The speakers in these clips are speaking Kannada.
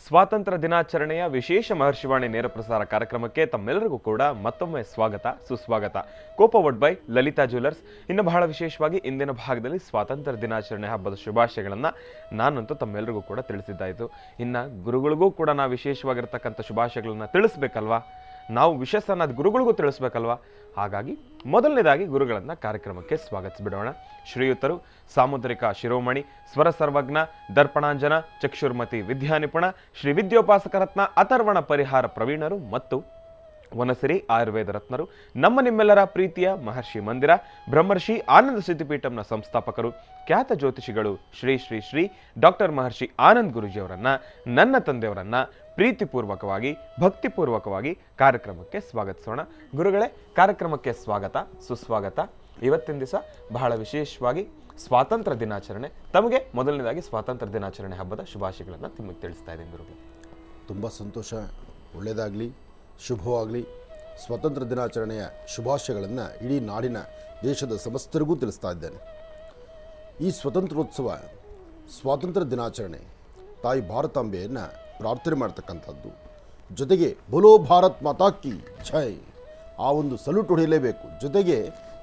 ಸ್ವಾತಂತ್ರ್ಯ ದಿನಾಚರಣೆಯ ವಿಶೇಷ ಮಹರ್ಷಿವಾಣಿ ನೇರ ಪ್ರಸಾರ ಕಾರ್ಯಕ್ರಮಕ್ಕೆ ತಮ್ಮೆಲ್ಲರಿಗೂ ಕೂಡ ಮತ್ತೊಮ್ಮೆ ಸ್ವಾಗತ ಸುಸ್ವಾಗತ. ಕೋಪವಡ್ ಬೈ ಲಲಿತಾ ಜ್ಯುವೆಲರ್ಸ್. ಇನ್ನು ಬಹಳ ವಿಶೇಷವಾಗಿ ಇಂದಿನ ಭಾಗದಲ್ಲಿ ಸ್ವಾತಂತ್ರ್ಯ ದಿನಾಚರಣೆ ಹಬ್ಬದ ಶುಭಾಶಯಗಳನ್ನು ನಾನಂತೂ ತಮ್ಮೆಲ್ಲರಿಗೂ ಕೂಡ ತಿಳಿಸಿದ್ದಾಯಿತು. ಇನ್ನು ಗುರುಗಳಿಗೂ ಕೂಡ ನಾವು ವಿಶೇಷವಾಗಿರ್ತಕ್ಕಂಥ ಶುಭಾಶಯಗಳನ್ನು ತಿಳಿಸ್ಬೇಕಲ್ವಾ, ನಾವು ವಿಶೇಷನಾದ ಗುರುಗಳಿಗೂ ತಿಳಿಸ್ಬೇಕಲ್ವಾ. ಹಾಗಾಗಿ ಮೊದಲನೇದಾಗಿ ಗುರುಗಳನ್ನು ಕಾರ್ಯಕ್ರಮಕ್ಕೆ ಸ್ವಾಗತಿಸಿಬಿಡೋಣ. ಶ್ರೀಯುತರು ಸಾಮುದ್ರಿಕ ಶಿರೋಮಣಿ, ಸ್ವರ ಸರ್ವಜ್ಞ, ದರ್ಪಣಾಂಜನ, ಚಕ್ಷುರ್ಮತಿ ವಿದ್ಯಾನಿಪುಣ, ಶ್ರೀ ವಿದ್ಯೋಪಾಸಕ ರತ್ನ, ಅಥರ್ವಣ ಪರಿಹಾರ ಪ್ರವೀಣರು ಮತ್ತು ವನಸಿರಿ ಆಯುರ್ವೇದ ರತ್ನರು, ನಮ್ಮ ನಿಮ್ಮೆಲ್ಲರ ಪ್ರೀತಿಯ ಮಹರ್ಷಿ ಮಂದಿರ ಬ್ರಹ್ಮರ್ಷಿ ಆನಂದ ಸಿದ್ಧಿಪೀಠಂನ ಸಂಸ್ಥಾಪಕರು, ಖ್ಯಾತ ಜ್ಯೋತಿಷಿಗಳು ಶ್ರೀ ಶ್ರೀ ಶ್ರೀ ಡಾಕ್ಟರ್ ಮಹರ್ಷಿ ಆನಂದ್ ಗುರುಜಿಯವರನ್ನ, ನನ್ನ ತಂದೆಯವರನ್ನ ಪ್ರೀತಿಪೂರ್ವಕವಾಗಿ ಭಕ್ತಿಪೂರ್ವಕವಾಗಿ ಕಾರ್ಯಕ್ರಮಕ್ಕೆ ಸ್ವಾಗತಿಸೋಣ. ಗುರುಗಳೇ, ಕಾರ್ಯಕ್ರಮಕ್ಕೆ ಸ್ವಾಗತ ಸುಸ್ವಾಗತ. ಇವತ್ತಿನ ದಿವಸ ಬಹಳ ವಿಶೇಷವಾಗಿ ಸ್ವಾತಂತ್ರ್ಯ ದಿನಾಚರಣೆ. ತಮಗೆ ಮೊದಲನೇದಾಗಿ ಸ್ವಾತಂತ್ರ್ಯ ದಿನಾಚರಣೆ ಹಬ್ಬದ ಶುಭಾಶಯಗಳನ್ನು ನಿಮಗೆ ತಿಳಿಸ್ತಾ ಇದ್ದೀನಿ ಗುರುಗಳೇ. ತುಂಬ ಸಂತೋಷ, ಒಳ್ಳೆಯದಾಗಲಿ, ಶುಭವಾಗಲಿ. ಸ್ವಾತಂತ್ರ್ಯ ದಿನಾಚರಣೆಯ ಶುಭಾಶಯಗಳನ್ನು ಇಡೀ ನಾಡಿನ ದೇಶದ ಸಮಸ್ತರಿಗೂ ತಿಳಿಸ್ತಾ ಇದ್ದೇನೆ. ಈ ಸ್ವತಂತ್ರೋತ್ಸವ, ಸ್ವಾತಂತ್ರ್ಯ ದಿನಾಚರಣೆ ತಾಯಿ ಭಾರತಾಂಬೆಯನ್ನು ಪ್ರಾರ್ಥನೆ ಮಾಡ್ತಕ್ಕಂಥದ್ದು. ಜೊತೆಗೆ ಬೋಲೋ ಭಾರತ್ ಮಾತಾ ಕಿ ಜೈ, ಆ ಒಂದು ಸಲ್ಯೂಟ್ ಹೊಡೆಯಲೇಬೇಕು. ಜೊತೆಗೆ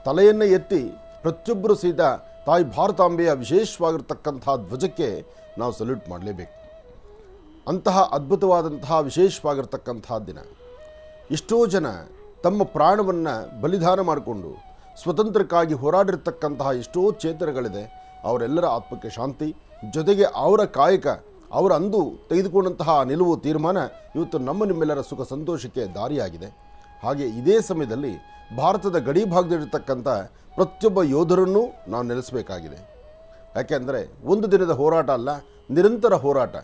ತಲೆಯನ್ನು ಎತ್ತಿ ಪ್ರತಿಯೊಬ್ಬರು ಸಹಿತ ತಾಯಿ ಭಾರತಾಂಬೆಯ ವಿಶೇಷವಾಗಿರ್ತಕ್ಕಂಥ ಧ್ವಜಕ್ಕೆ ನಾವು ಸಲ್ಯೂಟ್ ಮಾಡಲೇಬೇಕು. ಅಂತಹ ಅದ್ಭುತವಾದಂತಹ ವಿಶೇಷವಾಗಿರ್ತಕ್ಕಂಥ ದಿನ. ಎಷ್ಟೋ ಜನ ತಮ್ಮ ಪ್ರಾಣವನ್ನು ಬಲಿದಾನ ಮಾಡಿಕೊಂಡು ಸ್ವತಂತ್ರಕ್ಕಾಗಿ ಹೋರಾಡಿರ್ತಕ್ಕಂತಹ ಎಷ್ಟೋ ಚೇತನಗಳಿದೆ. ಅವರೆಲ್ಲರ ಆತ್ಮಕ್ಕೆ ಶಾಂತಿ. ಜೊತೆಗೆ ಅವರ ಕಾಯಕ, ಅವರ ಅಂದು ತೆಗೆದುಕೊಂಡಂತಹ ನಿಲುವು ತೀರ್ಮಾನ ಇವತ್ತು ನಮ್ಮ ನಿಮ್ಮೆಲ್ಲರ ಸುಖ ಸಂತೋಷಕ್ಕೆ ದಾರಿಯಾಗಿದೆ. ಹಾಗೆ ಇದೇ ಸಮಯದಲ್ಲಿ ಭಾರತದ ಗಡಿ ಭಾಗದಲ್ಲಿರ್ತಕ್ಕಂಥ ಪ್ರತಿಯೊಬ್ಬ ಯೋಧರನ್ನು ನಾವು ನೆಲೆಸಬೇಕಾಗಿದೆ. ಯಾಕೆಂದರೆ ಒಂದು ದಿನದ ಹೋರಾಟ ಅಲ್ಲ, ನಿರಂತರ ಹೋರಾಟ.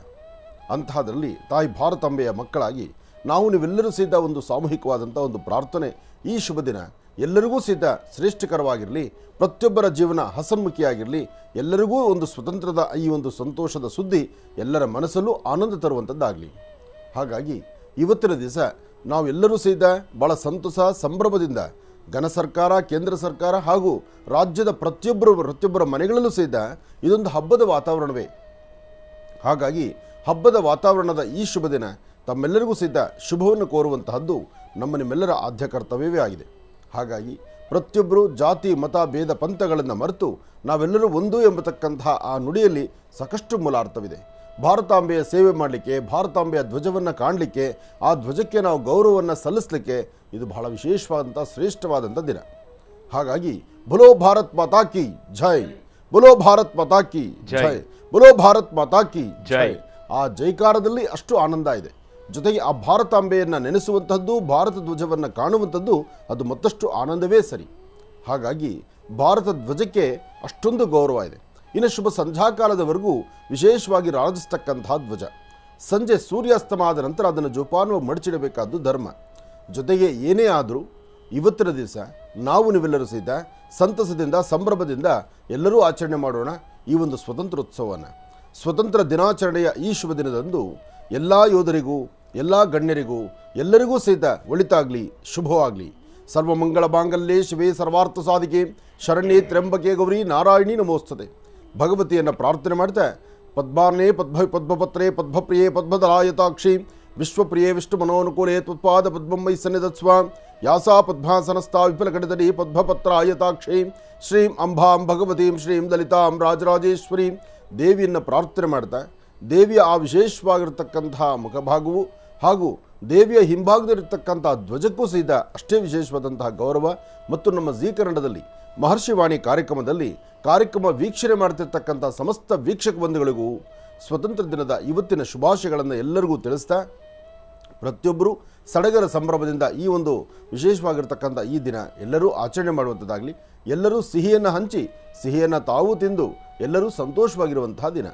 ಅಂತಹದರಲ್ಲಿ ತಾಯಿ ಭಾರತಾಂಬೆಯ ಮಕ್ಕಳಾಗಿ ನಾವು ನೀವೆಲ್ಲರೂ ಸಹಿತ ಒಂದು ಸಾಮೂಹಿಕವಾದಂಥ ಒಂದು ಪ್ರಾರ್ಥನೆ. ಈ ಶುಭ ದಿನ ಎಲ್ಲರಿಗೂ ಸಹಿತ ಶ್ರೇಷ್ಠಕರವಾಗಿರಲಿ, ಪ್ರತಿಯೊಬ್ಬರ ಜೀವನ ಹಸನ್ಮುಖಿಯಾಗಿರಲಿ, ಎಲ್ಲರಿಗೂ ಒಂದು ಸ್ವತಂತ್ರದ ಈ ಒಂದು ಸಂತೋಷದ ಸುದ್ದಿ ಎಲ್ಲರ ಮನಸ್ಸಲ್ಲೂ ಆನಂದ ತರುವಂಥದ್ದಾಗಲಿ. ಹಾಗಾಗಿ ಇವತ್ತಿನ ದಿವಸ ನಾವೆಲ್ಲರೂ ಸಹಿತ ಭಾಳ ಸಂತೋಷ ಸಂಭ್ರಮದಿಂದ ಘನ ಸರ್ಕಾರ, ಕೇಂದ್ರ ಸರ್ಕಾರ ಹಾಗೂ ರಾಜ್ಯದ ಪ್ರತಿಯೊಬ್ಬರ ಮನೆಗಳಲ್ಲೂ ಸಹಿತ ಇದೊಂದು ಹಬ್ಬದ ವಾತಾವರಣವೇ. ಹಾಗಾಗಿ ಹಬ್ಬದ ವಾತಾವರಣದ ಈ ಶುಭ ದಿನ ತಮ್ಮೆಲ್ಲರಿಗೂ ಸಹಿತ ಶುಭವನ್ನು ಕೋರುವಂತಹದ್ದು ನಮ್ಮ ನಿಮ್ಮೆಲ್ಲರ ಆದ್ಯ ಕರ್ತವ್ಯವೇ ಆಗಿದೆ. ಹಾಗಾಗಿ ಪ್ರತಿಯೊಬ್ಬರು ಜಾತಿ ಮತ ಭೇದ ಪಂಥಗಳನ್ನು ಮರೆತು ನಾವೆಲ್ಲರೂ ಒಂದು ಎಂಬತಕ್ಕಂತಹ ಆ ನುಡಿಯಲ್ಲಿ ಸಾಕಷ್ಟು ಮೂಲಾರ್ಥವಿದೆ. ಭಾರತಾಂಬೆಯ ಸೇವೆ ಮಾಡಲಿಕ್ಕೆ, ಭಾರತಾಂಬೆಯ ಧ್ವಜವನ್ನು ಕಾಣಲಿಕ್ಕೆ, ಆ ಧ್ವಜಕ್ಕೆ ನಾವು ಗೌರವವನ್ನು ಸಲ್ಲಿಸಲಿಕ್ಕೆ ಇದು ಬಹಳ ವಿಶೇಷವಾದಂಥ ಶ್ರೇಷ್ಠವಾದಂಥ ದಿನ. ಹಾಗಾಗಿ ಬೋಲೋ ಭಾರತ್ ಮಾತಾ ಕಿ ಜೈ, ಬೋಲೋ ಭಾರತ್ ಮಾತಾ ಕಿ ಜೈ, ಬೋಲೋ ಭಾರತ್ ಮಾತಾ ಕಿ ಜೈ. ಆ ಜೈಕಾರದಲ್ಲಿ ಅಷ್ಟು ಆನಂದ ಇದೆ. ಜೊತೆಗೆ ಆ ಭಾರತಾಂಬೆಯನ್ನು ನೆನೆಸುವಂಥದ್ದು, ಭಾರತ ಧ್ವಜವನ್ನು ಕಾಣುವಂಥದ್ದು ಅದು ಮತ್ತಷ್ಟು ಆನಂದವೇ ಸರಿ. ಹಾಗಾಗಿ ಭಾರತ ಧ್ವಜಕ್ಕೆ ಅಷ್ಟೊಂದು ಗೌರವ ಇದೆ. ಇನ್ನು ಶುಭ ಸಂಧ್ಯಾಕಾಲದವರೆಗೂ ವಿಶೇಷವಾಗಿ ರಾಜಿಸ್ತಕ್ಕಂತಹ ಧ್ವಜ. ಸಂಜೆ ಸೂರ್ಯಾಸ್ತಮಾದ ನಂತರ ಅದನ್ನು ಜೋಪಾನವಾಗಿ ಮಡಚಿಡಬೇಕಾದ್ದು ಧರ್ಮ. ಜೊತೆಗೆ ಏನೇ ಆದರೂ ಇವತ್ತಿನ ದಿವಸ ನಾವು ನೀವೆಲ್ಲರೂ ಸಹಿತ ಸಂತಸದಿಂದ ಸಂಭ್ರಮದಿಂದ ಎಲ್ಲರೂ ಆಚರಣೆ ಮಾಡೋಣ ಈ ಒಂದು ಸ್ವತಂತ್ರೋತ್ಸವವನ್ನು. ಸ್ವತಂತ್ರ ದಿನಾಚರಣೆಯ ಈ ಶುಭ ದಿನದಂದು ಎಲ್ಲ ಯೋಧರಿಗೂ, ಎಲ್ಲ ಗಣ್ಯರಿಗೂ, ಎಲ್ಲರಿಗೂ ಸಹಿತ ಒಳಿತಾಗಲಿ, ಶುಭವಾಗಲಿ. ಸರ್ವಮಂಗಳ ಮಾಂಗಲ್ಯೆ ಶಿವೆ ಸರ್ವಾರ್ಥ ಸಾಧಿಕೆ ಶರಣ್ಯೆ ತ್ರ್ಯಂಬಕೆ ಗೌರಿ ನಾರಾಯಣಿ ನಮೋಸ್ತುತೆ. ಭಗವತಿಯನ್ನು ಪ್ರಾರ್ಥನೆ ಮಾಡ್ತಾ ಪದ್ಮಾರ್ಣೆ ಪದ್ಮಪತ್ರೇ ಪದ್ಮಪ್ರಿಯೇ ಪದ್ಮದಲಾಯತಾಕ್ಷಿ ವಿಶ್ವಪ್ರಿಯೇ ವಿಷ್ಣು ಮನೋನುಕೂಲೆ ತ್ವತ್ಪಾದ ಪದ್ಮಮೈ ಸನ್ನಿಧತ್ಸ್ವ ಯಾಸಾ ಪದ್ಮಾಸನಸ್ಥಾ ವಿಫಲಗಡದಡಿ ಪದ್ಮಪತ್ರ ಆಯತಾಕ್ಷಿ ಶ್ರೀಂ ಅಂಬಾಂ ಭಗವತೀಂ ಶ್ರೀಂ ಲಲಿತಾಂ ರಾಜರಾಜೇಶ್ವರಿ ದೇವಿಯನ್ನು ಪ್ರಾರ್ಥನೆ ಮಾಡ್ತಾ ದೇವಿಯ ಆ ವಿಶೇಷವಾಗಿರ್ತಕ್ಕಂತಹ ಮುಖಭಾಗವು ಹಾಗೂ ದೇವಿಯ ಹಿಂಭಾಗದಲ್ಲಿರ್ತಕ್ಕಂಥ ಧ್ವಜಕ್ಕೂ ಸಹಿತ ಅಷ್ಟೇ ವಿಶೇಷವಾದಂತಹ ಗೌರವ. ಮತ್ತು ನಮ್ಮ ಜೀ ಕನ್ನಡದಲ್ಲಿ ಮಹರ್ಷಿವಾಣಿ ಕಾರ್ಯಕ್ರಮ ವೀಕ್ಷಣೆ ಮಾಡ್ತಿರ್ತಕ್ಕಂಥ ಸಮಸ್ತ ವೀಕ್ಷಕ ಬಂಧುಗಳಿಗೂ ಸ್ವತಂತ್ರ ದಿನದ ಇವತ್ತಿನ ಶುಭಾಶಯಗಳನ್ನು ಎಲ್ಲರಿಗೂ ತಿಳಿಸ್ತಾ ಪ್ರತಿಯೊಬ್ಬರು ಸಡಗರ ಸಂಭ್ರಮದಿಂದ ಈ ಒಂದು ವಿಶೇಷವಾಗಿರ್ತಕ್ಕಂಥ ಈ ದಿನ ಎಲ್ಲರೂ ಆಚರಣೆ ಮಾಡುವಂಥದ್ದಾಗಲಿ. ಎಲ್ಲರೂ ಸಿಹಿಯನ್ನು ಹಂಚಿ, ಸಿಹಿಯನ್ನು ತಾವು ತಿಂದು ಎಲ್ಲರೂ ಸಂತೋಷವಾಗಿರುವಂತಹ ದಿನ.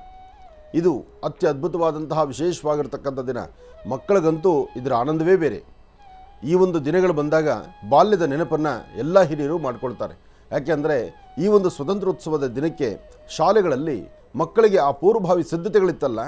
ಇದು ಅತ್ಯದ್ಭುತವಾದಂತಹ ವಿಶೇಷವಾಗಿರ್ತಕ್ಕಂಥ ದಿನ. ಮಕ್ಕಳಿಗಂತೂ ಇದರ ಆನಂದವೇ ಬೇರೆ. ಈ ಒಂದು ದಿನಗಳು ಬಂದಾಗ ಬಾಲ್ಯದ ನೆನಪನ್ನು ಎಲ್ಲ ಹಿರಿಯರು ಮಾಡಿಕೊಳ್ತಾರೆ. ಯಾಕೆಂದರೆ ಈ ಒಂದು ಸ್ವತಂತ್ರೋತ್ಸವದ ದಿನಕ್ಕೆ ಶಾಲೆಗಳಲ್ಲಿ ಮಕ್ಕಳಿಗೆ ಆ ಪೂರ್ವಭಾವಿ ಸಿದ್ಧತೆಗಳಿತ್ತಲ್ಲ,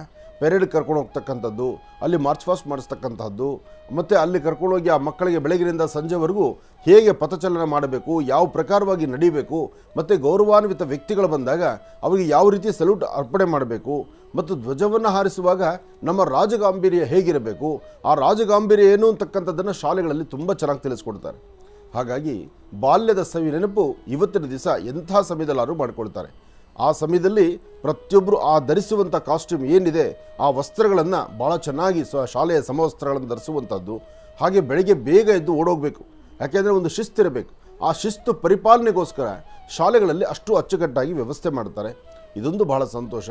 ಪೆರೇಡ್ ಕರ್ಕೊಂಡು ಹೋಗ್ತಕ್ಕಂಥದ್ದು, ಅಲ್ಲಿ ಮಾರ್ಚ್ ಪಾಸ್ಟ್ ಮಾಡಿಸ್ತಕ್ಕಂಥದ್ದು, ಮತ್ತು ಅಲ್ಲಿ ಕರ್ಕೊಂಡೋಗಿ ಆ ಮಕ್ಕಳಿಗೆ ಬೆಳಗಿನಿಂದ ಸಂಜೆವರೆಗೂ ಹೇಗೆ ಪಥಚಲನ ಮಾಡಬೇಕು, ಯಾವ ಪ್ರಕಾರವಾಗಿ ನಡೀಬೇಕು, ಮತ್ತು ಗೌರವಾನ್ವಿತ ವ್ಯಕ್ತಿಗಳು ಬಂದಾಗ ಅವರಿಗೆ ಯಾವ ರೀತಿ ಸಲ್ಯೂಟ್ ಅರ್ಪಣೆ ಮಾಡಬೇಕು, ಮತ್ತು ಧ್ವಜವನ್ನು ಹಾರಿಸುವಾಗ ನಮ್ಮ ರಾಜಗಾಂಭೀರ್ಯ ಹೇಗಿರಬೇಕು, ಆ ರಾಜಗಾಂಭೀರ್ಯ ಏನು ಅಂತಕ್ಕಂಥದ್ದನ್ನು ಶಾಲೆಗಳಲ್ಲಿ ತುಂಬ ಚೆನ್ನಾಗಿ ತಿಳಿಸ್ಕೊಡ್ತಾರೆ. ಹಾಗಾಗಿ ಬಾಲ್ಯದ ಸವಿ ನೆನಪು ಇವತ್ತಿನ ದಿವಸ ಎಂಥ ಸಮಯದಲ್ಲಾದರೂ ಮಾಡಿಕೊಳ್ತಾರೆ. ಆ ಸಮಯದಲ್ಲಿ ಪ್ರತಿಯೊಬ್ಬರು ಆ ಧರಿಸುವಂಥ ಕಾಸ್ಟ್ಯೂಮ್ ಏನಿದೆ ಆ ವಸ್ತ್ರಗಳನ್ನು ಭಾಳ ಚೆನ್ನಾಗಿ ಶಾಲೆಯ ಸಮವಸ್ತ್ರಗಳನ್ನು ಧರಿಸುವಂಥದ್ದು. ಹಾಗೆ ಬೆಳಗ್ಗೆ ಬೇಗ ಎದ್ದು ಓಡೋಗಬೇಕು, ಯಾಕೆಂದರೆ ಒಂದು ಶಿಸ್ತಿರಬೇಕು. ಆ ಶಿಸ್ತು ಪರಿಪಾಲನೆಗೋಸ್ಕರ ಶಾಲೆಗಳಲ್ಲಿ ಅಷ್ಟು ಅಚ್ಚುಕಟ್ಟಾಗಿ ವ್ಯವಸ್ಥೆ ಮಾಡ್ತಾರೆ. ಇದೊಂದು ಬಹಳ ಸಂತೋಷ.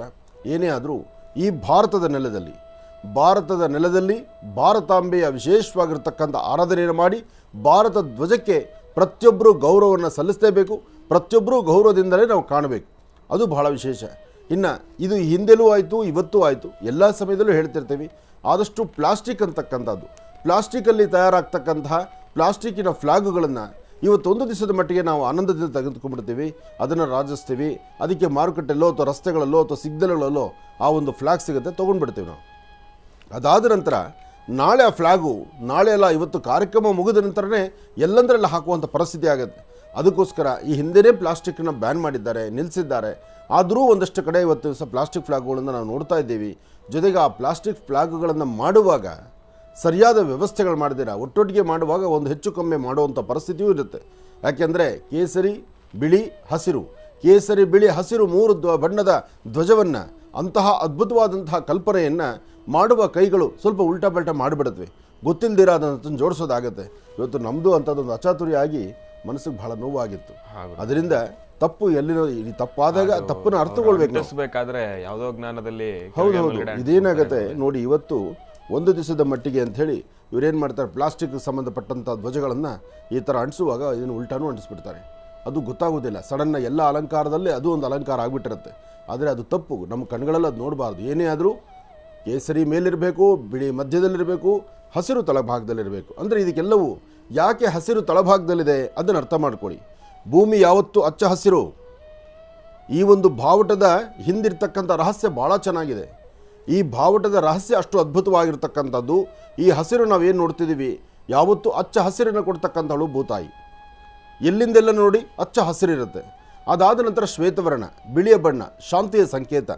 ಏನೇ ಆದರೂ ಈ ಭಾರತದ ನೆಲದಲ್ಲಿ ಭಾರತಾಂಬೆಯ ವಿಶೇಷವಾಗಿರ್ತಕ್ಕಂಥ ಆರಾಧನೆಯನ್ನು ಮಾಡಿ ಭಾರತ ಧ್ವಜಕ್ಕೆ ಪ್ರತಿಯೊಬ್ಬರೂ ಗೌರವವನ್ನು ಸಲ್ಲಿಸಲೇಬೇಕು. ಪ್ರತಿಯೊಬ್ಬರೂ ಗೌರವದಿಂದಲೇ ನಾವು ಕಾಣಬೇಕು. ಅದು ಬಹಳ ವಿಶೇಷ. ಇನ್ನು ಇದು ಹಿಂದೆಲೂ ಆಯಿತು, ಇವತ್ತೂ ಆಯಿತು, ಎಲ್ಲ ಸಮಯದಲ್ಲೂ ಹೇಳ್ತಿರ್ತೀವಿ, ಆದಷ್ಟು ಪ್ಲಾಸ್ಟಿಕ್ ಅಂತಕ್ಕಂಥದ್ದು, ಪ್ಲಾಸ್ಟಿಕ್ಕಲ್ಲಿ ತಯಾರಾಗ್ತಕ್ಕಂತಹ ಪ್ಲಾಸ್ಟಿಕ್ಕಿನ ಫ್ಲಾಗುಗಳನ್ನು ಇವತ್ತೊಂದು ದಿವಸದ ಮಟ್ಟಿಗೆ ನಾವು ಆನಂದದಿಂದ ತೆಗೆದುಕೊಂಡ್ಬಿಡ್ತೀವಿ, ಅದನ್ನು ರಾಜಿಸ್ತೀವಿ. ಅದಕ್ಕೆ ಮಾರುಕಟ್ಟೆಯಲ್ಲೋ ಅಥವಾ ರಸ್ತೆಗಳಲ್ಲೋ ಅಥವಾ ಸಿಗ್ನಲ್ಗಳಲ್ಲೋ ಆ ಒಂದು ಫ್ಲಾಗ್ ಸಿಗುತ್ತೆ, ತೊಗೊಂಡ್ಬಿಡ್ತೀವಿ ನಾವು. ಅದಾದ ನಂತರ ನಾಳೆ ಆ ಫ್ಲಾಗು ನಾಳೆ ಅಲ್ಲ, ಇವತ್ತು ಕಾರ್ಯಕ್ರಮ ಮುಗಿದ ನಂತರನೇ ಎಲ್ಲಂದರೆಲ್ಲ ಹಾಕುವಂಥ ಪರಿಸ್ಥಿತಿ ಆಗುತ್ತೆ. ಅದಕ್ಕೋಸ್ಕರ ಈ ಹಿಂದೆಯೇ ಪ್ಲಾಸ್ಟಿಕ್ಕನ್ನು ಬ್ಯಾನ್ ಮಾಡಿದ್ದಾರೆ, ನಿಲ್ಲಿಸಿದ್ದಾರೆ. ಆದರೂ ಒಂದಷ್ಟು ಕಡೆ ಇವತ್ತು ದಿವಸ ಪ್ಲಾಸ್ಟಿಕ್ ಫ್ಲಾಗ್ಗಳನ್ನು ನಾವು ನೋಡ್ತಾ ಇದ್ದೀವಿ. ಜೊತೆಗೆ ಆ ಪ್ಲಾಸ್ಟಿಕ್ ಫ್ಲಾಗ್ಗಳನ್ನು ಮಾಡುವಾಗ ಸರಿಯಾದ ವ್ಯವಸ್ಥೆಗಳು ಮಾಡಿದ್ದೀರಾ, ಒಟ್ಟೊಟ್ಟಿಗೆ ಮಾಡುವಾಗ ಒಂದು ಹೆಚ್ಚು ಕಮ್ಮಿ ಮಾಡುವಂಥ ಪರಿಸ್ಥಿತಿಯೂ ಇರುತ್ತೆ. ಯಾಕೆಂದರೆ ಕೇಸರಿ ಬಿಳಿ ಹಸಿರು, ಕೇಸರಿ ಬಿಳಿ ಹಸಿರು 3 ಬಣ್ಣದ ಧ್ವಜವನ್ನು, ಅಂತಹ ಅದ್ಭುತವಾದಂತಹ ಕಲ್ಪನೆಯನ್ನು ಮಾಡುವ ಕೈಗಳು ಸ್ವಲ್ಪ ಉಲ್ಟಾ ಪಲ್ಟಾ ಮಾಡಿಬಿಡುತ್ತವೆ, ಗೊತ್ತಿಲ್ಲದಿರ ಅದನ್ನು ಜೋಡಿಸೋದಾಗುತ್ತೆ. ಇವತ್ತು ನಮ್ಮದು ಅಂಥದ್ದೊಂದು ಅಚಾತುರ್ಯ ಆಗಿ ಮನಸ್ಸಿಗೆ ಬಹಳ ನೋವಾಗಿತ್ತು. ಅದರಿಂದ ತಪ್ಪು ಎಲ್ಲಿನೋ ತಪ್ಪಾದಾಗ ತಪ್ಪನ್ನು ಅರ್ಥಕೊಳ್ಬೇಕಾದ್ರೆ ಯಾವುದೋ ಜ್ಞಾನದಲ್ಲಿ ಹೌದು ಇದೇನಾಗುತ್ತೆ ನೋಡಿ. ಇವತ್ತು ಒಂದು ದಿವಸದ ಮಟ್ಟಿಗೆ ಅಂಥೇಳಿ ಇವರೇನು ಮಾಡ್ತಾರೆ, ಪ್ಲಾಸ್ಟಿಕ್ಗೆ ಸಂಬಂಧಪಟ್ಟಂಥ ಧ್ವಜಗಳನ್ನು ಈ ಥರ ಅಂಟಿಸುವಾಗ ಇದನ್ನು ಉಲ್ಟಾನೂ ಅಂಟಿಸ್ಬಿಡ್ತಾರೆ. ಅದು ಗೊತ್ತಾಗೋದಿಲ್ಲ. ಸಡನ್ನ ಎಲ್ಲ ಅಲಂಕಾರದಲ್ಲೇ ಅದು ಒಂದು ಅಲಂಕಾರ ಆಗಿಬಿಟ್ಟಿರುತ್ತೆ. ಆದರೆ ಅದು ತಪ್ಪು, ನಮ್ಮ ಕಣ್ಗಳಲ್ಲಿ ಅದು ನೋಡಬಾರ್ದು. ಏನೇ ಆದರೂ ಕೇಸರಿ ಮೇಲಿರಬೇಕು, ಬಿಳಿ ಮಧ್ಯದಲ್ಲಿರಬೇಕು, ಹಸಿರು ತಳಭಾಗದಲ್ಲಿರಬೇಕು. ಅಂದರೆ ಇದಕ್ಕೆಲ್ಲವೂ ಯಾಕೆ ಹಸಿರು ತಳಭಾಗದಲ್ಲಿದೆ ಅದನ್ನು ಅರ್ಥ ಮಾಡ್ಕೊಳ್ಳಿ. ಭೂಮಿ ಯಾವತ್ತೂ ಹಚ್ಚ ಹಸಿರು. ಈ ಒಂದು ಬಾವುಟದ ಹಿಂದಿರ್ತಕ್ಕಂಥ ರಹಸ್ಯ ಭಾಳ ಚೆನ್ನಾಗಿದೆ. ಈ ಬಾವುಟದ ರಹಸ್ಯ ಅಷ್ಟು ಅದ್ಭುತವಾಗಿರ್ತಕ್ಕಂಥದ್ದು. ಈ ಹಸಿರು ನಾವೇನು ನೋಡ್ತಿದ್ದೀವಿ, ಯಾವತ್ತೂ ಹಚ್ಚ ಹಸಿರನ್ನು ಕೊಡ್ತಕ್ಕಂಥವಳು ಭೂತಾಯಿ. ಎಲ್ಲಿಂದೆಲ್ಲ ನೋಡಿ ಹಚ್ಚ ಹಸಿರಿರುತ್ತೆ. ಅದಾದ ನಂತರ ಶ್ವೇತವರ್ಣ, ಬಿಳಿಯ ಬಣ್ಣ, ಶಾಂತಿಯ ಸಂಕೇತ.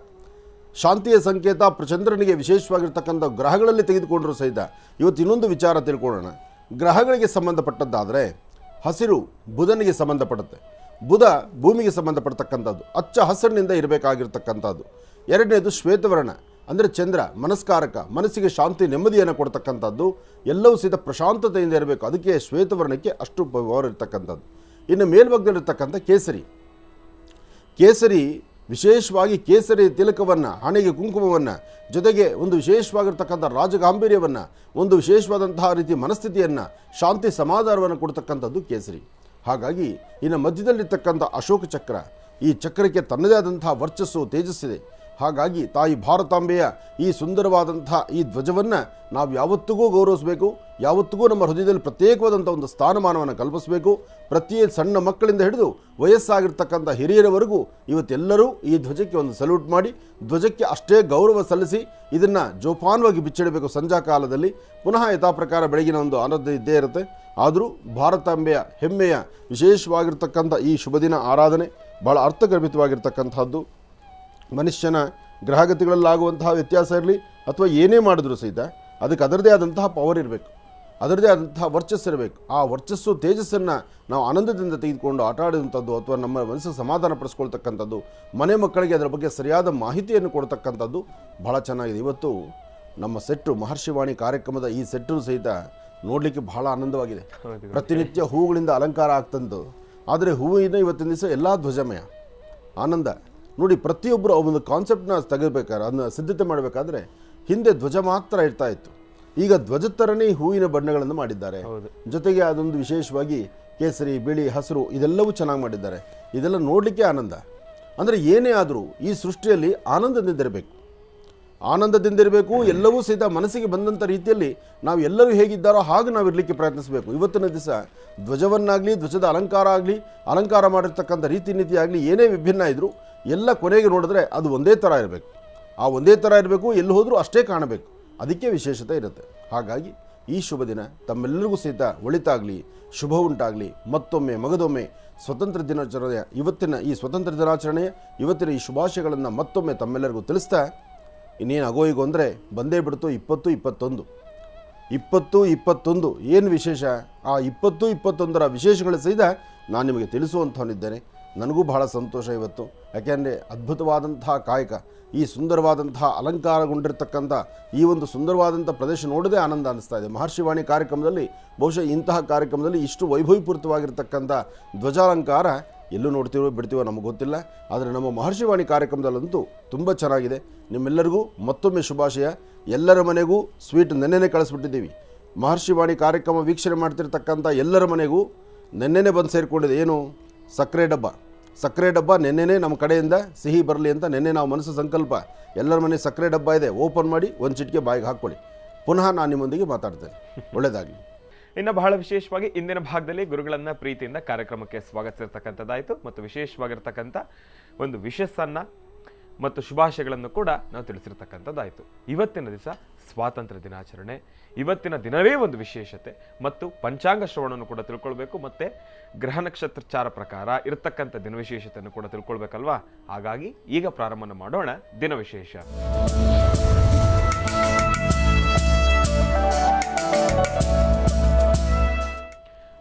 ಶಾಂತಿಯ ಸಂಕೇತ ಚಂದ್ರನಿಗೆ ವಿಶೇಷವಾಗಿರ್ತಕ್ಕಂಥ ಗ್ರಹಗಳಲ್ಲಿ ತೆಗೆದುಕೊಂಡರೂ ಸಹಿತ ಇವತ್ತು ಇನ್ನೊಂದು ವಿಚಾರ ತಿಳ್ಕೊಳ್ಳೋಣ. ಗ್ರಹಗಳಿಗೆ ಸಂಬಂಧಪಟ್ಟದ್ದಾದರೆ ಹಸಿರು ಬುಧನಿಗೆ ಸಂಬಂಧಪಡುತ್ತೆ, ಬುಧ ಭೂಮಿಗೆ ಸಂಬಂಧಪಡ್ತಕ್ಕಂಥದ್ದು, ಹಚ್ಚ ಹಸಿರಿನಿಂದ ಇರಬೇಕಾಗಿರ್ತಕ್ಕಂಥದ್ದು. ಎರಡನೇದು ಶ್ವೇತವರ್ಣ ಅಂದರೆ ಚಂದ್ರ, ಮನಸ್ಕಾರಕ, ಮನಸ್ಸಿಗೆ ಶಾಂತಿ ನೆಮ್ಮದಿಯನ್ನು ಕೊಡ್ತಕ್ಕಂಥದ್ದು. ಎಲ್ಲವೂ ಸಹಿತ ಪ್ರಶಾಂತತೆಯಿಂದ ಇರಬೇಕು. ಅದಕ್ಕೆ ಶ್ವೇತವರ್ಣಕ್ಕೆ ಅಷ್ಟು ಪವರ್ ಇರ್ತಕ್ಕಂಥದ್ದು. ಇನ್ನು ಮೇಲ್ಭಾಗದಲ್ಲಿರ್ತಕ್ಕಂಥ ಕೇಸರಿ, ಕೇಸರಿ ವಿಶೇಷವಾಗಿ ಕೇಸರಿ ತಿಲಕವನ್ನು, ಹಣೆಗೆ ಕುಂಕುಮವನ್ನು, ಜೊತೆಗೆ ಒಂದು ವಿಶೇಷವಾಗಿರ್ತಕ್ಕಂಥ ರಾಜಗಾಂಭೀರ್ಯವನ್ನು, ಒಂದು ವಿಶೇಷವಾದಂತಹ ರೀತಿ ಮನಸ್ಥಿತಿಯನ್ನು, ಶಾಂತಿ ಸಮಾಧಾನವನ್ನು ಕೊಡ್ತಕ್ಕಂಥದ್ದು ಕೇಸರಿ. ಹಾಗಾಗಿ ಇನ್ನು ಮಧ್ಯದಲ್ಲಿರ್ತಕ್ಕಂಥ ಅಶೋಕ ಚಕ್ರ, ಈ ಚಕ್ರಕ್ಕೆ ತನ್ನದೇ ಆದಂತಹ ವರ್ಚಸ್ಸು, ತೇಜಸ್ಸಿದೆ. ಹಾಗಾಗಿ ತಾಯಿ ಭಾರತಾಂಬೆಯ ಈ ಸುಂದರವಾದಂಥ ಈ ಧ್ವಜವನ್ನು ನಾವು ಯಾವತ್ತಿಗೂ ಗೌರವಿಸಬೇಕು. ಯಾವತ್ತಿಗೂ ನಮ್ಮ ಹೃದಯದಲ್ಲಿ ಪ್ರತ್ಯೇಕವಾದಂಥ ಒಂದು ಸ್ಥಾನಮಾನವನ್ನು ಕಲ್ಪಿಸಬೇಕು. ಪ್ರತಿ ಸಣ್ಣ ಮಕ್ಕಳಿಂದ ಹಿಡಿದು ವಯಸ್ಸಾಗಿರ್ತಕ್ಕಂಥ ಹಿರಿಯರವರೆಗೂ ಇವತ್ತೆಲ್ಲರೂ ಈ ಧ್ವಜಕ್ಕೆ ಒಂದು ಸಲ್ಯೂಟ್ ಮಾಡಿ, ಧ್ವಜಕ್ಕೆ ಅಷ್ಟೇ ಗೌರವ ಸಲ್ಲಿಸಿ ಇದನ್ನು ಜೋಪಾನವಾಗಿ ಬಿಚ್ಚಿಡಬೇಕು. ಸಂಜಾ ಕಾಲದಲ್ಲಿ ಪುನಃ ಯಥಾ ಪ್ರಕಾರ ಬೆಳಗಿನ ಒಂದು ಆನಂದ ಇದ್ದೇ ಇರುತ್ತೆ. ಆದರೂ ಭಾರತಾಂಬೆಯ ಹೆಮ್ಮೆಯ ವಿಶೇಷವಾಗಿರ್ತಕ್ಕಂಥ ಈ ಶುಭ ದಿನ ಆರಾಧನೆ ಭಾಳ ಅರ್ಥಗರ್ಭಿತವಾಗಿರ್ತಕ್ಕಂಥದ್ದು. ಮನುಷ್ಯನ ಗ್ರಹಗತಿಗಳಲ್ಲಾಗುವಂತಹ ವ್ಯತ್ಯಾಸ ಇರಲಿ ಅಥವಾ ಏನೇ ಮಾಡಿದ್ರೂ ಸಹಿತ ಅದಕ್ಕೆ ಅದರದೇ ಆದಂತಹ ಪವರ್ ಇರಬೇಕು, ಅದರದೇ ಆದಂತಹ ವರ್ಚಸ್ಸಿರಬೇಕು. ಆ ವರ್ಚಸ್ಸು ತೇಜಸ್ಸನ್ನು ನಾವು ಆನಂದದಿಂದ ತೆಗೆದುಕೊಂಡು ಆಟ ಆಡಿದಂಥದ್ದು ಅಥವಾ ನಮ್ಮ ಮನಸ್ಸಿಗೆ ಸಮಾಧಾನ ಪಡಿಸ್ಕೊಳ್ತಕ್ಕಂಥದ್ದು, ಮನೆ ಮಕ್ಕಳಿಗೆ ಅದರ ಬಗ್ಗೆ ಸರಿಯಾದ ಮಾಹಿತಿಯನ್ನು ಕೊಡ್ತಕ್ಕಂಥದ್ದು ಭಾಳ ಚೆನ್ನಾಗಿದೆ. ಇವತ್ತು ನಮ್ಮ ಸೆಟ್ಟು ಮಹರ್ಷಿವಾಣಿ ಕಾರ್ಯಕ್ರಮದ ಈ ಸೆಟ್ಟು ಸಹಿತ ನೋಡಲಿಕ್ಕೆ ಬಹಳ ಆನಂದವಾಗಿದೆ. ಪ್ರತಿನಿತ್ಯ ಹೂವುಗಳಿಂದ ಅಲಂಕಾರ ಆಗ್ತಂಥದ್ದು. ಆದರೆ ಹೂವಿನ ಇವತ್ತಿನ ದಿವಸ ಎಲ್ಲ ಧ್ವಜಮಯ ಆನಂದ ನೋಡಿ. ಪ್ರತಿಯೊಬ್ಬರು ಒಂದು ಕಾನ್ಸೆಪ್ಟ್ನ ತೆಗೆದುಬೇಕಾದ್ರೆ, ಅದನ್ನ ಸಿದ್ಧತೆ ಮಾಡಬೇಕಾದ್ರೆ ಹಿಂದೆ ಧ್ವಜ ಮಾತ್ರ ಇರ್ತಾ ಇತ್ತು. ಈಗ ಧ್ವಜದ ಥರನೇ ಹೂವಿನ ಬಣ್ಣಗಳನ್ನು ಮಾಡಿದ್ದಾರೆ. ಜೊತೆಗೆ ಅದೊಂದು ವಿಶೇಷವಾಗಿ ಕೇಸರಿ, ಬಿಳಿ, ಹಸಿರು ಇದೆಲ್ಲವೂ ಚೆನ್ನಾಗಿ ಮಾಡಿದ್ದಾರೆ. ಇದೆಲ್ಲ ನೋಡಲಿಕ್ಕೆ ಆನಂದ. ಅಂದರೆ ಏನೇ ಆದರೂ ಈ ಸೃಷ್ಟಿಯಲ್ಲಿ ಆನಂದದಿಂದಿರಬೇಕು, ಆನಂದದಿಂದಿರಬೇಕು. ಎಲ್ಲವೂ ಸಹಿತ ಮನಸ್ಸಿಗೆ ಬಂದಂಥ ರೀತಿಯಲ್ಲಿ ನಾವು ಎಲ್ಲರೂ ಹೇಗಿದ್ದಾರೋ ಹಾಗೆ ನಾವು ಇರಲಿಕ್ಕೆ ಪ್ರಯತ್ನಿಸಬೇಕು. ಇವತ್ತಿನ ದಿವಸ ಧ್ವಜವನ್ನಾಗಲಿ, ಧ್ವಜದ ಅಲಂಕಾರ ಆಗಲಿ, ಅಲಂಕಾರ ಮಾಡಿರ್ತಕ್ಕಂಥ ರೀತಿ ನೀತಿ ಆಗಲಿ, ಏನೇ ವಿಭಿನ್ನ ಇದ್ದರೂ ಎಲ್ಲ ಕೊನೆಗೆ ನೋಡಿದ್ರೆ ಅದು ಒಂದೇ ಥರ ಇರಬೇಕು. ಆ ಒಂದೇ ಥರ ಇರಬೇಕು, ಎಲ್ಲಿ ಹೋದರೂ ಅಷ್ಟೇ ಕಾಣಬೇಕು, ಅದಕ್ಕೆ ವಿಶೇಷತೆ ಇರುತ್ತೆ. ಹಾಗಾಗಿ ಈ ಶುಭ ದಿನ ತಮ್ಮೆಲ್ಲರಿಗೂ ಸಹಿತ ಒಳಿತಾಗಲಿ, ಶುಭ ಉಂಟಾಗಲಿ. ಮತ್ತೊಮ್ಮೆ ಮಗದೊಮ್ಮೆ ಸ್ವತಂತ್ರ ದಿನಾಚರಣೆಯ ಇವತ್ತಿನ ಈ ಶುಭಾಶಯಗಳನ್ನು ಮತ್ತೊಮ್ಮೆ ತಮ್ಮೆಲ್ಲರಿಗೂ ತಿಳಿಸ್ತಾ, ಇನ್ನೇನು ಆಗೋಯಿಗೋ ಅಂದರೆ ಬಂದೇ ಬಿಡ್ತು 2021 ಏನು ವಿಶೇಷ, ಆ 2021ರ ವಿಶೇಷಗಳ ಸಹಿತ ನಾನು ನಿಮಗೆ ತಿಳಿಸುವಂಥವನಿದ್ದೇನೆ. ನನಗೂ ಬಹಳ ಸಂತೋಷ ಇವತ್ತು, ಯಾಕೆಂದರೆ ಅದ್ಭುತವಾದಂತಹ ಕಾಯಕ, ಈ ಸುಂದರವಾದಂತಹ ಅಲಂಕಾರಗೊಂಡಿರ್ತಕ್ಕಂಥ ಈ ಒಂದು ಸುಂದರವಾದಂಥ ಪ್ರದೇಶ ನೋಡೋದೇ ಆನಂದ ಅನ್ನಿಸ್ತಾ ಇದೆ. ಮಹರ್ಷಿವಾಣಿ ಕಾರ್ಯಕ್ರಮದಲ್ಲಿ ಬಹುಶಃ ಇಂತಹ ಕಾರ್ಯಕ್ರಮದಲ್ಲಿ ಇಷ್ಟು ವೈಭವೀಪೂರಿತವಾಗಿರ್ತಕ್ಕಂಥ ಧ್ವಜಾಲಂಕಾರ ಎಲ್ಲೂ ನೋಡ್ತೀವೋ ಬಿಡ್ತೀವೋ ನಮಗೆ ಗೊತ್ತಿಲ್ಲ, ಆದರೆ ನಮ್ಮ ಮಹರ್ಷಿವಾಣಿ ಕಾರ್ಯಕ್ರಮದಲ್ಲಂತೂ ತುಂಬ ಚೆನ್ನಾಗಿದೆ. ನಿಮ್ಮೆಲ್ಲರಿಗೂ ಮತ್ತೊಮ್ಮೆ ಶುಭಾಶಯ. ಎಲ್ಲರ ಮನೆಗೂ ಸ್ವೀಟ್ ನೆನ್ನೆನೇ ಕಳಿಸ್ಬಿಟ್ಟಿದ್ದೀವಿ. ಮಹರ್ಷಿವಾಣಿ ಕಾರ್ಯಕ್ರಮ ವೀಕ್ಷಣೆ ಮಾಡ್ತಿರ್ತಕ್ಕಂಥ ಎಲ್ಲರ ಮನೆಗೂ ನೆನ್ನೆನೇ ಬಂದು ಸೇರಿಕೊಂಡಿದೆ. ಏನು? ಸಕ್ಕರೆ ಡಬ್ಬ ನೆನ್ನೆನೇ ನಮ್ಮ ಕಡೆಯಿಂದ ಸಿಹಿ ಬರಲಿ ಅಂತ ನೆನ್ನೆ ನಾವು ಮನಸ್ಸು ಸಂಕಲ್ಪ. ಎಲ್ಲರ ಮನೆ ಸಕ್ಕರೆ ಡಬ್ಬ ಇದೆ, ಓಪನ್ ಮಾಡಿ ಒಂದು ಚಿಟಿಕೆ ಬಾಯಿಗೆ ಹಾಕ್ಕೊಳ್ಳಿ. ಪುನಃ ನಾನು ನಿಮ್ಮೊಂದಿಗೆ ಮಾತಾಡ್ತೇನೆ. ಒಳ್ಳೆಯದಾಗಲಿ. ಇನ್ನು ಬಹಳ ವಿಶೇಷವಾಗಿ ಇಂದಿನ ಭಾಗದಲ್ಲಿ ಗುರುಗಳನ್ನ ಪ್ರೀತಿಯಿಂದ ಕಾರ್ಯಕ್ರಮಕ್ಕೆ ಸ್ವಾಗತಿಸಿರ್ತಕ್ಕಂಥದ್ದಾಯಿತು ಮತ್ತು ವಿಶೇಷವಾಗಿರ್ತಕ್ಕಂಥ ಒಂದು ವಿಶಸ್ಸನ್ನ ಮತ್ತು ಶುಭಾಶಯಗಳನ್ನು ಕೂಡ ನಾವು ತಿಳಿಸಿರ್ತಕ್ಕಂಥದ್ದಾಯಿತು. ಇವತ್ತಿನ ದಿವಸ ಸ್ವಾತಂತ್ರ್ಯ ದಿನಾಚರಣೆ, ಇವತ್ತಿನ ದಿನವೇ ಒಂದು ವಿಶೇಷತೆ ಮತ್ತು ಪಂಚಾಂಗ ಶ್ರವಣವನ್ನು ಕೂಡ ತಿಳ್ಕೊಳ್ಬೇಕು, ಮತ್ತು ಗ್ರಹ ನಕ್ಷತ್ರಚಾರ ಪ್ರಕಾರ ಇರತಕ್ಕಂಥ ದಿನ ವಿಶೇಷತೆಯನ್ನು ಕೂಡ ತಿಳ್ಕೊಳ್ಬೇಕಲ್ವಾ. ಹಾಗಾಗಿ ಈಗ ಪ್ರಾರಂಭ ಮಾಡೋಣ ದಿನ ವಿಶೇಷ.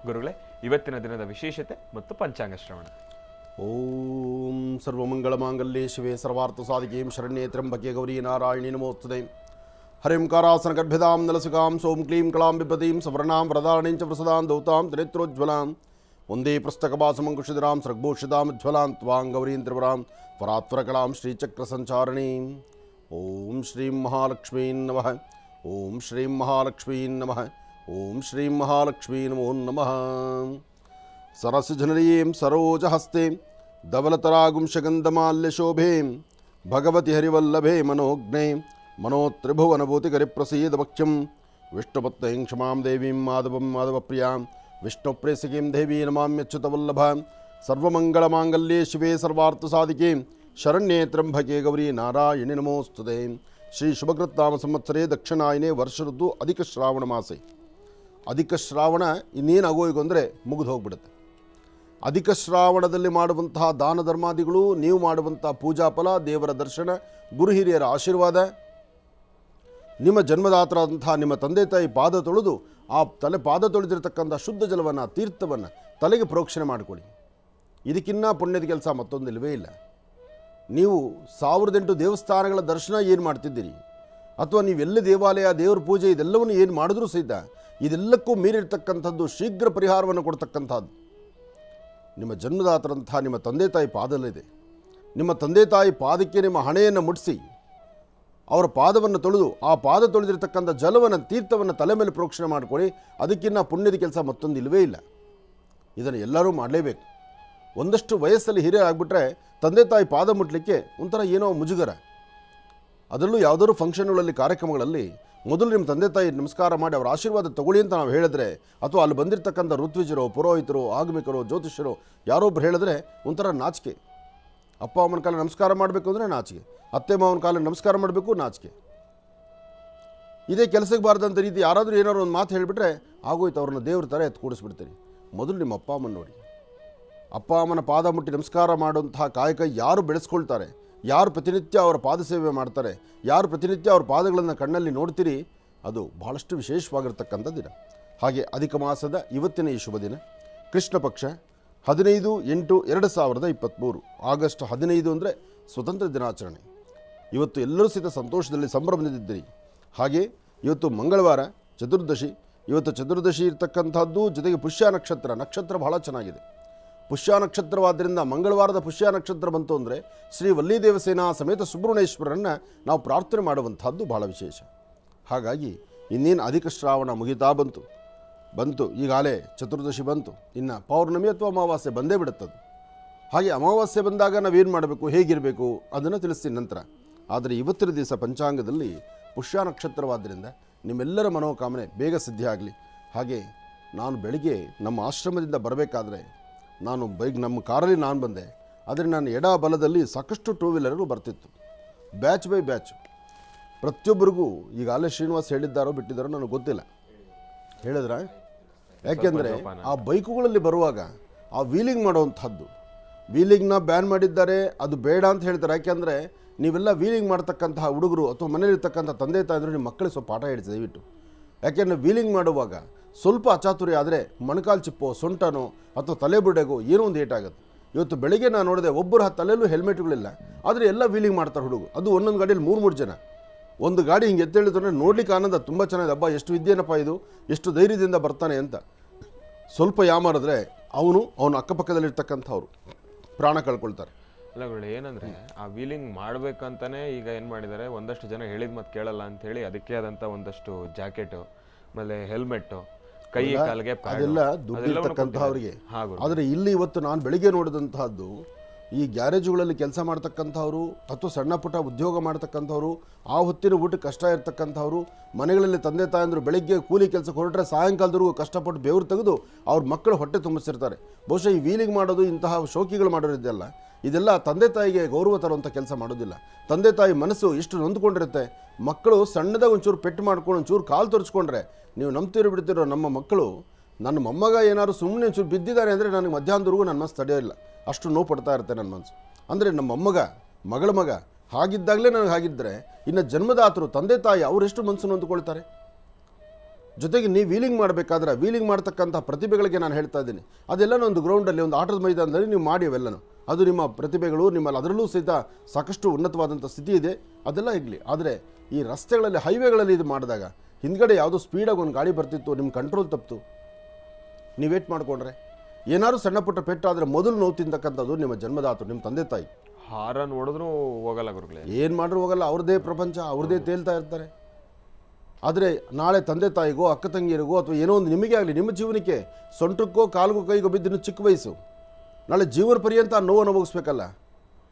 ಗುರುಗಳೇ, ಇವತ್ತಿನ ದಿನದ ವಿಶೇಷತೆ ಮತ್ತು ಪಂಚಾಂಗ ಶ್ರವಣ. ಓಂ ಸರ್ವಮಂಗಳಮಾಂಗಲ್ಯೆ ಶಿವೆ ಸರ್ವಾರ್ಥ ಸಾಧಿಕೆಂ ಶರಣ್ಯೇ ತ್ರ್ಯಂಬಕೆ ಗೌರಿ ನಾರಾಯಣಿ ನಮೋಸ್ತುತೆ. ಹರಿಂ ಕಾರಾಸನ ಗರ್ಭದಾಂ ನಲಸುಕಾಂ ಸೋಂ ಕ್ಲೀಂ ಕಳಾಂ ಬಿಪದೀಂ ಸವರ್ಣಾಂ ವರದಾರಣೀಂ ಚ ಪ್ರಸದಾಂ ದೌತಾಂ ತ್ರಿನೇತ್ರೋಜ್ವಲಾಂ ಒಂದೇ ಪುಸ್ತಕಭಾಸಮಂಕುಶಿಧರಾಂ ಸೃಗ್ಭೂಷಿತಾಂ ಜ್ವಲಾಂ ತ್ವಾಂ ಗೌರೀಂ ತ್ರಿಪುರಾಂ ಪರಾತ್ಪರಕಳಾಂ ಶ್ರೀಚಕ್ರ ಸಂಚಾರಣೀಂ. ಓಂ ಶ್ರೀಂ ಮಹಾಲಕ್ಷ್ಮೀಂ ನಮಃ. ಓಂ ಶ್ರೀಂ ಮಹಾಲಕ್ಷ್ಮೀಂ ನಮಃ. ಓಂ ಶ್ರೀಂ ಮಹಾಲಕ್ಷ್ಮೀ ನಮೋ ನಮಃ. ಸರಸಿಜನರೀಂ ಸರೋಜಹಸ್ತೆ ಧವಲತರಾಗುಂಶಗಂಧಮಾಲ್ಯಶೋಭೆ ಭಗವತಿ ಹರಿವಲ್ಲಭೆ ಮನೋಜ್ಞೆ ಮನೋತ್ರಿಭುವನಭೂತಿಕರಿಪ್ರಸೀದಭಕ್ಷ್ಯಂ ವಿಷ್ಣುಪತ್ನೀಂ ಕ್ಷಮಾಂ ದೇವೀಂ ಮಾಧವಪ್ರಿಯಾಂ ವಿಷ್ಣುಪ್ರೇಯಸೀಂ ದೇವೀ ನಮಾಮ್ಯಚ್ಯುತವಲ್ಲಭ. ಸರ್ವಮಂಗಳಮಾಂಗಲ್ಯೆ ಶಿವೆ ಸರ್ವಾರ್ಥಸಾಧಿಕೆ ಶರಣ್ಯೇ ತ್ರ್ಯಂಬಕೆ ಗೌರಿ ನಾರಾಯಣಿ ನಮೋಸ್ತುತೆ. ಶ್ರೀ ಶುಭಕೃತ್ನಾಮ ಸಂವತ್ಸರೇ ದಕ್ಷಿಣಾಯನೆ ವರ್ಷ ಋತು ಅಧಿಕ ಶ್ರಾವಣ ಮಾಸೆ. ಅಧಿಕ ಶ್ರಾವಣ ಇನ್ನೇನಾಗೋಯಿಗೂ ಅಂದರೆ ಮುಗಿದು ಹೋಗ್ಬಿಡುತ್ತೆ. ಅಧಿಕ ಶ್ರಾವಣದಲ್ಲಿ ಮಾಡುವಂತಹ ದಾನ ಧರ್ಮಾದಿಗಳು, ನೀವು ಮಾಡುವಂಥ ಪೂಜಾ ಫಲ, ದೇವರ ದರ್ಶನ, ಗುರು ಹಿರಿಯರ ಆಶೀರ್ವಾದ, ನಿಮ್ಮ ಜನ್ಮದಾತರಾದಂತಹ ನಿಮ್ಮ ತಂದೆ ತಾಯಿ ಪಾದ ತೊಳೆದು ಆ ಪಾದ ತೊಳೆದಿರ್ತಕ್ಕಂಥ ಶುದ್ಧ ಜಲವನ್ನು, ತೀರ್ಥವನ್ನು ತಲೆಗೆ ಪ್ರೋಕ್ಷಣೆ ಮಾಡಿಕೊಳ್ಳಿ. ಇದಕ್ಕಿನ್ನ ಪುಣ್ಯದ ಕೆಲಸ ಮತ್ತೊಂದಿಲ್ಲವೇ ಇಲ್ಲ. ನೀವು 1008 ದೇವಸ್ಥಾನಗಳ ದರ್ಶನ ಏನು ಮಾಡ್ತಿದ್ದೀರಿ, ಅಥವಾ ನೀವೆಲ್ಲ ದೇವಾಲಯ, ದೇವರ ಪೂಜೆ ಇದೆಲ್ಲವನ್ನು ಏನು ಮಾಡಿದ್ರೂ ಸಹಿತ ಇದೆಲ್ಲಕ್ಕೂ ಮೀರಿರ್ತಕ್ಕಂಥದ್ದು ಶೀಘ್ರ ಪರಿಹಾರವನ್ನು ಕೊಡ್ತಕ್ಕಂಥದ್ದು ನಿಮ್ಮ ಜನ್ಮದಾತರಂಥ ನಿಮ್ಮ ತಂದೆ ತಾಯಿ ಪಾದದಲ್ಲಿದೆ. ನಿಮ್ಮ ತಂದೆ ತಾಯಿ ಪಾದಕ್ಕೆ ನಿಮ್ಮ ಹಣೆಯನ್ನು ಮುಟ್ಟಿಸಿ ಅವರ ಪಾದವನ್ನು ತೊಳೆದು ಆ ಪಾದ ತೊಳೆದಿರ್ತಕ್ಕಂಥ ಜಲವನ್ನು, ತೀರ್ಥವನ್ನು ತಲೆ ಮೇಲೆ ಪ್ರೋಕ್ಷಣೆ ಮಾಡಿಕೊಳ್ಳಿ. ಅದಕ್ಕಿನ್ನ ಪುಣ್ಯದ ಕೆಲಸ ಮತ್ತೊಂದಿಲ್ಲವೇ ಇಲ್ಲ. ಇದನ್ನು ಎಲ್ಲರೂ ಮಾಡಲೇಬೇಕು. ಒಂದಷ್ಟು ವಯಸ್ಸಲ್ಲಿ ಹಿರಿಯರಾಗ್ಬಿಟ್ರೆ ತಂದೆ ತಾಯಿ ಪಾದ ಮುಟ್ಟಲಿಕ್ಕೆ ಒಂಥರ ಏನೋ ಮುಜುಗರ. ಅದರಲ್ಲೂ ಯಾವುದಾದ್ರು ಫಂಕ್ಷನ್ಗಳಲ್ಲಿ, ಕಾರ್ಯಕ್ರಮಗಳಲ್ಲಿ ಮೊದಲು ನಿಮ್ಮ ತಂದೆ ತಾಯಿ ನಮಸ್ಕಾರ ಮಾಡಿ ಅವರ ಆಶೀರ್ವಾದ ತಗೊಳ್ಳಿ ಅಂತ ನಾವು ಹೇಳಿದ್ರೆ, ಅಥವಾ ಅಲ್ಲಿ ಬಂದಿರತಕ್ಕಂಥ ಋತ್ವಿಜರೋ, ಪುರೋಹಿತರು, ಆಗಮಿಕರು, ಜ್ಯೋತಿಷ್ಯರು ಯಾರೊಬ್ಬರು ಹೇಳಿದ್ರೆ ಒಂಥರ ನಾಚಿಕೆ. ಅಪ್ಪ ಅಮ್ಮನ ಕಾಲ ನಮಸ್ಕಾರ ಮಾಡಬೇಕು ಅಂದರೆ ನಾಚಿಕೆ, ಅತ್ತೆ ಮಾವನ ಕಾಲ ನಮಸ್ಕಾರ ಮಾಡಬೇಕು ನಾಚಿಕೆ. ಇದೇ ಕೆಲಸಕ್ಕೆ ಬಾರ್ದಂಥ ರೀತಿ ಯಾರಾದರೂ ಏನಾದ್ರು ಒಂದು ಮಾತು ಹೇಳಿಬಿಟ್ರೆ ಆಗೋಯ್ತು, ಅವ್ರನ್ನ ದೇವ್ರ ಥರ ಎತ್ತು ಕೂಡಿಸ್ಬಿಡ್ತೀರಿ. ಮೊದಲು ನಿಮ್ಮ ಅಪ್ಪ ಅಮ್ಮನ ನೋಡಿ. ಅಪ್ಪ ಅಮ್ಮನ ಪಾದ ಮುಟ್ಟಿ ನಮಸ್ಕಾರ ಮಾಡುವಂತಹ ಕಾಯಕ ಯಾರು ಬೆಳೆಸ್ಕೊಳ್ತಾರೆ, ಯಾರು ಪ್ರತಿನಿತ್ಯ ಅವರ ಪಾದ ಸೇವೆ ಮಾಡ್ತಾರೆ, ಯಾರು ಪ್ರತಿನಿತ್ಯ ಅವ್ರ ಪಾದಗಳನ್ನು ಕಣ್ಣಲ್ಲಿ ನೋಡ್ತೀರಿ, ಅದು ಬಹಳಷ್ಟು ವಿಶೇಷವಾಗಿರ್ತಕ್ಕಂಥ ದಿನ. ಹಾಗೆ ಅಧಿಕ ಮಾಸದ ಇವತ್ತಿನ ಈ ಶುಭ ದಿನ ಕೃಷ್ಣ ಪಕ್ಷ 15/8/2023 ಆಗಸ್ಟ್ 15 ಅಂದರೆ ಸ್ವತಂತ್ರ ದಿನಾಚರಣೆ. ಇವತ್ತು ಎಲ್ಲರೂ ಸಹಿತ ಸಂತೋಷದಲ್ಲಿ ಸಂಭ್ರಮದಿಂದಿದ್ದೀರಿ. ಹಾಗೆ ಇವತ್ತು ಮಂಗಳವಾರ ಚತುರ್ದಶಿ. ಇವತ್ತು ಚತುರ್ದಶಿ ಇರ್ತಕ್ಕಂಥದ್ದು, ಜೊತೆಗೆ ಪುಷ್ಯ ನಕ್ಷತ್ರ ಬಹಳ ಚೆನ್ನಾಗಿದೆ. ಪುಷ್ಯ ನಕ್ಷತ್ರವಾದ್ದರಿಂದ ಮಂಗಳವಾರದ ಪುಷ್ಯ ನಕ್ಷತ್ರ ಬಂತು ಅಂದರೆ ಶ್ರೀ ವಲ್ಲಿದೇವಸೇನಾ ಸಮೇತ ಸುಬ್ರಹ್ಮಣ್ಯೇಶ್ವರನ್ನು ನಾವು ಪ್ರಾರ್ಥನೆ ಮಾಡುವಂಥದ್ದು ಬಹಳ ವಿಶೇಷ. ಹಾಗಾಗಿ ಇನ್ನೇನು ಅಧಿಕ ಶ್ರಾವಣ ಮುಗಿತಾ ಬಂತು ಈಗಾಗಲೇ ಚತುರ್ದಶಿ ಬಂತು. ಇನ್ನು ಪೌರ್ಣಮಿ ಅಥವಾ ಅಮಾವಾಸ್ಯೆ ಬಂದೇ ಬಿಡುತ್ತದು. ಹಾಗೆ ಅಮಾವಾಸ್ಯೆ ಬಂದಾಗ ನಾವೇನು ಮಾಡಬೇಕು, ಹೇಗಿರಬೇಕು ಅದನ್ನು ತಿಳಿಸ್ತೀನಿ ನಂತರ. ಆದರೆ ಇವತ್ತಿನ ದಿವಸ ಪಂಚಾಂಗದಲ್ಲಿ ಪುಷ್ಯ ನಕ್ಷತ್ರವಾದ್ದರಿಂದ ನಿಮ್ಮೆಲ್ಲರ ಮನೋಕಾಮನೆ ಬೇಗ ಸಿದ್ಧಿಯಾಗಲಿ. ಹಾಗೆ ನಾನು ಬೆಳಿಗ್ಗೆ ನಮ್ಮ ಆಶ್ರಮದಿಂದ ಬರಬೇಕಾದ್ರೆ ನಮ್ಮ ಕಾರಲ್ಲಿ ನಾನು ಬಂದೆ. ಆದರೆ ನಾನು ಎಡ ಬಲದಲ್ಲಿ ಸಾಕಷ್ಟು ಟೂ ವೀಲರ್ಗಳು ಬರ್ತಿತ್ತು. ಬ್ಯಾಚ್ ಬೈ ಬ್ಯಾಚ್ ಪ್ರತಿಯೊಬ್ಬರಿಗೂ ಈಗಾಗಲೇ ಶ್ರೀನಿವಾಸ್ ಹೇಳಿದ್ದಾರೋ ಬಿಟ್ಟಿದ್ದಾರೋ ನನಗೆ ಗೊತ್ತಿಲ್ಲ, ಹೇಳಿದ್ರ? ಯಾಕೆಂದರೆ ಆ ಬೈಕುಗಳಲ್ಲಿ ಬರುವಾಗ ಆ ವೀಲಿಂಗ್ ಮಾಡುವಂಥದ್ದು, ವೀಲಿಂಗ್ನ ಬ್ಯಾನ್ ಮಾಡಿದ್ದಾರೆ, ಅದು ಬೇಡ ಅಂತ ಹೇಳ್ತಾರೆ. ಯಾಕೆಂದರೆ ನೀವೆಲ್ಲ ವೀಲಿಂಗ್ ಮಾಡ್ತಕ್ಕಂತಹ ಹುಡುಗರು ಅಥವಾ ಮನೇಲಿರ್ತಕ್ಕಂಥ ತಂದೆ ತಾಯಿದ್ರು ನಿಮ್ಮ ಮಕ್ಕಳಿಗೆ ಸ್ವಲ್ಪ ಪಾಠ ಹೇಳಿಸಿ ದಯವಿಟ್ಟು. ಯಾಕೆಂದರೆ ವೀಲಿಂಗ್ ಮಾಡುವಾಗ ಸ್ವಲ್ಪ ಅಚಾತುರ್ಯ ಆದರೆ ಮೊಣಕಾಲು ಚಿಪ್ಪೋ, ಸೊಂಟನೋ ಅಥವಾ ತಲೆಬುಡೆಗೋ ಏನೋ ಒಂದು ಏಟಾಗುತ್ತೆ. ಇವತ್ತು ಬೆಳಿಗ್ಗೆ ನಾನು ನೋಡಿದೆ, ಒಬ್ಬರು ತಲೆಯಲ್ಲೂ ಹೆಲ್ಮೆಟ್ಗಳಿಲ್ಲ, ಆದರೆ ಎಲ್ಲ ವೀಲಿಂಗ್ ಮಾಡ್ತಾರೆ ಹುಡುಗರು. ಅದು ಒಂದೊಂದು ಗಾಡಿಯಲ್ಲಿ 3 ಜನ. ಒಂದು ಗಾಡಿ ಹಿಂಗೆ ಎತ್ತೇಳಿದ್ರೆ ನೋಡ್ಲಿಕ್ಕೆ ಆನಂದ, ತುಂಬ ಚೆನ್ನಾಗಿದೆ, ಹಬ್ಬ ಎಷ್ಟು ವಿದ್ಯೆನಪ್ಪ ಇದು, ಎಷ್ಟು ಧೈರ್ಯದಿಂದ ಬರ್ತಾನೆ ಅಂತ. ಸ್ವಲ್ಪ ಯಾಮಾರಿದ್ರೆ ಅವನ ಅಕ್ಕಪಕ್ಕದಲ್ಲಿರ್ತಕ್ಕಂಥವ್ರು ಪ್ರಾಣ ಕಳ್ಕೊಳ್ತಾರೆ. ಅಲ್ಲ ಗುರುಗಳೇ, ಏನಂದ್ರೆ ಆ ವೀಲಿಂಗ್ ಮಾಡ್ಬೇಕಂತಾನೆ ಈಗ ಏನ್ ಮಾಡಿದ್ದಾರೆ, ಒಂದಷ್ಟು ಜನ ಹೇಳಿದ ಮತ್ತೆ ಕೇಳಲ್ಲ ಅಂತ ಹೇಳಿ ಅದಕ್ಕೆ ಆದಂತ ಒಂದಷ್ಟು ಜಾಕೆಟ್, ಆಮೇಲೆ ಹೆಲ್ಮೆಟ್, ಕೈ ಕಾಲಿಗೆ ಅದೆಲ್ಲ ದುಡ್ಡಿರ್ತಕ್ಕಂಥವ್ರಿಗೆ. ಆದರೆ ಇಲ್ಲಿ ಇವತ್ತು ನಾನು ಬೆಳಿಗ್ಗೆ ನೋಡಿದಂತಹದ್ದು, ಈ ಗ್ಯಾರೇಜುಗಳಲ್ಲಿ ಕೆಲಸ ಮಾಡ್ತಕ್ಕಂಥವ್ರು ಅಥವಾ ಸಣ್ಣ ಪುಟ್ಟ ಉದ್ಯೋಗ ಮಾಡ್ತಕ್ಕಂಥವ್ರು, ಆ ಹೊತ್ತಿನ ಊಟಕ್ಕೆ ಕಷ್ಟ ಇರ್ತಕ್ಕಂಥವ್ರು, ಮನೆಗಳಲ್ಲಿ ತಂದೆ ತಾಯಂದರು ಬೆಳಿಗ್ಗೆ ಕೂಲಿ ಕೆಲಸಕ್ಕೆ ಹೊರಟ್ರೆ ಸಾಯಂಕಾಲದವರೆಗೂ ಕಷ್ಟಪಟ್ಟು ಬೆವರು ತೆಗೆದು ಅವ್ರ ಮಕ್ಕಳು ಹೊಟ್ಟೆ ತುಂಬಿಸಿರ್ತಾರೆ. ಬಹುಶಃ ಈ ವೀಲಿಂಗ್ ಮಾಡೋದು, ಇಂತಹ ಶೋಕಿಗಳು ಮಾಡೋರಿದ್ದೆಲ್ಲ, ಇದೆಲ್ಲ ತಂದೆ ತಾಯಿಗೆ ಗೌರವ ತರುವಂಥ ಕೆಲಸ ಮಾಡೋದಿಲ್ಲ. ತಂದೆ ತಾಯಿ ಮನಸ್ಸು ಇಷ್ಟು ನೊಂದ್ಕೊಂಡಿರುತ್ತೆ. ಮಕ್ಕಳು ಸಣ್ಣದಾಗ ಒಂಚೂರು ಪೆಟ್ಟು ಮಾಡ್ಕೊಂಡು ಒಂಚೂರು ಕಾಲು ತೋರಿಸ್ಕೊಂಡ್ರೆ ನೀವು ನಂಬ್ತಿರೋ ಬಿಡ್ತಿರೋ, ನಮ್ಮ ಮಕ್ಕಳು, ನನ್ನ ಮೊಮ್ಮಗ ಏನಾದ್ರು ಸುಮ್ಮನೆ ಒಂಚೂರು ಬಿದ್ದಿದ್ದಾರೆ ಅಂದರೆ ನನಗೆ ಮಧ್ಯಾಹ್ನದವರೆಗೂ ನನ್ನ ಮನಸ್ಸು ತಡೆಯೋಲ್ಲ, ಅಷ್ಟು ನೋವು ಪಡ್ತಾ ಇರುತ್ತೆ ನನ್ನ ಮನಸ್ಸು. ಅಂದರೆ ನಮ್ಮ ಮೊಮ್ಮಗ, ಮಗಳ ಮಗ ಹಾಗಿದ್ದಾಗಲೇ ನನಗೆ ಹಾಗಿದ್ದರೆ ಇನ್ನು ಜನ್ಮದಾತರು ತಂದೆ ತಾಯಿ ಅವರೆಷ್ಟು ಮನಸ್ಸು ನೊಂದ್ಕೊಳ್ತಾರೆ. ಜೊತೆಗೆ ನೀವು ವೀಲಿಂಗ್ ಮಾಡಬೇಕಾದ್ರೆ ವೀಲಿಂಗ್ ಮಾಡ್ತಕ್ಕಂಥ ಪ್ರತಿಭೆಗಳಿಗೆ ನಾನು ಹೇಳ್ತಾ ಇದ್ದೀನಿ, ಅದೆಲ್ಲ ಒಂದು ಗ್ರೌಂಡಲ್ಲಿ, ಒಂದು ಆಟದ ಮೈದಾನದಲ್ಲಿ ನೀವು ಮಾಡಿ ಅವೆಲ್ಲನೂ, ಅದು ನಿಮ್ಮ ಪ್ರತಿಭೆಗಳು, ನಿಮ್ಮಲ್ಲಿ ಅದರಲ್ಲೂ ಸಹಿತ ಸಾಕಷ್ಟು ಉನ್ನತವಾದಂಥ ಸ್ಥಿತಿ ಇದೆ, ಅದೆಲ್ಲ ಇರಲಿ. ಆದರೆ ಈ ರಸ್ತೆಗಳಲ್ಲಿ, ಹೈವೇಗಳಲ್ಲಿ ಇದು ಮಾಡಿದಾಗ ಹಿಂದ್ಗಡೆ ಯಾವುದೋ ಸ್ಪೀಡಾಗಿ ಒಂದು ಗಾಡಿ ಬರ್ತಿತ್ತು, ನಿಮ್ಮ ಕಂಟ್ರೋಲ್ ತಪ್ಪಿತು, ನೀವು ವೇಟ್ ಮಾಡಿಕೊಂಡ್ರೆ ಏನಾದ್ರು ಸಣ್ಣ ಪುಟ್ಟ ಪೆಟ್ಟಾದರೆ ಮೊದಲು ನೋವು ತಿಂತಕ್ಕಂಥದ್ದು ನಿಮ್ಮ ಜನ್ಮದಾತರು, ನಿಮ್ಮ ತಂದೆ ತಾಯಿ. ಹಾರನ್ ಹೊಡೆದ್ರೂ ಹೋಗಲ್ಲ ಗುರುಗಳೇ, ಏನು ಮಾಡ್ರೂ ಹೋಗಲ್ಲ, ಅವ್ರದ್ದೇ ಪ್ರಪಂಚ, ಅವ್ರದ್ದೇ ತೇಲ್ತಾ ಇರ್ತಾರೆ. ಆದರೆ ನಾಳೆ ತಂದೆ ತಾಯಿಗೋ, ಅಕ್ಕ ತಂಗಿಯರಿಗೋ, ಅಥವಾ ಏನೋ ಒಂದು ನಿಮಗೆ ಆಗಲಿ, ನಿಮ್ಮ ಜೀವನಕ್ಕೆ ಸೊಂಟಕ್ಕೋ ಕಾಲಿಗೋ ಕೈಗೋ ಬಿದ್ದಿನ್ನು ಚಿಕ್ಕ ವಯಸ್ಸು, ನಾಳೆ ಜೀವನ ಪರ್ಯಂತ ನೋವು ಅನುಭವಿಸ್ಬೇಕಲ್ಲ.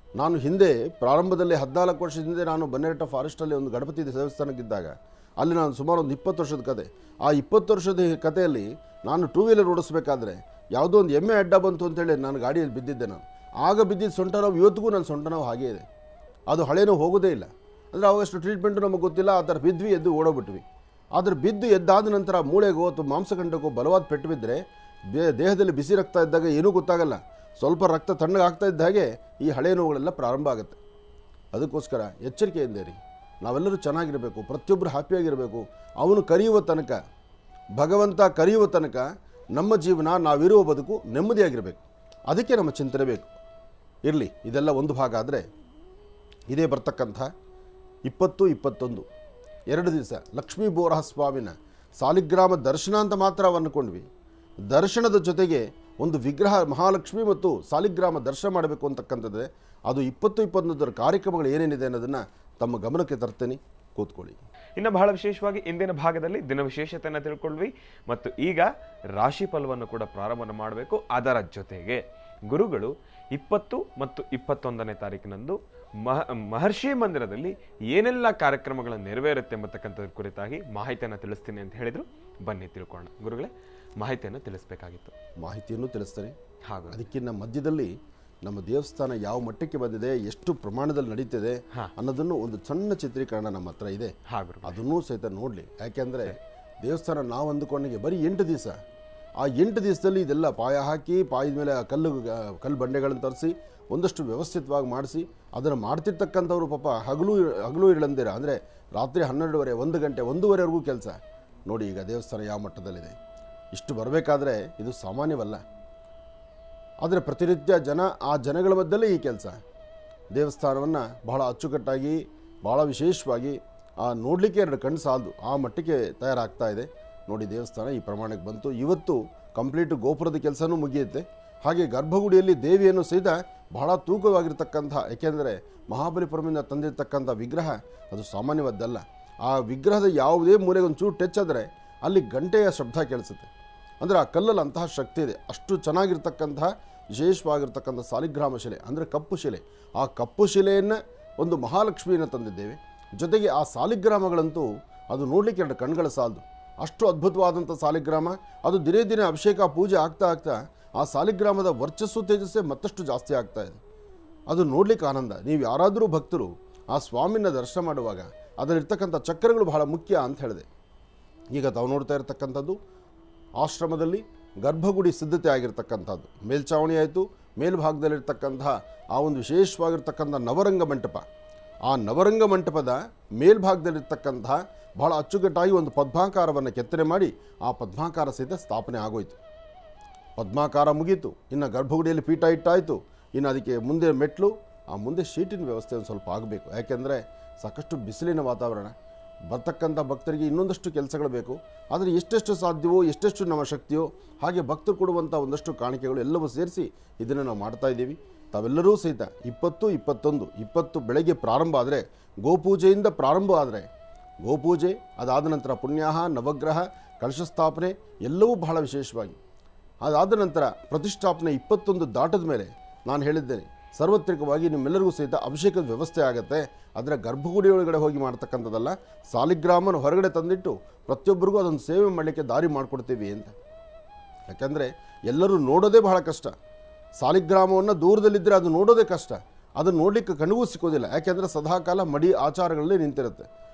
ನಾನು ಹಿಂದೆ ಪ್ರಾರಂಭದಲ್ಲಿ 14 ವರ್ಷದ ಹಿಂದೆ ನಾನು ಬನ್ನೇರಟ ಫಾರೆಸ್ಟಲ್ಲಿ ಒಂದು ಗಣಪತಿ ದೇವಸ್ಥಾನಕ್ಕಿದ್ದಾಗ, ಅಲ್ಲಿ ನಾನು ಸುಮಾರು ಒಂದು 20 ವರ್ಷದ ಕತೆ. ಆ 20 ವರ್ಷದ ಕಥೆಯಲ್ಲಿ ನಾನು 2 ವೀಲರ್ ಓಡಿಸ್ಬೇಕಾದ್ರೆ ಯಾವುದೋ ಒಂದು ಎಮ್ಮೆ ಅಡ್ಡ ಬಂತು ಅಂತೇಳಿ ನಾನು ಗಾಡಿಯಲ್ಲಿ ಬಿದ್ದಿದ್ದೆ. ನಾನು ಆಗ ಬಿದ್ದಿದ್ದು ಸೊಂಟ ನೋವು, ಇವತ್ತಿಗೂ ನನ್ನ ಸೊಂಟ ನೋವು ಹಾಗೇ ಇದೆ, ಅದು ಹಳೇನೋ ಹೋಗೋದೇ ಇಲ್ಲ. ಅಂದರೆ ಅವಾಗಷ್ಟು ಟ್ರೀಟ್ಮೆಂಟು ನಮಗೆ ಗೊತ್ತಿಲ್ಲ, ಆ ಥರ ಬಿದ್ವಿ, ಎದ್ದು ಓಡೋಗ್ಬಿಟ್ವಿ. ಆದರೆ ಬಿದ್ದು ಎದ್ದಾದ ನಂತರ ಮೂಳೆಗೋ ಅಥವಾ ಮಾಂಸಖಂಡಕ್ಕೋ ಬಲವಾದ ಪೆಟ್ಟು ಬಿದ್ದರೆ ದೇಹದಲ್ಲಿ ಬಿಸಿ ರಕ್ತ ಇದ್ದಾಗ ಏನೂ ಗೊತ್ತಾಗಲ್ಲ, ಸ್ವಲ್ಪ ರಕ್ತ ತಣ್ಣಗಾಗ್ತಾ ಇದ್ದ ಹಾಗೆ ಈ ಹಳೆ ನೋವುಗಳೆಲ್ಲ ಪ್ರಾರಂಭ ಆಗುತ್ತೆ. ಅದಕ್ಕೋಸ್ಕರ ಎಚ್ಚರಿಕೆಯಿಂದ ಇರಿ. ನಾವೆಲ್ಲರೂ ಚೆನ್ನಾಗಿರಬೇಕು, ಪ್ರತಿಯೊಬ್ಬರು ಹ್ಯಾಪಿಯಾಗಿರಬೇಕು. ಅವನು ಕರೆಯುವ ತನಕ, ಭಗವಂತ ಕರೆಯುವ ತನಕ ನಮ್ಮ ಜೀವನ, ನಾವಿರುವ ಬದುಕು ನೆಮ್ಮದಿಯಾಗಿರಬೇಕು. ಅದಕ್ಕೆ ನಮ್ಮ ಚಿಂತನೆ ಬೇಕು. ಇರಲಿ, ಇದೆಲ್ಲ ಒಂದು ಭಾಗ. ಆದರೆ ಇದೇ ಬರ್ತಕ್ಕಂಥ 20-21 2 ದಿವಸ ಲಕ್ಷ್ಮೀ ಬೋರಹ ಸ್ವಾಮಿನ ಸಾಲಿಗ್ರಾಮ ದರ್ಶನ ಅಂತ ಮಾತ್ರ ಅಂದ್ಕೊಂಡ್ವಿ. ದರ್ಶನದ ಜೊತೆಗೆ ಒಂದು ವಿಗ್ರಹ, ಮಹಾಲಕ್ಷ್ಮಿ ಮತ್ತು ಸಾಲಿಗ್ರಾಮ ದರ್ಶನ ಮಾಡಬೇಕು ಅಂತಕ್ಕಂಥದ್ದೇ. ಅದು 20-21 ಕಾರ್ಯಕ್ರಮಗಳು ಏನೇನಿದೆ ಅನ್ನೋದನ್ನು ತಮ್ಮ ಗಮನಕ್ಕೆ ತರ್ತೇನೆ, ಕೂತ್ಕೊಳ್ಳಿ. ಇನ್ನು ಬಹಳ ವಿಶೇಷವಾಗಿ ಇಂದಿನ ಭಾಗದಲ್ಲಿ ದಿನ ವಿಶೇಷತೆಯನ್ನು ತಿಳ್ಕೊಳ್ವಿ, ಮತ್ತು ಈಗ ರಾಶಿ ಫಲವನ್ನು ಕೂಡ ಪ್ರಾರಂಭ ಮಾಡಬೇಕು. ಅದರ ಜೊತೆಗೆ ಗುರುಗಳು 20 ಮತ್ತು 21ನೇ ತಾರೀಕಿನಂದು ಮಹರ್ಷಿ ಮಂದಿರದಲ್ಲಿ ಏನೆಲ್ಲ ಕಾರ್ಯಕ್ರಮಗಳನ್ನು ನೆರವೇರುತ್ತೆ ಎಂಬತಕ್ಕಂಥದ್ರ ಕುರಿತಾಗಿ ಮಾಹಿತಿಯನ್ನು ತಿಳಿಸ್ತೀನಿ ಅಂತ ಹೇಳಿದ್ರು. ಬನ್ನಿ ತಿಳ್ಕೊಳ್ಳೋಣ. ಗುರುಗಳೇ, ಮಾಹಿತಿಯನ್ನು ತಿಳಿಸ್ಬೇಕಾಗಿತ್ತು. ಮಾಹಿತಿಯನ್ನು ತಿಳಿಸ್ತಾರೆ. ಹಾಗೂ ಅದಕ್ಕಿಂತ ಮಧ್ಯದಲ್ಲಿ ನಮ್ಮ ದೇವಸ್ಥಾನ ಯಾವ ಮಟ್ಟಕ್ಕೆ ಬಂದಿದೆ, ಎಷ್ಟು ಪ್ರಮಾಣದಲ್ಲಿ ನಡೀತಿದೆ ಅನ್ನೋದನ್ನು ಒಂದು ಸಣ್ಣ ಚಿತ್ರೀಕರಣ ನಮ್ಮ ಹತ್ರ ಇದೆ. ಅದನ್ನೂ ಸಹಿತ ನೋಡಲಿ. ಯಾಕೆಂದರೆ ದೇವಸ್ಥಾನ ನಾವು ಅಂದುಕೊಂಡಂಗೆ ಬರೀ 8 ದಿವಸ, ಆ 8 ದಿವಸದಲ್ಲಿ ಇದೆಲ್ಲ ಪಾಯ ಹಾಕಿ, ಪಾಯದ ಮೇಲೆ ಕಲ್ಲು ಬಂಡೆಗಳನ್ನು ತರಿಸಿ ಒಂದಷ್ಟು ವ್ಯವಸ್ಥಿತವಾಗಿ ಮಾಡಿಸಿ, ಅದನ್ನು ಮಾಡ್ತಿರ್ತಕ್ಕಂಥವ್ರು ಪಾಪ ಹಗಲು ಇರಳಂದಿರ, ಅಂದರೆ ರಾತ್ರಿ 12:30, 1 ಗಂಟೆ, 1:30ವರೆಗೂ ಕೆಲಸ. ನೋಡಿ ಈಗ ದೇವಸ್ಥಾನ ಯಾವ ಮಟ್ಟದಲ್ಲಿದೆ. ಇಷ್ಟು ಬರಬೇಕಾದ್ರೆ ಇದು ಸಾಮಾನ್ಯವಲ್ಲ. ಆದರೆ ಪ್ರತಿನಿತ್ಯ ಆ ಜನಗಳ ಮಧ್ಯದಲ್ಲಿ ಈ ಕೆಲಸ. ದೇವಸ್ಥಾನವನ್ನು ಬಹಳ ಅಚ್ಚುಕಟ್ಟಾಗಿ, ಭಾಳ ವಿಶೇಷವಾಗಿ ನೋಡಲಿಕ್ಕೆ 2 ಕಣ್ಣು ಸಾಲದು, ಆ ಮಟ್ಟಿಗೆ ತಯಾರಾಗ್ತಾ ಇದೆ. ನೋಡಿ, ದೇವಸ್ಥಾನ ಈ ಪ್ರಮಾಣಕ್ಕೆ ಬಂತು. ಇವತ್ತು ಕಂಪ್ಲೀಟ್ ಗೋಪುರದ ಕೆಲಸನೂ ಮುಗಿಯುತ್ತೆ. ಹಾಗೆ ಗರ್ಭಗುಡಿಯಲ್ಲಿ ದೇವಿಯನ್ನು ಸಹಿತ ಬಹಳ ತೂಕವಾಗಿರ್ತಕ್ಕಂಥ, ಏಕೆಂದರೆ ಮಹಾಬಲಿಪುರಮಿಂದ ತಂದಿರತಕ್ಕಂಥ ವಿಗ್ರಹ ಅದು ಸಾಮಾನ್ಯವಾದ್ದಲ್ಲ. ಆ ವಿಗ್ರಹದ ಯಾವುದೇ ಮೂಲೆಗೆ ಒಂಚೂರು ಟಚ್ ಆದರೆ ಅಲ್ಲಿ ಗಂಟೆಯ ಶಬ್ದ ಕೇಳಿಸುತ್ತೆ. ಅಂದರೆ ಆ ಕಲ್ಲಲ್ಲಿ ಅಂತಹ ಶಕ್ತಿ ಇದೆ. ಅಷ್ಟು ಚೆನ್ನಾಗಿರ್ತಕ್ಕಂತಹ ವಿಶೇಷವಾಗಿರ್ತಕ್ಕಂಥ ಸಾಲಿಗ್ರಾಮ ಶಿಲೆ, ಅಂದರೆ ಕಪ್ಪು ಶಿಲೆ. ಆ ಕಪ್ಪು ಶಿಲೆಯನ್ನು ಒಂದು ಮಹಾಲಕ್ಷ್ಮಿಯನ್ನು ತಂದಿದ್ದೇವೆ. ಜೊತೆಗೆ ಆ ಸಾಲಿಗ್ರಾಮಗಳಂತೂ ಅದು ನೋಡಲಿಕ್ಕೆ 2 ಕಣ್ಗಳ ಸಾಲದು, ಅಷ್ಟು ಅದ್ಭುತವಾದಂಥ ಸಾಲಿಗ್ರಾಮ. ಅದು ದಿನೇ ದಿನೇ ಅಭಿಷೇಕ ಪೂಜೆ ಆಗ್ತಾ ಆ ಸಾಲಿಗ್ರಾಮದ ವರ್ಚಸ್ಸು ತೇಜಸ್ಸೇ ಮತ್ತಷ್ಟು ಜಾಸ್ತಿ ಆಗ್ತಾ ಇದೆ. ಅದು ನೋಡಲಿಕ್ಕೆ ಆನಂದ. ನೀವು ಯಾರಾದರೂ ಭಕ್ತರು ಆ ಸ್ವಾಮಿನ ದರ್ಶನ ಮಾಡುವಾಗ ಅದರಲ್ಲಿರ್ತಕ್ಕಂಥ ಚಕ್ರಗಳು ಬಹಳ ಮುಖ್ಯ ಅಂತ ಹೇಳಿದೆ. ಈಗ ತಾವು ನೋಡ್ತಾ ಇರತಕ್ಕಂಥದ್ದು ಆಶ್ರಮದಲ್ಲಿ ಗರ್ಭಗುಡಿ ಸಿದ್ಧತೆ ಆಗಿರ್ತಕ್ಕಂಥದ್ದು. ಮೇಲ್ಛಾವಣಿ ಆಯಿತು, ಮೇಲ್ಭಾಗದಲ್ಲಿರ್ತಕ್ಕಂತಹ ಆ ಒಂದು ವಿಶೇಷವಾಗಿರ್ತಕ್ಕಂಥ ನವರಂಗ ಮಂಟಪ. ಆ ನವರಂಗ ಮಂಟಪದ ಮೇಲ್ಭಾಗದಲ್ಲಿರ್ತಕ್ಕಂತಹ ಬಹಳ ಅಚ್ಚುಕಟ್ಟಾಗಿ ಒಂದು ಪದ್ಮಾಕಾರವನ್ನು ಕೆತ್ತನೆ ಮಾಡಿ ಆ ಪದ್ಮಾಕಾರ ಸಹಿತ ಸ್ಥಾಪನೆ ಆಗೋಯ್ತು. ಪದ್ಮಾಕಾರ ಮುಗೀತು, ಇನ್ನು ಗರ್ಭಗುಡಿಯಲ್ಲಿ ಪೀಠ ಇಟ್ಟಾಯಿತು. ಇನ್ನು ಅದಕ್ಕೆ ಮುಂದೆ ಮೆಟ್ಲು, ಆ ಮುಂದೆ ಶೀಟಿನ ವ್ಯವಸ್ಥೆ ಒಂದು ಸ್ವಲ್ಪ ಆಗಬೇಕು. ಯಾಕೆಂದರೆ ಸಾಕಷ್ಟು ಬಿಸಿಲಿನ ವಾತಾವರಣ, ಬರ್ತಕ್ಕಂಥ ಭಕ್ತರಿಗೆ ಇನ್ನೊಂದಷ್ಟು ಕೆಲಸಗಳು ಬೇಕು. ಆದರೆ ಎಷ್ಟೆಷ್ಟು ಸಾಧ್ಯವೋ, ಎಷ್ಟೆಷ್ಟು ನಮ್ಮ ಶಕ್ತಿಯೋ ಹಾಗೆ ಭಕ್ತರು ಕೊಡುವಂಥ ಒಂದಷ್ಟು ಕಾಣಿಕೆಗಳು ಎಲ್ಲವೂ ಸೇರಿಸಿ ಇದನ್ನು ನಾವು ಮಾಡ್ತಾ ಇದ್ದೀವಿ. ತಾವೆಲ್ಲರೂ ಸಹಿತ 20, 21, 20 ಬೆಳಗ್ಗೆ ಪ್ರಾರಂಭ ಆದರೆ, ಗೋಪೂಜೆಯಿಂದ ಪ್ರಾರಂಭ ಆದರೆ ಗೋಪೂಜೆ, ಅದಾದ ನಂತರ ಪುಣ್ಯಾಹ, ನವಗ್ರಹ, ಕಲಶಸ್ಥಾಪನೆ ಎಲ್ಲವೂ ಬಹಳ ವಿಶೇಷವಾಗಿ, ಅದಾದ ನಂತರ ಪ್ರತಿಷ್ಠಾಪನೆ 21 ದಾಟದ ಮೇಲೆ ನಾನು ಹೇಳಿದ್ದೇನೆ ಸಾರ್ವತ್ರಿಕವಾಗಿ ನಿಮ್ಮೆಲ್ಲರಿಗೂ ಸಹಿತ ಅಭಿಷೇಕದ ವ್ಯವಸ್ಥೆ ಆಗುತ್ತೆ. ಅದರ ಗರ್ಭಗುಡಿ ಒಳಗಡೆ ಹೋಗಿ ಮಾಡ್ತಕ್ಕಂಥದ್ದಲ್ಲ, ಸಾಲಿಗ್ರಾಮನ ಹೊರಗಡೆ ತಂದಿಟ್ಟು ಪ್ರತಿಯೊಬ್ಬರಿಗೂ ಅದೊಂದು ಸೇವೆ ಮಾಡಲಿಕ್ಕೆ ದಾರಿ ಮಾಡಿಕೊಡ್ತೀವಿ ಅಂತ. ಯಾಕಂದರೆ ಎಲ್ಲರೂ ನೋಡೋದೇ ಬಹಳ ಕಷ್ಟ. ಸಾಲಿಗ್ರಾಮವನ್ನು ದೂರದಲ್ಲಿದ್ದರೆ ಅದು ನೋಡೋದೇ ಕಷ್ಟ, ಅದನ್ನು ನೋಡಲಿಕ್ಕೆ ಕಣ್ಣಿಗೂ ಸಿಕ್ಕೋದಿಲ್ಲ. ಯಾಕೆಂದರೆ ಸದಾಕಾಲ ಮಡಿ ಆಚಾರಗಳಲ್ಲೇ ನಿಂತಿರುತ್ತೆ.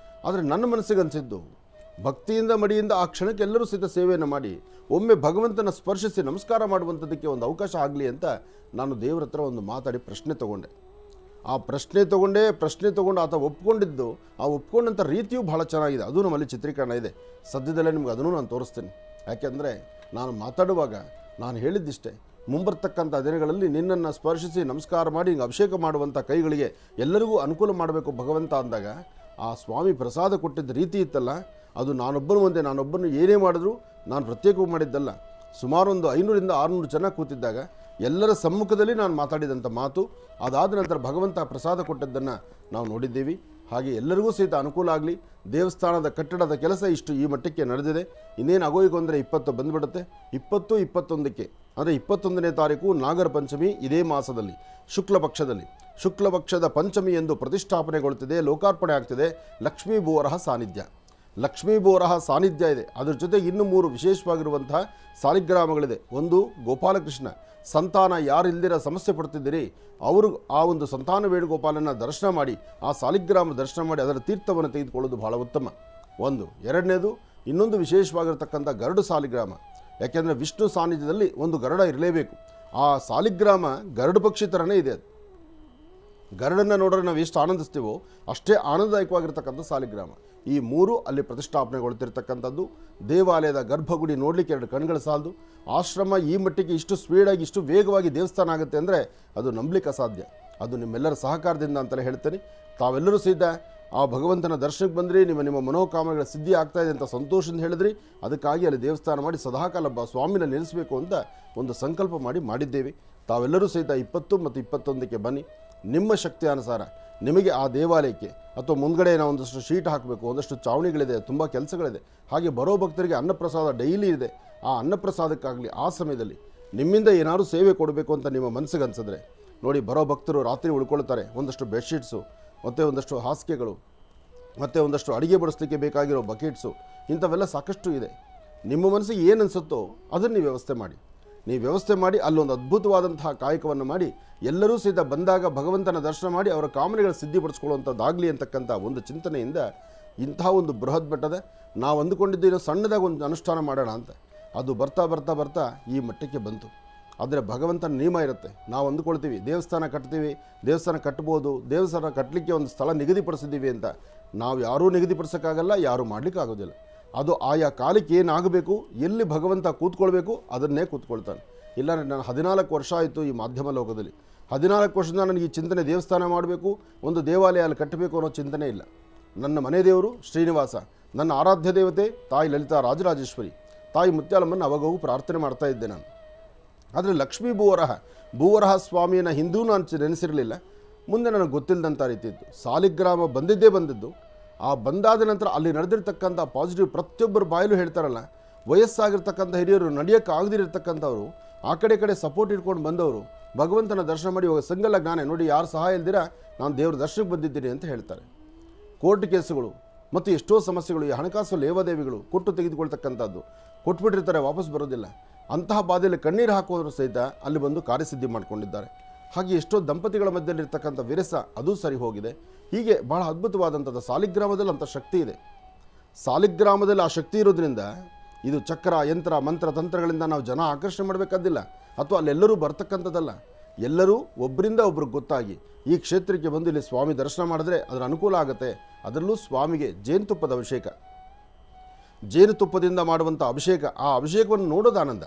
ಆದರೆ ನನ್ನ ಮನಸ್ಸಿಗೆ ಅನಿಸಿದ್ದು, ಭಕ್ತಿಯಿಂದ ಮಡಿಯಿಂದ ಆ ಕ್ಷಣಕ್ಕೆ ಎಲ್ಲರೂ ಸಹಿತ ಸೇವೆಯನ್ನು ಮಾಡಿ ಒಮ್ಮೆ ಭಗವಂತನ ಸ್ಪರ್ಶಿಸಿ ನಮಸ್ಕಾರ ಮಾಡುವಂಥದ್ದಕ್ಕೆ ಒಂದು ಅವಕಾಶ ಆಗಲಿ ಅಂತ ನಾನು ದೇವರ ಹತ್ರ ಒಂದು ಮಾತಾಡಿ ಪ್ರಶ್ನೆ ತೊಗೊಂಡೆ. ಆ ಪ್ರಶ್ನೆ ತೊಗೊಂಡು ಆತ ಒಪ್ಕೊಂಡಿದ್ದು, ಆ ಒಪ್ಕೊಂಡಂಥ ರೀತಿಯೂ ಬಹಳ ಚೆನ್ನಾಗಿದೆ. ಅದು ನಮ್ಮಲ್ಲಿ ಚಿತ್ರೀಕರಣ ಇದೆ. ಸದ್ಯದಲ್ಲೇ ನಿಮ್ಗೆ ಅದನ್ನು ನಾನು ತೋರಿಸ್ತೀನಿ. ಯಾಕೆಂದರೆ ನಾನು ಮಾತಾಡುವಾಗ ನಾನು ಹೇಳಿದ್ದಿಷ್ಟೇ, ಮುಂಬರ್ತಕ್ಕಂಥ ದಿನಗಳಲ್ಲಿ ನಿನ್ನನ್ನು ಸ್ಪರ್ಶಿಸಿ ನಮಸ್ಕಾರ ಮಾಡಿ ಹಿಂಗೆ ಅಭಿಷೇಕ ಮಾಡುವಂಥ ಕೈಗಳಿಗೆ ಎಲ್ಲರಿಗೂ ಅನುಕೂಲ ಮಾಡಬೇಕು ಭಗವಂತ ಅಂದಾಗ, ಆ ಸ್ವಾಮಿ ಪ್ರಸಾದ ಕೊಟ್ಟಿದ್ದ ರೀತಿ ಇತ್ತಲ್ಲ, ಅದು ನಾನೊಬ್ಬನು ಏನೇ ಮಾಡಿದ್ರು ನಾನು ಪ್ರತ್ಯೇಕವಾಗಿ ಮಾಡಿದ್ದಲ್ಲ. ಸುಮಾರು ಒಂದು 500ರಿಂದ 600 ಜನ ಕೂತಿದ್ದಾಗ ಎಲ್ಲರ ಸಮ್ಮುಖದಲ್ಲಿ ನಾನು ಮಾತಾಡಿದಂಥ ಮಾತು, ಅದಾದ ನಂತರ ಭಗವಂತ ಪ್ರಸಾದ ಕೊಟ್ಟದ್ದನ್ನು ನಾವು ನೋಡಿದ್ದೀವಿ. ಹಾಗೆ ಎಲ್ಲರಿಗೂ ಸಹಿತ ಅನುಕೂಲ ಆಗಲಿ. ದೇವಸ್ಥಾನದ ಕಟ್ಟಡದ ಕೆಲಸ ಇಷ್ಟು ಈ ಮಟ್ಟಕ್ಕೆ ನಡೆದಿದೆ. ಇನ್ನೇನು ಆಗೋಯಿತು ಅಂದರೆ 20 ಬಂದುಬಿಡುತ್ತೆ. 20, 21ಕ್ಕೆ ಅಂದರೆ 21ನೇ ತಾರೀಕು ನಾಗರ ಪಂಚಮಿ, ಇದೇ ಮಾಸದಲ್ಲಿ ಶುಕ್ಲ ಪಕ್ಷದ ಪಂಚಮಿ ಎಂದು ಪ್ರತಿಷ್ಠಾಪನೆಗೊಳ್ಳುತ್ತಿದೆ, ಲೋಕಾರ್ಪಣೆ ಆಗ್ತಿದೆ. ಲಕ್ಷ್ಮೀ ಬೋರಹ ಸಾನ್ನಿಧ್ಯ ಇದೆ. ಅದರ ಜೊತೆಗೆ ಇನ್ನೂ 3 ವಿಶೇಷವಾಗಿರುವಂತಹ ಸಾಲಿಗ್ರಾಮಗಳಿದೆ. ಒಂದು ಗೋಪಾಲಕೃಷ್ಣ, ಸಂತಾನ ಯಾರಿಲ್ದಿರ ಸಮಸ್ಯೆ ಪಡ್ತಿದ್ದೀರಿ ಅವರು ಆ ಒಂದು ಸಂತಾನ ವೇಣುಗೋಪಾಲನ ದರ್ಶನ ಮಾಡಿ, ಆ ಸಾಲಿಗ್ರಾಮ ದರ್ಶನ ಮಾಡಿ ಅದರ ತೀರ್ಥವನ್ನು ತೆಗೆದುಕೊಳ್ಳೋದು ಬಹಳ ಉತ್ತಮ. ಒಂದು. ಎರಡನೇದು, ಇನ್ನೊಂದು ವಿಶೇಷವಾಗಿರತಕ್ಕಂಥ ಗರುಡು ಸಾಲಿಗ್ರಾಮ. ಯಾಕೆಂದರೆ ವಿಷ್ಣು ಸಾನ್ನಿಧ್ಯದಲ್ಲಿ ಒಂದು ಗರುಡ ಇರಲೇಬೇಕು. ಆ ಸಾಲಿಗ್ರಾಮ ಗರುಡು ಪಕ್ಷಿ ಥರನೇ ಇದೆ. ಅದು ಗರುಡನ್ನು ನೋಡಿದ್ರೆ ನಾವು ಎಷ್ಟು ಆನಂದಿಸ್ತೀವೋ ಅಷ್ಟೇ ಆನಂದದಾಯಕವಾಗಿರ್ತಕ್ಕಂಥ ಸಾಲಿಗ್ರಾಮ. ಈ 3 ಅಲ್ಲಿ ಪ್ರತಿಷ್ಠಾಪನೆಗೊಳ್ತಿರ್ತಕ್ಕಂಥದ್ದು. ದೇವಾಲಯದ ಗರ್ಭಗುಡಿ ನೋಡಲಿಕ್ಕೆ 2 ಕಣ್ಗಳು ಸಾಲದು. ಆಶ್ರಮ ಈ ಮಟ್ಟಿಗೆ ಇಷ್ಟು ಸ್ಪೀಡಾಗಿ ಇಷ್ಟು ವೇಗವಾಗಿ ದೇವಸ್ಥಾನ ಆಗುತ್ತೆ ಅಂದರೆ ಅದು ನಂಬಲಿಕ್ಕೆ ಅಸಾಧ್ಯ. ಅದು ನಿಮ್ಮೆಲ್ಲರ ಸಹಕಾರದಿಂದ ಅಂತಲೇ ಹೇಳ್ತೇನೆ. ತಾವೆಲ್ಲರೂ ಸಹಿತ ಆ ಭಗವಂತನ ದರ್ಶನಕ್ಕೆ ಬಂದ್ರಿ, ನಿಮ್ಮ ಮನೋಕಾಮನೆಗಳ ಸಿದ್ಧಿ ಆಗ್ತಾಯಿದೆ ಅಂತ ಸಂತೋಷದಿಂದ ಹೇಳಿದ್ರಿ. ಅದಕ್ಕಾಗಿ ಅಲ್ಲಿ ದೇವಸ್ಥಾನ ಮಾಡಿ ಸದಾಕಾಲ ಸ್ವಾಮಿನ ನೆಲೆಸಬೇಕು ಅಂತ ಒಂದು ಸಂಕಲ್ಪ ಮಾಡಿದ್ದೇವೆ. ತಾವೆಲ್ಲರೂ ಸಹಿತ 20 ಮತ್ತು 21ಕ್ಕೆ ಬನ್ನಿ. ನಿಮ್ಮ ಶಕ್ತಿ ಅನುಸಾರ ನಿಮಗೆ ಆ ದೇವಾಲಯಕ್ಕೆ ಅಥವಾ ಮುಂದ್ಗಡೆ ನಾವು ಒಂದಷ್ಟು ಶೀಟ್ ಹಾಕಬೇಕು, ಒಂದಷ್ಟು ಚಾವಣಿಗಳಿದೆ, ತುಂಬ ಕೆಲಸಗಳಿದೆ. ಹಾಗೆ ಬರೋ ಭಕ್ತರಿಗೆ ಅನ್ನಪ್ರಸಾದ ಡೈಲಿ ಇದೆ. ಆ ಅನ್ನಪ್ರಸಾದಕ್ಕಾಗಲಿ ಆ ಸಮಯದಲ್ಲಿ ನಿಮ್ಮಿಂದ ಏನಾದರೂ ಸೇವೆ ಕೊಡಬೇಕು ಅಂತ ನಿಮ್ಮ ಮನಸ್ಸಿಗೆ ಅನಿಸಿದ್ರೆ ನೋಡಿ, ಬರೋ ಭಕ್ತರು ರಾತ್ರಿ ಉಳ್ಕೊಳ್ತಾರೆ. ಒಂದಷ್ಟು ಬೆಡ್ಶೀಟ್ಸು, ಮತ್ತು ಒಂದಷ್ಟು ಹಾಸಿಗೆಗಳು, ಮತ್ತು ಒಂದಷ್ಟು ಅಡುಗೆ ಬಡಿಸ್ಲಿಕ್ಕೆ ಬೇಕಾಗಿರೋ ಬಕೆಟ್ಸು, ಇಂಥವೆಲ್ಲ ಸಾಕಷ್ಟು ಇದೆ. ನಿಮ್ಮ ಮನಸ್ಸಿಗೆ ಏನು ಅನಿಸುತ್ತೋ ಅದನ್ನು ನೀವು ವ್ಯವಸ್ಥೆ ಮಾಡಿ ಅಲ್ಲೊಂದು ಅದ್ಭುತವಾದಂತಹ ಕಾಯಕವನ್ನು ಮಾಡಿ ಎಲ್ಲರೂ ಸಹಿತ ಬಂದಾಗ ಭಗವಂತನ ದರ್ಶನ ಮಾಡಿ ಅವರ ಕಾಮನೆಗಳ ಸಿದ್ಧಿಪಡಿಸ್ಕೊಳ್ಳುವಂಥದ್ದಾಗಲಿ ಅಂತಕ್ಕಂಥ ಒಂದು ಚಿಂತನೆಯಿಂದ ಇಂತಹ ಒಂದು ಬೃಹತ್ ಮಟ್ಟದ ನಾವು ಅಂದುಕೊಂಡಿದ್ದೇನೋ ಸಣ್ಣದಾಗಿ ಒಂದು ಅನುಷ್ಠಾನ ಮಾಡೋಣ ಅಂತ, ಅದು ಬರ್ತಾ ಈ ಮಟ್ಟಕ್ಕೆ ಬಂತು. ಆದರೆ ಭಗವಂತನ ನಿಯಮ ಇರುತ್ತೆ. ನಾವು ಅಂದುಕೊಳ್ತೀವಿ ದೇವಸ್ಥಾನ ಕಟ್ಬೋದು, ದೇವಸ್ಥಾನ ಕಟ್ಟಲಿಕ್ಕೆ ಒಂದು ಸ್ಥಳ ನಿಗದಿಪಡಿಸಿದ್ದೀವಿ ಅಂತ. ನಾವು ಯಾರೂ ನಿಗದಿಪಡಿಸೋಕ್ಕಾಗಲ್ಲ, ಯಾರೂ ಮಾಡಲಿಕ್ಕಾಗೋದಿಲ್ಲ. ಅದು ಆಯಾ ಕಾಲಕ್ಕೆ ಏನಾಗಬೇಕು, ಎಲ್ಲಿ ಭಗವಂತ ಕೂತ್ಕೊಳ್ಬೇಕು ಅದನ್ನೇ ಕೂತ್ಕೊಳ್ತಾನೆ. ಇಲ್ಲ, ನಾನು 14 ವರ್ಷ ಆಯಿತು ಈ ಮಾಧ್ಯಮ ಲೋಕದಲ್ಲಿ. 14 ವರ್ಷದಿಂದ ನನಗೆ ಈ ಚಿಂತನೆ ದೇವಸ್ಥಾನ ಮಾಡಬೇಕು, ಒಂದು ದೇವಾಲಯ ಅಲ್ಲಿ ಕಟ್ಟಬೇಕು ಅನ್ನೋ ಚಿಂತನೆ ಇಲ್ಲ. ನನ್ನ ಮನೆ ದೇವರು ಶ್ರೀನಿವಾಸ, ನನ್ನ ಆರಾಧ್ಯ ದೇವತೆ ತಾಯಿ ಲಲಿತಾ ರಾಜರಾಜೇಶ್ವರಿ, ತಾಯಿ ಮುತ್ಯಾಲಮ್ಮನ್ನು ಅವಾಗೋಗು ಪ್ರಾರ್ಥನೆ ಮಾಡ್ತಾ ಇದ್ದೆ ನಾನು. ಆದರೆ ಲಕ್ಷ್ಮೀ ಭೂವರಹ ಸ್ವಾಮಿಯನ್ನು ಹಿಂದೂ ನಾನು ನೆನೆಸಿರಲಿಲ್ಲ. ಮುಂದೆ ನನಗೆ ಗೊತ್ತಿಲ್ಲದಂಥ ರೀತಿ ಇತ್ತು. ಸಾಲಿಗ್ರಾಮ ಬಂದಿದ್ದು. ಆ ಬಂದಾದ ನಂತರ ಅಲ್ಲಿ ನಡೆದಿರ್ತಕ್ಕಂಥ ಪಾಸಿಟಿವ್ ಪ್ರತಿಯೊಬ್ಬರು ಬಾಯಲು ಹೇಳ್ತಾರಲ್ಲ, ವಯಸ್ಸಾಗಿರ್ತಕ್ಕಂಥ ಹಿರಿಯರು, ನಡೆಯೋಕ್ಕೆ ಆಗದಿರತಕ್ಕಂಥವ್ರು, ಆ ಕಡೆ ಸಪೋರ್ಟ್ ಇಟ್ಕೊಂಡು ಬಂದವರು ಭಗವಂತನ ದರ್ಶನ ಮಾಡಿ ಇವಾಗ ಸಂಗಲ್ಲ ಜ್ಞಾನ ನೋಡಿ, ಯಾರು ಸಹಾಯ ಇಲ್ದಿರ ನಾನು ದೇವ್ರ ದರ್ಶನಕ್ಕೆ ಬಂದಿದ್ದೀನಿ ಅಂತ ಹೇಳ್ತಾರೆ. ಕೋರ್ಟ್ ಕೇಸುಗಳು ಮತ್ತು ಎಷ್ಟೋ ಸಮಸ್ಯೆಗಳು, ಈ ಹಣಕಾಸು ಲೇವಾದೇವಿಗಳು ಕೊಟ್ಟು ತೆಗೆದುಕೊಳ್ತಕ್ಕಂಥದ್ದು, ಕೊಟ್ಬಿಟ್ಟಿರ್ತಾರೆ, ವಾಪಸ್ ಬರೋದಿಲ್ಲ. ಅಂತಹ ಬಾಧೆಯಲ್ಲಿ ಕಣ್ಣೀರು ಹಾಕೋದ್ರು ಸಹಿತ ಅಲ್ಲಿ ಬಂದು ಕಾರ್ಯಸಿದ್ಧಿ ಮಾಡಿಕೊಂಡಿದ್ದಾರೆ. ಹಾಗೆ ಎಷ್ಟೋ ದಂಪತಿಗಳ ಮಧ್ಯದಲ್ಲಿರ್ತಕ್ಕಂಥ ವಿರಸ ಅದು ಸರಿ ಹೋಗಿದೆ. ಹೀಗೆ ಭಾಳ ಅದ್ಭುತವಾದಂಥದ್ದು. ಸಾಲಿಗ್ರಾಮದಲ್ಲಿ ಅಂಥ ಶಕ್ತಿ ಇದೆ. ಸಾಲಿಗ್ರಾಮದಲ್ಲಿ ಆ ಶಕ್ತಿ ಇರೋದ್ರಿಂದ ಇದು ಚಕ್ರ, ಯಂತ್ರ, ಮಂತ್ರ, ತಂತ್ರಗಳಿಂದ ನಾವು ಜನ ಆಕರ್ಷಣೆ ಮಾಡಬೇಕಾದಿಲ್ಲ, ಅಥವಾ ಅಲ್ಲೆಲ್ಲರೂ ಬರ್ತಕ್ಕಂಥದ್ದಲ್ಲ. ಎಲ್ಲರೂ ಒಬ್ಬರಿಂದ ಒಬ್ರಿಗೆ ಗೊತ್ತಾಗಿ ಈ ಕ್ಷೇತ್ರಕ್ಕೆ ಬಂದು ಇಲ್ಲಿ ಸ್ವಾಮಿ ದರ್ಶನ ಮಾಡಿದ್ರೆ ಅದರ ಅನುಕೂಲ ಆಗುತ್ತೆ. ಅದರಲ್ಲೂ ಸ್ವಾಮಿಗೆ ಜೇನುತುಪ್ಪದ ಅಭಿಷೇಕ, ಜೇನುತುಪ್ಪದಿಂದ ಮಾಡುವಂಥ ಅಭಿಷೇಕ, ಆ ಅಭಿಷೇಕವನ್ನು ನೋಡೋದು ಆನಂದ.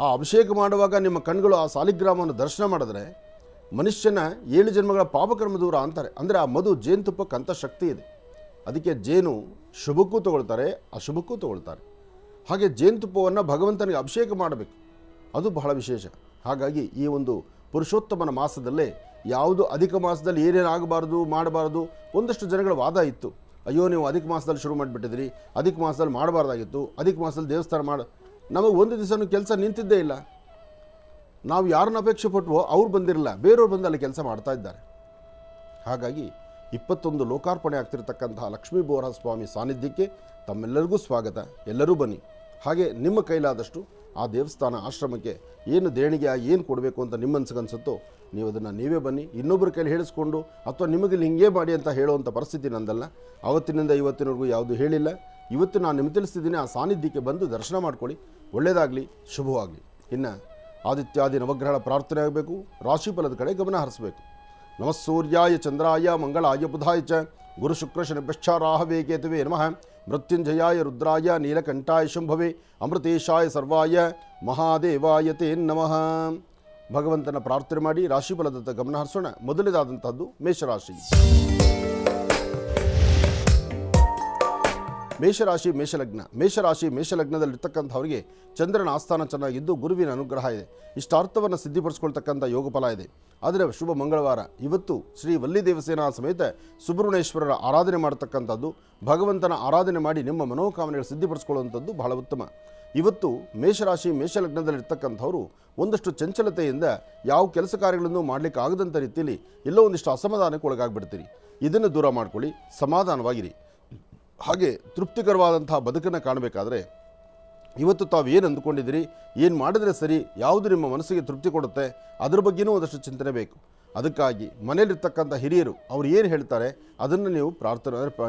ಆ ಅಭಿಷೇಕ ಮಾಡುವಾಗ ನಿಮ್ಮ ಕಣ್ಗಳು ಆ ಸಾಲಿಗ್ರಾಮವನ್ನು ದರ್ಶನ ಮಾಡಿದ್ರೆ ಮನುಷ್ಯನ 7 ಜನ್ಮಗಳ ಪಾಪಕರ್ಮ ದೂರ ಅಂತಾರೆ. ಅಂದರೆ ಆ ಮಧು ಜೇನುತುಪ್ಪಕ್ಕೆ ಅಂಥ ಶಕ್ತಿ ಇದೆ. ಅದಕ್ಕೆ ಜೇನು ಶುಭಕ್ಕೂ ತಗೊಳ್ತಾರೆ, ಅಶುಭಕ್ಕೂ ತಗೊಳ್ತಾರೆ. ಹಾಗೆ ಜೇನುತುಪ್ಪವನ್ನು ಭಗವಂತನಿಗೆ ಅಭಿಷೇಕ ಮಾಡಬೇಕು, ಅದು ಬಹಳ ವಿಶೇಷ. ಹಾಗಾಗಿ ಈ ಒಂದು ಪುರುಷೋತ್ತಮನ ಮಾಸದಲ್ಲೇ ಯಾವುದು ಅಧಿಕ ಮಾಸದಲ್ಲಿ ಏನೇನು ಆಗಬಾರ್ದು ಮಾಡಬಾರ್ದು, ಒಂದಷ್ಟು ಜನಗಳ ವಾದ ಇತ್ತು. ಅಯ್ಯೋ ನೀವು ಅಧಿಕ ಮಾಸದಲ್ಲಿ ಶುರು ಮಾಡಿಬಿಟ್ಟಿದ್ರಿ, ಅಧಿಕ ಮಾಸದಲ್ಲಿ ಮಾಡಬಾರ್ದಾಗಿತ್ತು, ಅಧಿಕ ಮಾಸದಲ್ಲಿ ದೇವಸ್ಥಾನ ನಮಗೆ ಒಂದು ದಿವಸನೂ ಕೆಲಸ ನಿಂತಿದ್ದೇ ಇಲ್ಲ. ನಾವು ಯಾರನ್ನ ಅಪೇಕ್ಷೆ ಪಟ್ಟವೋ ಅವ್ರು ಬಂದಿರಲಿಲ್ಲ, ಬೇರೆಯವ್ರು ಬಂದು ಅಲ್ಲಿ ಕೆಲಸ ಮಾಡ್ತಾ ಇದ್ದಾರೆ. ಹಾಗಾಗಿ 21 ಲೋಕಾರ್ಪಣೆ ಆಗ್ತಿರ್ತಕ್ಕಂತಹ ಲಕ್ಷ್ಮೀ ಬೋರ ಸ್ವಾಮಿ ಸಾನ್ನಿಧ್ಯಕ್ಕೆ ತಮ್ಮೆಲ್ಲರಿಗೂ ಸ್ವಾಗತ. ಎಲ್ಲರೂ ಬನ್ನಿ. ಹಾಗೆ ನಿಮ್ಮ ಕೈಲಾದಷ್ಟು ಆ ದೇವಸ್ಥಾನ ಆಶ್ರಮಕ್ಕೆ ಏನು ದೇಣಿಗೆ ಏನು ಕೊಡಬೇಕು ಅಂತ ನಿಮ್ಮ ಮನಸ್ಸಿಗನ್ಸುತ್ತೋ ನೀವು ಅದನ್ನು ನೀವೇ ಬನ್ನಿ. ಇನ್ನೊಬ್ಬರ ಕೈಲಿ ಹೇಳಿಸ್ಕೊಂಡು ಅಥವಾ ನಿಮಗೆ ಹಿಂಗೆ ಮಾಡಿ ಅಂತ ಹೇಳುವಂಥ ಪರಿಸ್ಥಿತಿ ನಂದಲ್ಲ. ಆವತ್ತಿನಿಂದ ಇವತ್ತಿನವರೆಗೂ ಯಾವುದು ಹೇಳಿಲ್ಲ. ಇವತ್ತು ನಾನು ನಿಮಗೆ ತಿಳಿಸ್ತಿದ್ದೀನಿ, ಆ ಸಾನ್ನಿಧ್ಯಕ್ಕೆ ಬಂದು ದರ್ಶನ ಮಾಡ್ಕೊಳ್ಳಿ. ಒಳ್ಳೆಯದಾಗಲಿ, ಶುಭವಾಗಲಿ. ಇನ್ನು ಆದಿತ್ಯಾದಿ ನವಗ್ರಹಗಳ ಪ್ರಾರ್ಥನೆ ಆಗಬೇಕು. ರಾಶಿಫಲದ ಕಡೆ ಗಮನ ಹರಿಸಬೇಕು. ನಮಃ ಸೂರ್ಯಾಯ ಚಂದ್ರಾಯ ಮಂಗಳಾಯ ಬುಧಾಯ ಚ ಗುರು ಶುಕ್ರ ಶನಿಭ್ಯಶ್ಚ ರಾಹವೇ ಕೇತುವೆ ನಮಃ. ಮೃತ್ಯುಂಜಯಾಯ ರುದ್ರಾಯ ನೀಲಕಂಠಾಯ ಶಂಭವೇ ಅಮೃತೇಶಾಯ ಸರ್ವಾಯ ಮಹಾದೇವಾಯ ತೇ ನಮಃ. ಭಗವಂತನ ಪ್ರಾರ್ಥನೆ ಮಾಡಿ ರಾಶಿಫಲದತ್ತ ಗಮನ ಹರಿಸೋಣ. ಮೊದಲನೇದಾದಂಥದ್ದು ಮೇಷರಾಶಿ. ಮೇಷರಾಶಿ ಮೇಷಲಗ್ನ. ಮೇಷರಾಶಿ ಮೇಷಲಗ್ನದಲ್ಲಿರ್ತಕ್ಕಂಥವರಿಗೆ ಚಂದ್ರನ ಆಸ್ಥಾನ ಚೆನ್ನಾಗಿದ್ದು ಗುರುವಿನ ಅನುಗ್ರಹ ಇದೆ. ಇಷ್ಟಾರ್ಥವನ್ನು ಸಿದ್ಧಿಪಡಿಸ್ಕೊಳ್ತಕ್ಕಂಥ ಯೋಗ ಫಲ ಇದೆ. ಆದರೆ ಶುಭ ಮಂಗಳವಾರ. ಇವತ್ತು ಶ್ರೀ ವಲ್ಲಿ ದೇವಸೇನಾ ಸಮೇತ ಸುಬ್ರಹ್ಮಣ್ಯೇಶ್ವರರ ಆರಾಧನೆ ಮಾಡತಕ್ಕಂಥದ್ದು, ಭಗವಂತನ ಆರಾಧನೆ ಮಾಡಿ ನಿಮ್ಮ ಮನೋಕಾಮನೆಗಳು ಸಿದ್ಧಿಪಡಿಸ್ಕೊಳ್ಳುವಂಥದ್ದು ಬಹಳ ಉತ್ತಮ. ಇವತ್ತು ಮೇಷರಾಶಿ ಮೇಷಲಗ್ನದಲ್ಲಿರ್ತಕ್ಕಂಥವರು ಒಂದಷ್ಟು ಚಂಚಲತೆಯಿಂದ ಯಾವ ಕೆಲಸ ಕಾರ್ಯಗಳನ್ನು ಮಾಡಲಿಕ್ಕೆ ಆಗದಂಥ ರೀತಿಯಲ್ಲಿ ಎಲ್ಲೋ ಒಂದಿಷ್ಟು ಅಸಮಾಧಾನಕ್ಕೆ ಒಳಗಾಗ್ಬಿಡ್ತೀರಿ. ಇದನ್ನು ದೂರ ಮಾಡ್ಕೊಳ್ಳಿ, ಸಮಾಧಾನವಾಗಿರಿ. ಹಾಗೆ ತೃಪ್ತಿಕರವಾದಂತಹ ಬದುಕನ್ನು ಕಾಣಬೇಕಾದ್ರೆ ಇವತ್ತು ತಾವು ಏನು ಅಂದುಕೊಂಡಿದ್ದೀರಿ, ಏನು ಮಾಡಿದರೆ ಸರಿ, ಯಾವುದು ನಿಮ್ಮ ಮನಸ್ಸಿಗೆ ತೃಪ್ತಿ ಕೊಡುತ್ತೆ, ಅದ್ರ ಬಗ್ಗೆಯೂ ಒಂದಷ್ಟು ಚಿಂತನೆ ಬೇಕು. ಅದಕ್ಕಾಗಿ ಮನೆಯಲ್ಲಿರ್ತಕ್ಕಂಥ ಹಿರಿಯರು ಅವ್ರು ಏನು ಹೇಳ್ತಾರೆ ಅದನ್ನು ನೀವು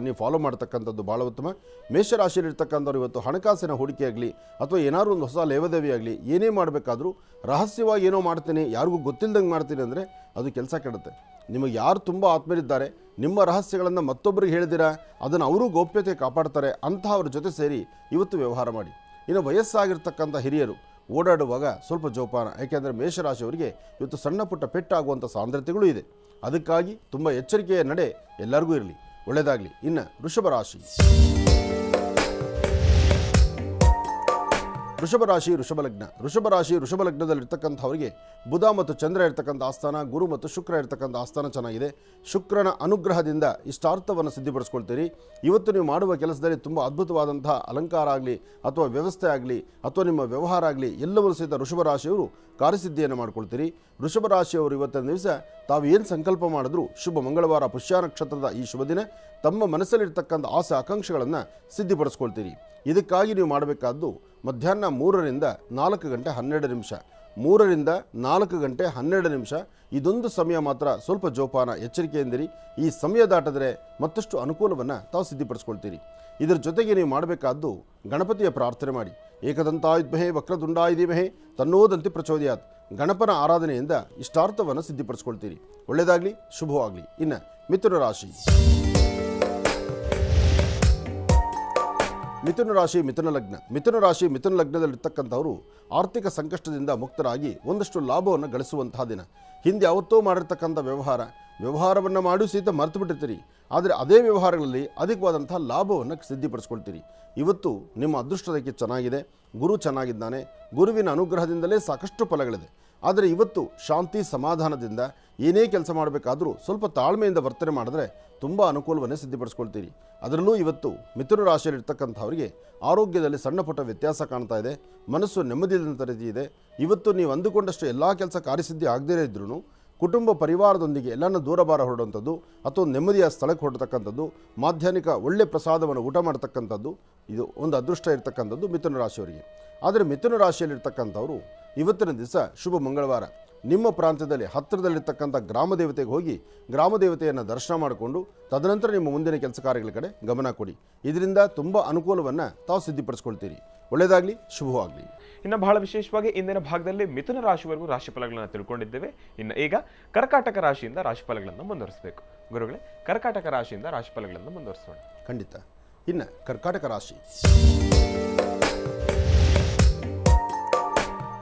ನೀವು ಫಾಲೋ ಮಾಡ್ತಕ್ಕಂಥದ್ದು ಭಾಳ ಉತ್ತಮ. ಮೇಷರಾಶಿಯಲ್ಲಿರ್ತಕ್ಕಂಥವ್ರು ಇವತ್ತು ಹಣಕಾಸಿನ ಹೂಡಿಕೆ ಆಗಲಿ ಅಥವಾ ಏನಾದರೂ ಒಂದು ಹೊಸ ಲೇವಾದೇವಿ ಆಗಲಿ ಏನೇ ಮಾಡಬೇಕಾದ್ರೂ ರಹಸ್ಯವಾಗಿ ಏನೋ ಮಾಡ್ತೀನಿ, ಯಾರಿಗೂ ಗೊತ್ತಿಲ್ಲದಂಗೆ ಮಾಡ್ತೀನಿ ಅಂದರೆ ಅದು ಕೆಲಸ ಕೆಡುತ್ತೆ. ನಿಮಗೆ ಯಾರು ತುಂಬ ಆತ್ಮೀಯರಿದ್ದಾರೆ, ನಿಮ್ಮ ರಹಸ್ಯಗಳನ್ನು ಮತ್ತೊಬ್ಬರಿಗೆ ಹೇಳಿದಿರಾ, ಅದನ್ನು ಅವರು ಗೋಪ್ಯತೆ ಕಾಪಾಡ್ತಾರೆ, ಅಂತಹವ್ರ ಜೊತೆ ಸೇರಿ ಇವತ್ತು ವ್ಯವಹಾರ ಮಾಡಿ. ಇನ್ನು ವಯಸ್ಸಾಗಿರ್ತಕ್ಕಂಥ ಹಿರಿಯರು ಓಡಾಡುವಾಗ ಸ್ವಲ್ಪ ಜೋಪಾನ. ಯಾಕೆಂದರೆ ಮೇಷರಾಶಿಯವರಿಗೆ ಇವತ್ತು ಸಣ್ಣ ಪುಟ್ಟ ಪೆಟ್ಟಾಗುವಂಥ ಸಾಂದ್ರತೆಗಳು ಇದೆ. ಅದಕ್ಕಾಗಿ ತುಂಬ ಎಚ್ಚರಿಕೆಯ ನಡೆ ಎಲ್ಲರಿಗೂ ಇರಲಿ. ಒಳ್ಳೆಯದಾಗಲಿ. ಇನ್ನು ವೃಷಭ ರಾಶಿ. ವೃಷಭ ರಾಶಿ ವೃಷಭಲಗ್ನದಲ್ಲಿರ್ತಕ್ಕಂಥವರಿಗೆ ಬುಧ ಮತ್ತು ಚಂದ್ರ ಇರ್ತಕ್ಕಂಥ ಆಸ್ಥಾನ, ಗುರು ಮತ್ತು ಶುಕ್ರ ಇರ್ತಕ್ಕಂಥ ಆಸ್ಥಾನ ಚೆನ್ನಾಗಿದೆ. ಶುಕ್ರನ ಅನುಗ್ರಹದಿಂದ ಇಷ್ಟಾರ್ಥವನ್ನು ಸಿದ್ಧಿಪಡಿಸ್ಕೊಳ್ತೀರಿ. ಇವತ್ತು ನೀವು ಮಾಡುವ ಕೆಲಸದಲ್ಲಿ ತುಂಬ ಅದ್ಭುತವಾದಂತಹ ಅಲಂಕಾರ ಆಗಲಿ ಅಥವಾ ವ್ಯವಸ್ಥೆ ಆಗಲಿ ಅಥವಾ ನಿಮ್ಮ ವ್ಯವಹಾರ ಆಗಲಿ ಎಲ್ಲವೂ ಸಹಿತ ವೃಷಭ ರಾಶಿಯವರು ಕಾರ್ಯಸಿದ್ಧಿಯನ್ನು ಮಾಡ್ಕೊಳ್ತೀರಿ. ವೃಷಭ ರಾಶಿಯವರು ಇವತ್ತಿನ ದಿವಸ ತಾವು ಏನು ಸಂಕಲ್ಪ ಮಾಡಿದ್ರು ಶುಭ ಮಂಗಳವಾರ ಪುಷ್ಯ ನಕ್ಷತ್ರದ ಈ ಶುಭ ದಿನ ತಮ್ಮ ಮನಸ್ಸಲ್ಲಿರ್ತಕ್ಕಂಥ ಆಸೆ ಆಕಾಂಕ್ಷೆಗಳನ್ನು ಸಿದ್ಧಿಪಡಿಸ್ಕೊಳ್ತೀರಿ. ಇದಕ್ಕಾಗಿ ನೀವು ಮಾಡಬೇಕಾದ್ದು ಮಧ್ಯಾಹ್ನ 3 ರಿಂದ 4 ಗಂಟೆ 12 ನಿಮಿಷ, 3 ರಿಂದ 4 ಗಂಟೆ 12 ನಿಮಿಷ ಇದೊಂದು ಸಮಯ ಮಾತ್ರ ಸ್ವಲ್ಪ ಜೋಪಾನ, ಎಚ್ಚರಿಕೆಯಿಂದಿರಿ. ಈ ಸಮಯ ದಾಟಿದ್ರೆ ಮತ್ತಷ್ಟು ಅನುಕೂಲವನ್ನು ತಾವು ಸಿದ್ಧಿಪಡಿಸ್ಕೊಳ್ತೀರಿ. ಇದರ ಜೊತೆಗೆ ನೀವು ಮಾಡಬೇಕಾದ್ದು ಗಣಪತಿಯ ಪ್ರಾರ್ಥನೆ ಮಾಡಿ. ಏಕದಂತಾಯುಧ್ಮಹೇ ವಕ್ರತುಂಡಾಯ ಧೀಮಹಿ ತನ್ನೋದಂತಿ ಪ್ರಚೋದಯಾತ್. ಗಣಪನ ಆರಾಧನೆಯಿಂದ ಇಷ್ಟಾರ್ಥವನ್ನು ಸಿದ್ಧಿಪಡಿಸ್ಕೊಳ್ತೀರಿ. ಒಳ್ಳೆಯದಾಗಲಿ, ಶುಭವಾಗಲಿ. ಇನ್ನು ಮಿಥುನ ರಾಶಿ. ಮಿಥುನ ರಾಶಿ ಮಿಥುನ ಲಗ್ನದಲ್ಲಿರ್ತಕ್ಕಂಥವರು ಆರ್ಥಿಕ ಸಂಕಷ್ಟದಿಂದ ಮುಕ್ತರಾಗಿ ಒಂದಷ್ಟು ಲಾಭವನ್ನು ಗಳಿಸುವಂತಹ ದಿನ. ಹಿಂದೆ ಯಾವತ್ತೋ ಮಾಡಿರ್ತಕ್ಕಂಥ ವ್ಯವಹಾರವನ್ನು ಮಾಡಿ ಸಹಿತ ಮರೆತು ಬಿಟ್ಟಿರ್ತೀರಿ. ಆದರೆ ಅದೇ ವ್ಯವಹಾರಗಳಲ್ಲಿ ಅಧಿಕವಾದಂತಹ ಲಾಭವನ್ನು ಸಿದ್ಧಿಪಡಿಸ್ಕೊಳ್ತೀರಿ. ಇವತ್ತು ನಿಮ್ಮ ಅದೃಷ್ಟಕ್ಕೆ ಚೆನ್ನಾಗಿದೆ, ಗುರು ಚೆನ್ನಾಗಿದ್ದಾನೆ, ಗುರುವಿನ ಅನುಗ್ರಹದಿಂದಲೇ ಸಾಕಷ್ಟು ಫಲಗಳಿದೆ. ಆದರೆ ಇವತ್ತು ಶಾಂತಿ ಸಮಾಧಾನದಿಂದ ಏನೇ ಕೆಲಸ ಮಾಡಬೇಕಾದರೂ ಸ್ವಲ್ಪ ತಾಳ್ಮೆಯಿಂದ ವರ್ತನೆ ಮಾಡಿದ್ರೆ ತುಂಬ ಅನುಕೂಲವನ್ನೇ ಸಿದ್ಧಿಪಡಿಸ್ಕೊಳ್ತೀರಿ. ಅದರಲ್ಲೂ ಇವತ್ತು ಮಿಥುನ ರಾಶಿಯಲ್ಲಿರ್ತಕ್ಕಂಥವರಿಗೆ ಆರೋಗ್ಯದಲ್ಲಿ ಸಣ್ಣ ಪುಟ್ಟ ವ್ಯತ್ಯಾಸ ಕಾಣ್ತಾ ಇದೆ, ಮನಸ್ಸು ನೆಮ್ಮದಿಯಾದಂಥ ರೀತಿ ಇದೆ. ಇವತ್ತು ನೀವು ಅಂದುಕೊಂಡಷ್ಟು ಎಲ್ಲ ಕೆಲಸ ಕಾರ್ಯಸಿದ್ಧಿ ಆಗದೇ ಇದ್ರೂ ಕುಟುಂಬ ಪರಿವಾರದೊಂದಿಗೆ ಎಲ್ಲನೂ ದೂರಭಾರ ಹೊರಡುವಂಥದ್ದು ಅಥವಾ ನೆಮ್ಮದಿಯ ಸ್ಥಳಕ್ಕೆ ಹೊರಡ್ತಕ್ಕಂಥದ್ದು, ಮಾಧ್ಯಾಹ್ನಿಕ ಒಳ್ಳೆ ಪ್ರಸಾದವನ್ನು ಊಟ ಮಾಡ್ತಕ್ಕಂಥದ್ದು ಇದು ಒಂದು ಅದೃಷ್ಟ ಇರ್ತಕ್ಕಂಥದ್ದು ಮಿಥುನ ರಾಶಿಯವರಿಗೆ. ಆದರೆ ಮಿಥುನ ರಾಶಿಯಲ್ಲಿರ್ತಕ್ಕಂಥವರು ಇವತ್ತಿನ ದಿವಸ ಶುಭ ಮಂಗಳವಾರ ನಿಮ್ಮ ಪ್ರಾಂತ್ಯದಲ್ಲಿ ಹತ್ತಿರದಲ್ಲಿರ್ತಕ್ಕಂಥ ಗ್ರಾಮ ದೇವತೆಗೆ ಹೋಗಿ ಗ್ರಾಮ ದೇವತೆಯನ್ನು ದರ್ಶನ ಮಾಡಿಕೊಂಡು ತದನಂತರ ನಿಮ್ಮ ಮುಂದಿನ ಕೆಲಸ ಕಾರ್ಯಗಳ ಕಡೆ ಗಮನ ಕೊಡಿ. ಇದರಿಂದ ತುಂಬ ಅನುಕೂಲವನ್ನು ತಾವು ಸಿದ್ಧಿಪಡಿಸ್ಕೊಳ್ತೀರಿ. ಒಳ್ಳೆಯದಾಗಲಿ, ಶುಭವಾಗಲಿ. ಇನ್ನು ಬಹಳ ವಿಶೇಷವಾಗಿ ಇಂದಿನ ಭಾಗದಲ್ಲಿ ಮಿಥುನ ರಾಶಿವರೆಗೂ ರಾಶಿಫಲಗಳನ್ನು ತಿಳ್ಕೊಂಡಿದ್ದೇವೆ. ಇನ್ನು ಈಗ ಕರ್ಕಾಟಕ ರಾಶಿಯಿಂದ ರಾಶಿಫಲಗಳನ್ನು ಮುಂದುವರಿಸಬೇಕು. ಗುರುಗಳೇ, ಕರ್ಕಾಟಕ ರಾಶಿಯಿಂದ ರಾಶಿಫಲಗಳನ್ನು ಮುಂದುವರಿಸೋಣ. ಖಂಡಿತ. ಇನ್ನು ಕರ್ಕಾಟಕ ರಾಶಿ,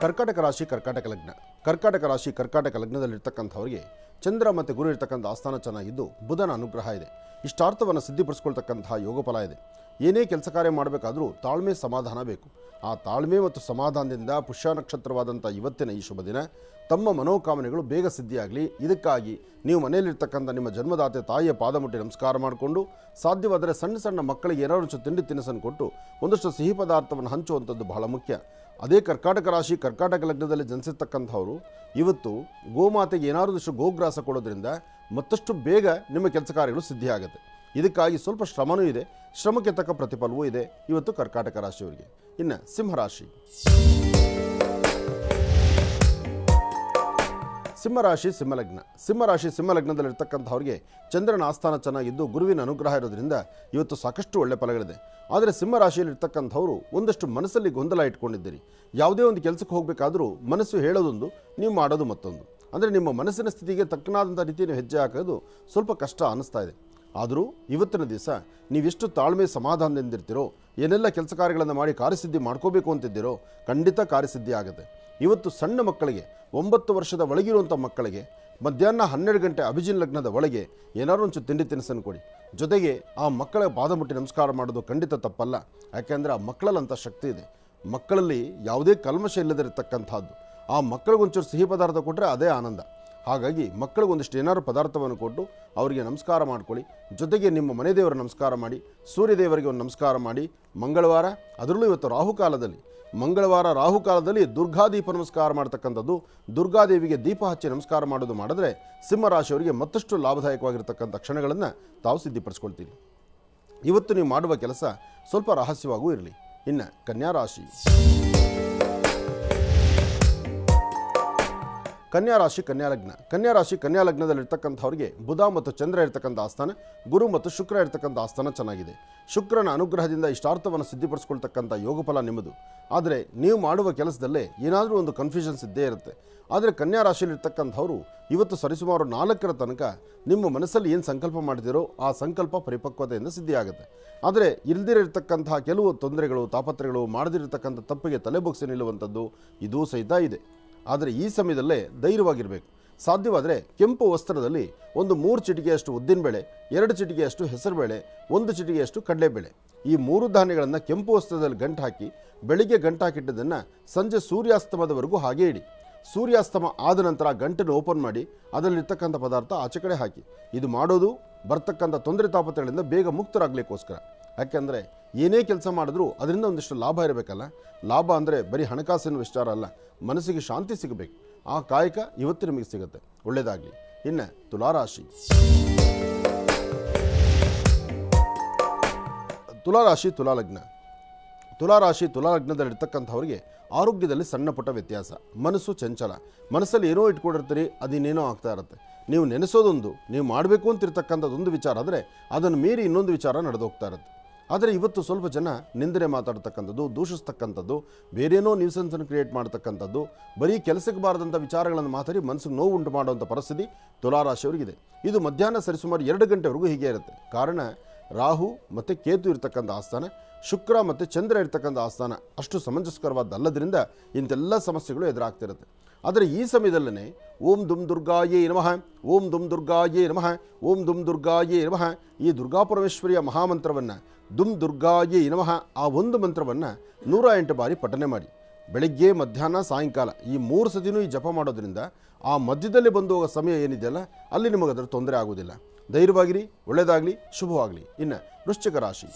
ಕರ್ಕಾಟಕ ರಾಶಿ, ಕರ್ಕಾಟಕ ಲಗ್ನ. ಕರ್ಕಾಟಕ ರಾಶಿ, ಕರ್ಕಾಟಕ ಲಗ್ನದಲ್ಲಿರ್ತಕ್ಕಂಥವ್ರಿಗೆ ಚಂದ್ರ ಮತ್ತು ಗುರು ಇರ್ತಕ್ಕಂಥ ಆಸ್ಥಾನ ಚೆನ್ನಾಗಿದ್ದು ಬುಧನ ಅನುಗ್ರಹ ಇದೆ. ಇಷ್ಟಾರ್ಥವನ್ನು ಸಿದ್ಧಿಪಡಿಸ್ಕೊಳ್ತಕ್ಕಂತಹ ಯೋಗ ಫಲ ಇದೆ. ಏನೇ ಕೆಲಸ ಕಾರ್ಯ ಮಾಡಬೇಕಾದ್ರೂ ತಾಳ್ಮೆ ಸಮಾಧಾನ ಬೇಕು. ಆ ತಾಳ್ಮೆ ಮತ್ತು ಸಮಾಧಾನದಿಂದ ಪುಷ್ಯ ನಕ್ಷತ್ರವಾದಂಥ ಇವತ್ತಿನ ಈ ಶುಭ ದಿನ ತಮ್ಮ ಮನೋಕಾಮನೆಗಳು ಬೇಗ ಸಿದ್ಧಿಯಾಗಲಿ. ಇದಕ್ಕಾಗಿ ನೀವು ಮನೆಯಲ್ಲಿರ್ತಕ್ಕಂಥ ನಿಮ್ಮ ಜನ್ಮದಾತೆ ತಾಯಿಯ ಪಾದ ಮುಟ್ಟಿ ನಮಸ್ಕಾರ ಮಾಡಿಕೊಂಡು, ಸಾಧ್ಯವಾದರೆ ಸಣ್ಣ ಸಣ್ಣ ಮಕ್ಕಳಿಗೆ ಏನಾದ್ರು ತಿಂಡಿ ತಿನಿಸನ್ನು ಕೊಟ್ಟು ಒಂದಷ್ಟು ಸಿಹಿ ಪದಾರ್ಥವನ್ನು ಹಂಚುವಂಥದ್ದು ಬಹಳ ಮುಖ್ಯ. ಅದೇ ಕರ್ಕಾಟಕ ರಾಶಿ, ಕರ್ಕಾಟಕ ಲಗ್ನದಲ್ಲಿ ಜನಿಸಿರ್ತಕ್ಕಂಥವರು ಇವತ್ತು ಗೋಮಾತೆಗೆ ಏನಾದರೂ ಗೋಗ್ರಾಸ ಕೊಡೋದ್ರಿಂದ ಮತ್ತಷ್ಟು ಬೇಗ ನಿಮ್ಮ ಕೆಲಸ ಕಾರ್ಯಗಳು ಸಿದ್ಧಿಯಾಗುತ್ತೆ. ಇದಕ್ಕಾಗಿ ಸ್ವಲ್ಪ ಶ್ರಮನೂ ಇದೆ, ಶ್ರಮಕ್ಕೆ ತಕ್ಕ ಪ್ರತಿಫಲವೂ ಇದೆ ಇವತ್ತು ಕರ್ಕಾಟಕ ರಾಶಿಯವರಿಗೆ. ಇನ್ನು ಸಿಂಹರಾಶಿ, ಸಿಂಹರಾಶಿ, ಸಿಂಹಲಗ್ನ. ಸಿಂಹರಾಶಿ, ಸಿಂಹಲಗ್ನದಲ್ಲಿರ್ತಕ್ಕಂಥವ್ರಿಗೆ ಚಂದ್ರನ ಆಸ್ಥಾನ ಚೆನ್ನಾಗಿದ್ದು ಗುರುವಿನ ಅನುಗ್ರಹ ಇರೋದ್ರಿಂದ ಇವತ್ತು ಸಾಕಷ್ಟು ಒಳ್ಳೆ ಫಲಗಳಿದೆ. ಆದರೆ ಸಿಂಹರಾಶಿಯಲ್ಲಿರ್ತಕ್ಕಂಥವರು ಒಂದಷ್ಟು ಮನಸ್ಸಲ್ಲಿ ಗೊಂದಲ ಇಟ್ಕೊಂಡಿದ್ದೀರಿ. ಯಾವುದೇ ಒಂದು ಕೆಲಸಕ್ಕೆ ಹೋಗಬೇಕಾದ್ರೂ ಮನಸ್ಸು ಹೇಳೋದೊಂದು, ನೀವು ಮಾಡೋದು ಮತ್ತೊಂದು. ಅಂದರೆ ನಿಮ್ಮ ಮನಸ್ಸಿನ ಸ್ಥಿತಿಗೆ ತಕ್ಕನಾದಂಥ ರೀತಿ ನೀವು ಹೆಜ್ಜೆ ಹಾಕೋದು ಸ್ವಲ್ಪ ಕಷ್ಟ ಅನ್ನಿಸ್ತಾ ಇದೆ. ಆದರೂ ಇವತ್ತಿನ ದಿವಸ ನೀವೆಷ್ಟು ತಾಳ್ಮೆ ಸಮಾಧಾನದಿಂದಿರ್ತೀರೋ, ಏನೆಲ್ಲ ಕೆಲಸ ಕಾರ್ಯಗಳನ್ನು ಮಾಡಿ ಕಾರ್ಯಸಿದ್ಧಿ ಮಾಡ್ಕೋಬೇಕು ಅಂತಿದ್ದೀರೋ ಖಂಡಿತ ಕಾರ್ಯಸಿದ್ಧಿ ಆಗುತ್ತೆ. ಇವತ್ತು ಸಣ್ಣ ಮಕ್ಕಳಿಗೆ 9 ವರ್ಷದ ಒಳಗಿರುವಂಥ ಮಕ್ಕಳಿಗೆ ಮಧ್ಯಾಹ್ನ 12 ಗಂಟೆ ಅಭಿಜಿನ್ ಲಗ್ನದ ಒಳಗೆ ಏನಾದ್ರು ಒಂಚೂರು ತಿಂಡಿ ತಿನಿಸನ್ನು ಕೊಡಿ. ಜೊತೆಗೆ ಆ ಮಕ್ಕಳ ಪಾದ ಮುಟ್ಟಿ ನಮಸ್ಕಾರ ಮಾಡೋದು ಖಂಡಿತ ತಪ್ಪಲ್ಲ. ಯಾಕೆಂದರೆ ಆ ಮಕ್ಕಳಲ್ಲಂಥ ಶಕ್ತಿ ಇದೆ. ಮಕ್ಕಳಲ್ಲಿ ಯಾವುದೇ ಕಲ್ಮಶ ಇಲ್ಲದಿರತಕ್ಕಂಥದ್ದು. ಆ ಮಕ್ಕಳಿಗೊಂಚೂರು ಸಿಹಿ ಪದಾರ್ಥ ಕೊಟ್ಟರೆ ಅದೇ ಆನಂದ. ಹಾಗಾಗಿ ಮಕ್ಕಳಿಗೊಂದಿಷ್ಟು ಏನಾದ್ರು ಪದಾರ್ಥವನ್ನು ಕೊಟ್ಟು ಅವರಿಗೆ ನಮಸ್ಕಾರ ಮಾಡ್ಕೊಳ್ಳಿ. ಜೊತೆಗೆ ನಿಮ್ಮ ಮನೆ ದೇವರ ನಮಸ್ಕಾರ ಮಾಡಿ, ಸೂರ್ಯದೇವರಿಗೆ ಒಂದು ನಮಸ್ಕಾರ ಮಾಡಿ. ಮಂಗಳವಾರ, ಅದರಲ್ಲೂ ಇವತ್ತು ರಾಹುಕಾಲದಲ್ಲಿ, ಮಂಗಳವಾರ ರಾಹುಕಾಲದಲ್ಲಿ ದುರ್ಗಾದೀಪ ನಮಸ್ಕಾರ ಮಾಡ್ತಕ್ಕಂಥದ್ದು, ದುರ್ಗಾದೇವಿಗೆ ದೀಪ ಹಚ್ಚಿ ನಮಸ್ಕಾರ ಮಾಡೋದು ಮಾಡಿದ್ರೆ ಸಿಂಹರಾಶಿಯವರಿಗೆ ಮತ್ತಷ್ಟು ಲಾಭದಾಯಕವಾಗಿರ್ತಕ್ಕಂಥ ಕ್ಷಣಗಳನ್ನು ತಾವು ಸಿದ್ಧಿಪಡಿಸ್ಕೊಳ್ತೀರಿ. ಇವತ್ತು ನೀವು ಮಾಡುವ ಕೆಲಸ ಸ್ವಲ್ಪ ರಹಸ್ಯವಾಗೂ ಇರಲಿ. ಇನ್ನು ಕನ್ಯಾರಾಶಿ, ಕನ್ಯಾರಾಶಿ, ಕನ್ಯಾಲಗ್ನ. ಕನ್ಯಾರಾಶಿ, ಕನ್ಯಾಲಗ್ನದಲ್ಲಿರ್ತಕ್ಕಂಥವ್ರಿಗೆ ಬುಧ ಮತ್ತು ಚಂದ್ರ ಇರ್ತಕ್ಕಂಥ ಆಸ್ಥಾನ, ಗುರು ಮತ್ತು ಶುಕ್ರ ಇರ್ತಕ್ಕಂಥ ಆಸ್ಥಾನ ಚೆನ್ನಾಗಿದೆ. ಶುಕ್ರನ ಅನುಗ್ರಹದಿಂದ ಇಷ್ಟಾರ್ಥವನ್ನು ಸಿದ್ಧಿಪಡಿಸ್ಕೊಳ್ತಕ್ಕಂಥ ಯೋಗಫಲ ನಿಮ್ಮದು. ಆದರೆ ನೀವು ಮಾಡುವ ಕೆಲಸದಲ್ಲೇ ಏನಾದರೂ ಒಂದು ಕನ್ಫ್ಯೂಷನ್ಸ್ ಇದ್ದೇ ಇರುತ್ತೆ. ಆದರೆ ಕನ್ಯಾರಾಶಿಯಲ್ಲಿರ್ತಕ್ಕಂಥವರು ಇವತ್ತು ಸರಿಸುಮಾರು 4ರ ತನಕ ನಿಮ್ಮ ಮನಸ್ಸಲ್ಲಿ ಏನು ಸಂಕಲ್ಪ ಮಾಡ್ತೀರೋ ಆ ಸಂಕಲ್ಪ ಪರಿಪಕ್ವತೆಯಿಂದ ಸಿದ್ಧಿಯಾಗುತ್ತೆ. ಆದರೆ ಇಲ್ದಿರತಕ್ಕಂತಹ ಕೆಲವು ತೊಂದರೆಗಳು, ತಾಪತ್ರೆಗಳು, ಮಾಡದಿರತಕ್ಕಂಥ ತಪ್ಪಿಗೆ ತಲೆಬೊಗ್ಸಿ ನಿಲ್ಲುವಂಥದ್ದು ಇದೂ ಸಹಿತ ಇದೆ. ಆದರೆ ಈ ಸಮಯದಲ್ಲೇ ಧೈರ್ಯವಾಗಿರಬೇಕು. ಸಾಧ್ಯವಾದರೆ ಕೆಂಪು ವಸ್ತ್ರದಲ್ಲಿ ಒಂದು 3 ಚಿಟಿಕೆಯಷ್ಟು ಉದ್ದಿನಬೇಳೆ, 2 ಚಿಟಿಕೆಯಷ್ಟು ಹೆಸರುಬೇಳೆ, 1 ಚಿಟಿಕೆಯಷ್ಟು ಕಡಲೆಬೇಳೆ, ಈ 3 ಧಾನ್ಯಗಳನ್ನು ಕೆಂಪು ವಸ್ತ್ರದಲ್ಲಿ ಗಂಟು ಹಾಕಿ ಬೆಳಿಗ್ಗೆ ಗಂಟು ಹಾಕಿಟ್ಟದನ್ನು ಸಂಜೆ ಸೂರ್ಯಾಸ್ತಮದವರೆಗೂ ಹಾಗೇ ಇಡಿ. ಸೂರ್ಯಾಸ್ತಮ ಆದ ನಂತರ ಗಂಟನ್ನು ಓಪನ್ ಮಾಡಿ ಅದರಲ್ಲಿರ್ತಕ್ಕಂಥ ಪದಾರ್ಥ ಆಚೆ ಕಡೆ ಹಾಕಿ. ಇದು ಮಾಡೋದು ಬರ್ತಕ್ಕಂಥ ತೊಂದರೆ ತಾಪತ್ರೆಗಳಿಂದ ಬೇಗ ಮುಕ್ತರಾಗಲಿಕ್ಕೋಸ್ಕರ. ಯಾಕೆಂದರೆ ಏನೇ ಕೆಲಸ ಮಾಡಿದ್ರೂ ಅದರಿಂದ ಒಂದಿಷ್ಟು ಲಾಭ ಇರಬೇಕಲ್ಲ. ಲಾಭ ಅಂದರೆ ಬರೀ ಹಣಕಾಸಿನ ವಿಚಾರ ಅಲ್ಲ, ಮನಸ್ಸಿಗೆ ಶಾಂತಿ ಸಿಗಬೇಕು. ಆ ಕಾಯಕ ಇವತ್ತು ನಿಮಗೆ ಸಿಗುತ್ತೆ. ಒಳ್ಳೆಯದಾಗಲಿ. ಇನ್ನು ತುಲಾರಾಶಿ, ತುಲಾರಾಶಿ, ತುಲಾಲಗ್ನ. ತುಲಾರಾಶಿ, ತುಲಾಲಗ್ನದಲ್ಲಿರ್ತಕ್ಕಂಥವ್ರಿಗೆ ಆರೋಗ್ಯದಲ್ಲಿ ಸಣ್ಣ ಪುಟ್ಟ ವ್ಯತ್ಯಾಸ, ಮನಸ್ಸು ಚಂಚಲ, ಮನಸ್ಸಲ್ಲಿ ಏನೋ ಇಟ್ಕೊಂಡಿರ್ತೀರಿ, ಅದಿನ್ನೇನೋ ಆಗ್ತಾ ಇರುತ್ತೆ. ನೀವು ನೆನೆಸೋದೊಂದು, ನೀವು ಮಾಡಬೇಕು ಅಂತಿರ್ತಕ್ಕಂಥದ್ದೊಂದು ವಿಚಾರ ಆದರೆ ಅದನ್ನು ಮೀರಿ ಇನ್ನೊಂದು ವಿಚಾರ ನಡೆದೋಗ್ತಾ ಇರುತ್ತೆ. ಆದರೆ ಇವತ್ತು ಸ್ವಲ್ಪ ಜನ ನಿಂದನೆ ಮಾತಾಡ್ತಕ್ಕಂಥದ್ದು, ದೂಷಿಸ್ತಕ್ಕಂಥದ್ದು, ಬೇರೇನೋ ನ್ಯೂಸೆನ್ಸನ್ನು ಕ್ರಿಯೇಟ್ ಮಾಡ್ತಕ್ಕಂಥದ್ದು, ಬರೀ ಕೆಲಸಕ್ಕೆ ಬಾರದಂಥ ವಿಚಾರಗಳನ್ನು ಮಾತಾಡಿ ಮನಸ್ಸಿಗೆ ನೋವು ಉಂಟು ಮಾಡುವಂಥ ಪರಿಸ್ಥಿತಿ ತುಲಾರಾಶಿಯವರಿಗಿದೆ. ಇದು ಮಧ್ಯಾಹ್ನ ಸರಿಸುಮಾರು 2 ಗಂಟೆವರೆಗೂ ಹೀಗೆ ಇರುತ್ತೆ. ಕಾರಣ ರಾಹು ಮತ್ತು ಕೇತು ಇರ್ತಕ್ಕಂಥ ಆಸ್ಥಾನ, ಶುಕ್ರ ಮತ್ತು ಚಂದ್ರ ಇರ್ತಕ್ಕಂಥ ಆಸ್ಥಾನ ಅಷ್ಟು ಸಮಂಜಸ್ಕರವಾದಲ್ಲದ್ರಿಂದ ಇಂಥೆಲ್ಲ ಸಮಸ್ಯೆಗಳು ಎದುರಾಗ್ತಿರುತ್ತೆ. ಆದರೆ ಈ ಸಮಯದಲ್ಲೇ ಓಂ ದುಂ ದುರ್ಗಾಯೇ ನಮಃ, ಓಂ ದುಂ ದುರ್ಗಾಯೇ ನಮಃ, ಓಂ ದುಂ ದುರ್ಗಾಯೇ ನಮಃ, ಈ ದುರ್ಗಾಪರಮೇಶ್ವರಿಯ ಮಹಾಮಂತ್ರವನ್ನು ದುಂ ದುರ್ಗಾಯೇ ನಮಃ ಆ ಒಂದು ಮಂತ್ರವನ್ನು 108 ಬಾರಿ ಪಠನೆ ಮಾಡಿ. ಬೆಳಗ್ಗೆ, ಮಧ್ಯಾಹ್ನ, ಸಾಯಂಕಾಲ ಈ 3 ಸತಿನೂ ಈ ಜಪ ಮಾಡೋದ್ರಿಂದ ಆ ಮಧ್ಯದಲ್ಲಿ ಬಂದು ಹೋಗೋ ಸಮಯ ಏನಿದೆಯಲ್ಲ ಅಲ್ಲಿ ನಿಮಗೆ ಅದರ ತೊಂದರೆ ಆಗೋದಿಲ್ಲ. ಧೈರ್ಯವಾಗಿರಿ, ಒಳ್ಳೆಯದಾಗಲಿ, ಶುಭವಾಗಲಿ. ಇನ್ನು ವೃಶ್ಚಿಕ ರಾಶಿ,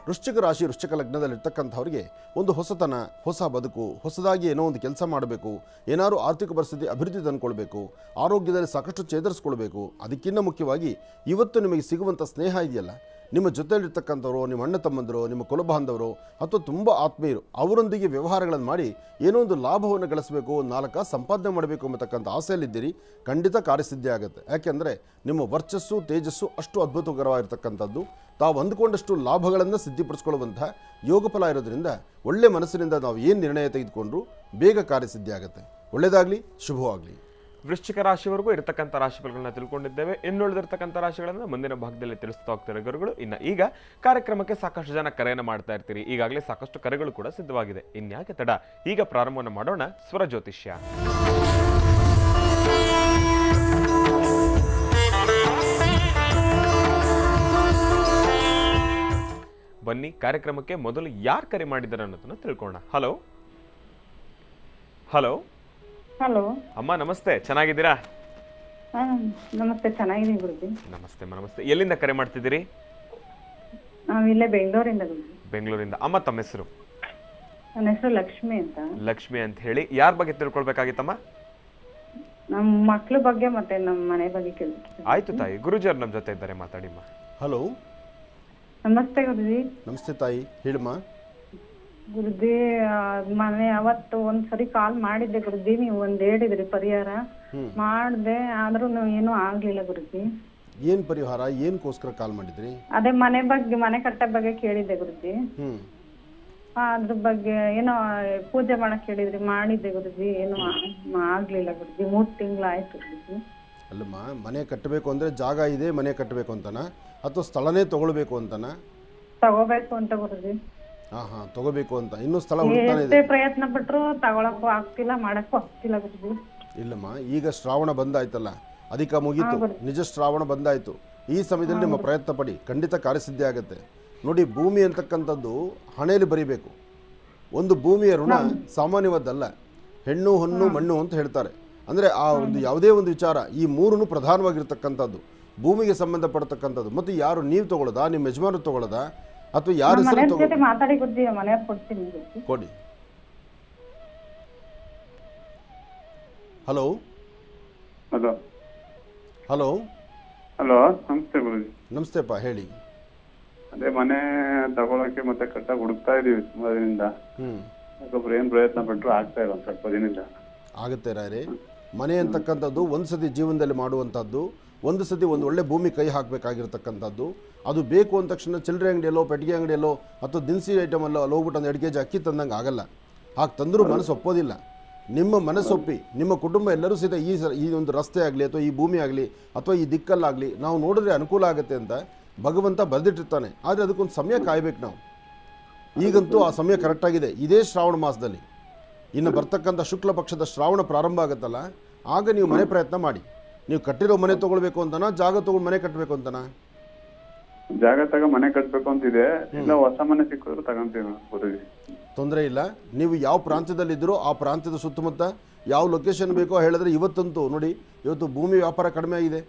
ವೃಶ್ಚಿಕ ರಾಶಿ, ವೃಶ್ಚಿಕ ಲಗ್ನದಲ್ಲಿರ್ತಕ್ಕಂಥವ್ರಿಗೆ ಒಂದು ಹೊಸತನ, ಹೊಸ ಬದುಕು, ಹೊಸದಾಗಿ ಏನೋ ಒಂದು ಕೆಲಸ ಮಾಡಬೇಕು, ಏನಾದರೂ ಆರ್ಥಿಕ ಪರಿಸ್ಥಿತಿ ಅಭಿವೃದ್ಧಿ ತಂದುಕೊಳ್ಬೇಕು, ಆರೋಗ್ಯದಲ್ಲಿ ಸಾಕಷ್ಟು ಚೇತರಿಸ್ಕೊಳ್ಬೇಕು. ಅದಕ್ಕಿಂತ ಮುಖ್ಯವಾಗಿ ಇವತ್ತು ನಿಮಗೆ ಸಿಗುವಂಥ ಸ್ನೇಹ ಇದೆಯಲ್ಲ, ನಿಮ್ಮ ಜೊತೆಯಲ್ಲಿರ್ತಕ್ಕಂಥವ್ರು, ನಿಮ್ಮ ಅಣ್ಣ ತಮ್ಮಂದರು, ನಿಮ್ಮ ಕುಲಬಾಂಧವರು ಅಥವಾ ತುಂಬ ಆತ್ಮೀಯರು ಅವರೊಂದಿಗೆ ವ್ಯವಹಾರಗಳನ್ನು ಮಾಡಿ ಏನೋ ಒಂದು ಲಾಭವನ್ನು ಗಳಿಸಬೇಕು, 4 ಸಂಪಾದನೆ ಮಾಡಬೇಕು ಎಂಬತಕ್ಕಂಥ ಆಸೆಯಲ್ಲಿದ್ದೀರಿ. ಖಂಡಿತ ಕಾರ್ಯಸಿದ್ಧಿ ಆಗುತ್ತೆ. ಯಾಕೆಂದರೆ ನಿಮ್ಮ ವರ್ಚಸ್ಸು ತೇಜಸ್ಸು ಅಷ್ಟು ಅದ್ಭುತಕರವಾಗಿರ್ತಕ್ಕಂಥದ್ದು. ತಾವು ಅಂದುಕೊಂಡಷ್ಟು ಲಾಭಗಳನ್ನು ಸಿದ್ಧಿಪಡಿಸ್ಕೊಳ್ಳುವಂತಹ ಯೋಗ ಫಲ ಇರೋದ್ರಿಂದ ಒಳ್ಳೆ ಮನಸ್ಸಿನಿಂದ ನಾವು ಏನು ನಿರ್ಣಯ ತೆಗೆದುಕೊಂಡ್ರೂ ಬೇಗ ಕಾರ್ಯಸಿದ್ಧಿ ಆಗುತ್ತೆ. ಒಳ್ಳೆಯದಾಗಲಿ, ಶುಭವಾಗಲಿ. ವೃಶ್ಚಿಕ ರಾಶಿವರೆಗೂ ಇರತಕ್ಕಂಥ ರಾಶಿಫಲಗಳನ್ನ ತಿಳ್ಕೊಂಡಿದ್ದೇವೆ. ಇನ್ನುಳಿದಿರ್ತಕ್ಕಂಥ ರಾಶಿಗಳನ್ನು ಮುಂದಿನ ಭಾಗದಲ್ಲಿ ತಿಳಿಸ್ತಾ ಹೋಗ್ತಾರೆ ಗುರುಗಳು. ಇನ್ನು ಈಗ ಕಾರ್ಯಕ್ರಮಕ್ಕೆ ಸಾಕಷ್ಟು ಜನ ಕರೆಯನ್ನು ಮಾಡ್ತಾ ಇರ್ತೀರಿ. ಈಗಾಗಲೇ ಸಾಕಷ್ಟು ಕರೆಗಳು ಕೂಡ ಸಿದ್ಧವಾಗಿದೆ. ಇನ್ಯಾಕೆ ತಡ, ಈಗ ಪ್ರಾರಂಭವನ್ನು ಮಾಡೋಣ. ಸ್ವರ ಜ್ಯೋತಿಷ್ಯ. ಬನ್ನಿ ಕಾರ್ಯಕ್ರಮಕ್ಕೆ ಮೊದಲು ಯಾರು ಕರೆ ಮಾಡಿದ್ದಾರೆ ಅನ್ನೋದನ್ನ ತಿಳ್ಕೊಳ್ಳೋಣ. ಹಲೋ ಹಲೋ ಹಲೋ ಅಮ್ಮ, ನಮಸ್ತೆ. ಚೆನ್ನಾಗಿದ್ದೀರಾ? ನಮಸ್ತೆ, ಚೆನ್ನಾಗಿದ್ದೀನಿ ಗುರುಜಿ. ನಮಸ್ತೆ ನಮಸ್ತೆ. ಎಲ್ಲಿಂದ ಕರೆ ಮಾಡ್ತಿದ್ದೀರಿ? ನಾವು ಇಲ್ಲೇ ಬೆಂಗಳೂರಿಂದ ಗುರುಜಿ. ಬೆಂಗಳೂರಿಂದ. ಅಮ್ಮ, ತಮ್ಮ ಹೆಸರು? ನನ್ನ ಹೆಸರು ಲಕ್ಷ್ಮಿ ಅಂತ. ಲಕ್ಷ್ಮಿ ಅಂತ ಹೇಳಿ. ಯಾರ ಬಗ್ಗೆ ತಿಳ್ಕೊಳ್ಬೇಕಾಗಿತ್ತಮ್ಮ? ನಮ್ಮ ಮಕ್ಳ ಬಗ್ಗೆ ಮತ್ತೆ ನಮ್ಮ ಮನೆ ಬಗ್ಗೆ ಕೇಳ್ತೀನಿ. ಆಯ್ತು ತಾಯಿ, ಗುರುಜಿಯವ್ರು ನಮ್ಮ ಜೊತೆ ಇದ್ದಾರೆ, ಮಾತಾಡಿಮ್ಮ. ಹಲೋ, ನಮಸ್ತೆ ಗುರುಜಿ. ನಮಸ್ತೆ ತಾಯಿ, ಹೇಳಮ್ಮ. ಗುರುಜಿ, ಮನೆ ಅವತ್ತು ಒಂದ್ಸರಿ ಕಾಲ್ ಮಾಡಿದ್ದೆ ಗುರುಜಿ, ನೀವು ಒಂದ್ ಹೇಳಿದ್ರಿ ಪರಿಹಾರ ಮಾಡ್ದೆ, ಆದ್ರೂ ಏನೂ ಆಗ್ಲಿಲ್ಲ ಗುರುಜಿ. ಏನು ಪರಿಹಾರ, ಏನಕ್ಕೋಸ್ಕರ ಕಾಲ್ ಮಾಡಿದ್ರಿ? ಅದೇ ಮನೆ ಬಗ್ಗೆ, ಮನೆ ಕಟ್ಟೋ ಬಗ್ಗೆ ಕೇಳಿದ್ದೆ ಗುರುಜಿ. ಅದ್ರ ಬಗ್ಗೆ ಏನೋ ಪೂಜೆ ಮಾಡಕ್ ಹೇಳಿದ್ರಿ, ಮಾಡಿದ್ದೆ ಗುರುಜಿ, ಏನು ಆಗ್ಲಿಲ್ಲ ಗುರುಜಿ. 3 ತಿಂಗಳು ಆಯ್ತು ಗುರುಜಿ. ಅಲ್ಲಮ್ಮ, ಮನೆ ಕಟ್ಟಬೇಕು ಅಂದರೆ ಜಾಗ ಇದೆ, ಮನೆ ಕಟ್ಟಬೇಕು ಅಂತನಾ ಅಥವಾ ಸ್ಥಳನೇ ತಗೊಳ್ಬೇಕು ಅಂತನಾ? ತಗೋಬೇಕು ಅಂತ ಗುರುಜಿ. ಹಾಂ, ತಗೋಬೇಕು ಅಂತ. ಇನ್ನೂ ಸ್ಥಳ ಹುಡುಕ್ತಾನೆ ಇದೆ. ಎಷ್ಟೇ ಪ್ರಯತ್ನ ಪಟ್ರು ತಗೊಳಕ್ಕೂ ಆಗ್ತಿಲ್ಲ, ಮಾಡಕ್ಕೂ ಆಗ್ತಿಲ್ಲ ಗುರುಜಿ. ಇಲ್ಲಮ್ಮ, ಈಗ ಶ್ರಾವಣ ಬಂದಾಯ್ತಲ್ಲ, ಅಧಿಕ ಮುಗೀತು, ನಿಜ ಶ್ರಾವಣ ಬಂದಾಯ್ತು. ಈ ಸಮಯದಲ್ಲಿ ನಿಮ್ಮ ಪ್ರಯತ್ನ ಪಡಿ, ಖಂಡಿತ ಕಾರ್ಯಸಿದ್ಧಿ ಆಗುತ್ತೆ. ನೋಡಿ, ಭೂಮಿ ಅಂತಕ್ಕಂಥದ್ದು ಹಣೆಯಲ್ಲಿ ಬರಿಬೇಕು. ಒಂದು ಭೂಮಿಯ ಋಣ ಸಾಮಾನ್ಯವಾದ್ದಲ್ಲ. ಹೆಣ್ಣು ಹೊನ್ನು ಮಣ್ಣು ಅಂತ ಹೇಳ್ತಾರೆ. ಅಂದರೆ ಆ ಒಂದು ಯಾವುದೇ ಒಂದು ವಿಚಾರ, ಈ 3 ಪ್ರಧಾನವಾಗಿರ್ತಕ್ಕಂಥದ್ದು. ಭೂಮಿಗೆ ಸಂಬಂಧಪಡ್ತಕ್ಕಂಥದ್ದು. ಮತ್ತು ಯಾರು, ನೀವು ತಗೊಳ್ಳೋದಾ, ನಿಮ್ಮ ಯಜಮಾನರು ತಗೊಳ್ಳೋದಾ, ಅಥವಾ ಯಾರು ಮಾತಾಡಿ ಗುರುಜಿ, ಮನೆಯವ್ರು ಕೊಡ್ತೀನಿ ಕೊಡಿ. ಹಲೋ ಹಲೋ ಹಲೋ ಹಲೋ, ನಮಸ್ತೆ ಗುರುಜಿ. ನಮಸ್ತೆಪ್ಪ, ಹೇಳಿ. ಅದೇ ಮನೆ ತಗೊಳಕ್ಕೆ ಮತ್ತೆ ಕಟ್ಟಾಗ ಹುಡುಕ್ತಾ ಇದೀವಿ ತುಂಬಾ ದಿನದಿಂದ. ಯಾಕೊಬ್ರು ಏನ್ ಪ್ರಯತ್ನ ಪಟ್ರು ಆಗ್ತಾ ಇಲ್ಲ ಸ್ವಲ್ಪ ದಿನದಿಂದ. ಆಗುತ್ತೆ ರಾಯರೇ. ಮನೆ ಅಂತಕ್ಕಂಥದ್ದು ಒಂದು ಸತಿ ಜೀವನದಲ್ಲಿ ಮಾಡುವಂಥದ್ದು. ಒಂದು ಸತಿ ಒಂದು ಒಳ್ಳೆ ಭೂಮಿ ಕೈ ಹಾಕಬೇಕಾಗಿರ್ತಕ್ಕಂಥದ್ದು. ಅದು ಬೇಕು ಅಂದ ತಕ್ಷಣ ಚಿಲ್ಲರೆ ಅಂಗಡಿಯಲ್ಲೋ, ಪೆಟ್ಟಿಗೆ ಅಂಗಡಿಯಲ್ಲೋ ಅಥವಾ ದಿನಸಿ ಐಟಮಲ್ಲೋ ಅಲ್ಲಿ ಹೋಗ್ಬಿಟ್ಟು ಒಂದು 2 kg ಅಕ್ಕಿ ತಂದಂಗೆ ಆಗಲ್ಲ. ಹಾಗೆ ತಂದರೂ ಮನಸ್ಸು ಒಪ್ಪೋದಿಲ್ಲ. ನಿಮ್ಮ ಮನಸ್ಸೊಪ್ಪಿ ನಿಮ್ಮ ಕುಟುಂಬ ಎಲ್ಲರೂ ಸಹಿತ ಈ ಒಂದು ರಸ್ತೆ ಆಗಲಿ ಅಥವಾ ಈ ಭೂಮಿ ಆಗಲಿ ಅಥವಾ ಈ ದಿಕ್ಕಲ್ಲಾಗಲಿ ನಾವು ನೋಡಿದ್ರೆ ಅನುಕೂಲ ಆಗುತ್ತೆ ಅಂತ ಭಗವಂತ ಬರೆದಿಟ್ಟಿರ್ತಾನೆ. ಆದರೆ ಅದಕ್ಕೊಂದು ಸಮಯ ಕಾಯಬೇಕು ನಾವು. ಈಗಂತೂ ಆ ಸಮಯ ಕರೆಕ್ಟಾಗಿದೆ. ಇದೇ ಶ್ರಾವಣ ಮಾಸದಲ್ಲಿ ಇನ್ನು ಬರ್ತಕ್ಕಂಥ ಶುಕ್ಲ ಪಕ್ಷದ ಶ್ರಾವಣ ಪ್ರಾರಂಭ ಆಗುತ್ತಲ್ಲ, ಆಗ ನೀವು ಮನೆ ಪ್ರಯತ್ನ ಮಾಡಿ. ನೀವು ಕಟ್ಟಿರೋ ಮನೆ ತೊಗೊಳ್ಬೇಕು ಅಂತನಾ, ಜಾಗ ತೊಗೊಂಡು ಮನೆ ಕಟ್ಟಬೇಕು ಅಂತನಾ? ಜಾಗ ತಗ ಮನೆ ಕಟ್ಬೇಕು ಅಂತಿದೆ. ಇಲ್ಲ ಹೊಸ ಮನೆ ಸಿಕ್ಕಿದ್ರು ತಗೊಂತೀವಿ ಗುರುಜಿ. ತೊಂದರೆ ಇಲ್ಲ. ನೀವು ಯಾವ ಪ್ರಾಂತ್ಯದಲ್ಲಿದ್ದರೂ ಆ ಪ್ರಾಂತ್ಯದ ಸುತ್ತಮುತ್ತ ಯಾವ ಲೊಕೇಶನ್ ಬೇಕೋ ಹೇಳಿದ್ರೆ, ಇವತ್ತಂತೂ ನೋಡಿ, ಇವತ್ತು ಭೂಮಿ ವ್ಯಾಪಾರ ಕಡಿಮೆ ಆಗಿದೆ.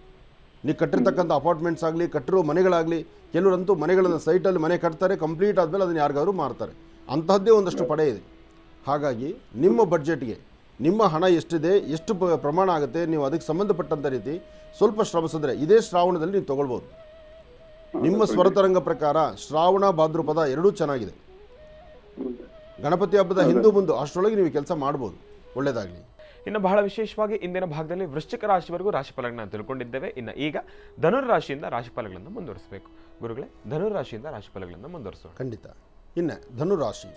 ನೀವು ಕಟ್ಟಿರ್ತಕ್ಕಂಥ ಅಪಾರ್ಟ್ಮೆಂಟ್ಸ್ ಆಗಲಿ, ಕಟ್ಟಿರೋ ಮನೆಗಳಾಗಲಿ, ಕೆಲವರಂತೂ ಮನೆಗಳನ್ನು ಸೈಟಲ್ಲಿ ಮನೆ ಕಟ್ತಾರೆ, ಕಂಪ್ಲೀಟ್ ಆದಮೇಲೆ ಅದನ್ನು ಯಾರಿಗಾದ್ರೂ ಮಾರ್ತಾರೆ. ಅಂತಹದ್ದೇ ಒಂದಷ್ಟು ಪಡೆ ಇದೆ. ಹಾಗಾಗಿ ನಿಮ್ಮ ಬಡ್ಜೆಟ್ಗೆ ನಿಮ್ಮ ಹಣ ಎಷ್ಟಿದೆ, ಎಷ್ಟು ಪ್ರಮಾಣ ಆಗುತ್ತೆ, ನೀವು ಅದಕ್ಕೆ ಸಂಬಂಧಪಟ್ಟಂಥ ರೀತಿ ಸ್ವಲ್ಪ ಶ್ರಮಿಸಿದ್ರೆ ಇದೇ ಶ್ರಾವಣದಲ್ಲಿ ನೀವು ತೊಗೊಳ್ಬೋದು. ನಿಮ್ಮ ಸ್ವರತರಂಗ ಪ್ರಕಾರ ಶ್ರಾವಣ ಭಾದ್ರಪದ ಎರಡೂ ಚೆನ್ನಾಗಿದೆ. ಗಣಪತಿ ಹಬ್ಬದ ಹಿಂದೂ ಮುಂದೆ ಅಷ್ಟರೊಳಗೆ ನೀವು ಕೆಲಸ ಮಾಡ್ಬೋದು. ಒಳ್ಳೆಯದಾಗಲಿ. ಇನ್ನು ಬಹಳ ವಿಶೇಷವಾಗಿ ಇಂದಿನ ಭಾಗದಲ್ಲಿ ವೃಶ್ಚಿಕ ರಾಶಿವರೆಗೂ ರಾಶಿಫಲಗಳನ್ನು ತಿಳ್ಕೊಂಡಿದ್ದೇವೆ. ಇನ್ನು ಈಗ ಧನುರ್ ರಾಶಿಯಿಂದ ರಾಶಿಫಲಗಳನ್ನು ಮುಂದುವರಿಸಬೇಕು. ಗುರುಗಳೇ, ಧನುರ್ ರಾಶಿಯಿಂದ ರಾಶಿಫಲಗಳನ್ನು ಮುಂದುವರಿಸೋಣ. ಖಂಡಿತ. ಇನ್ನು ಧನುರಾಶಿ.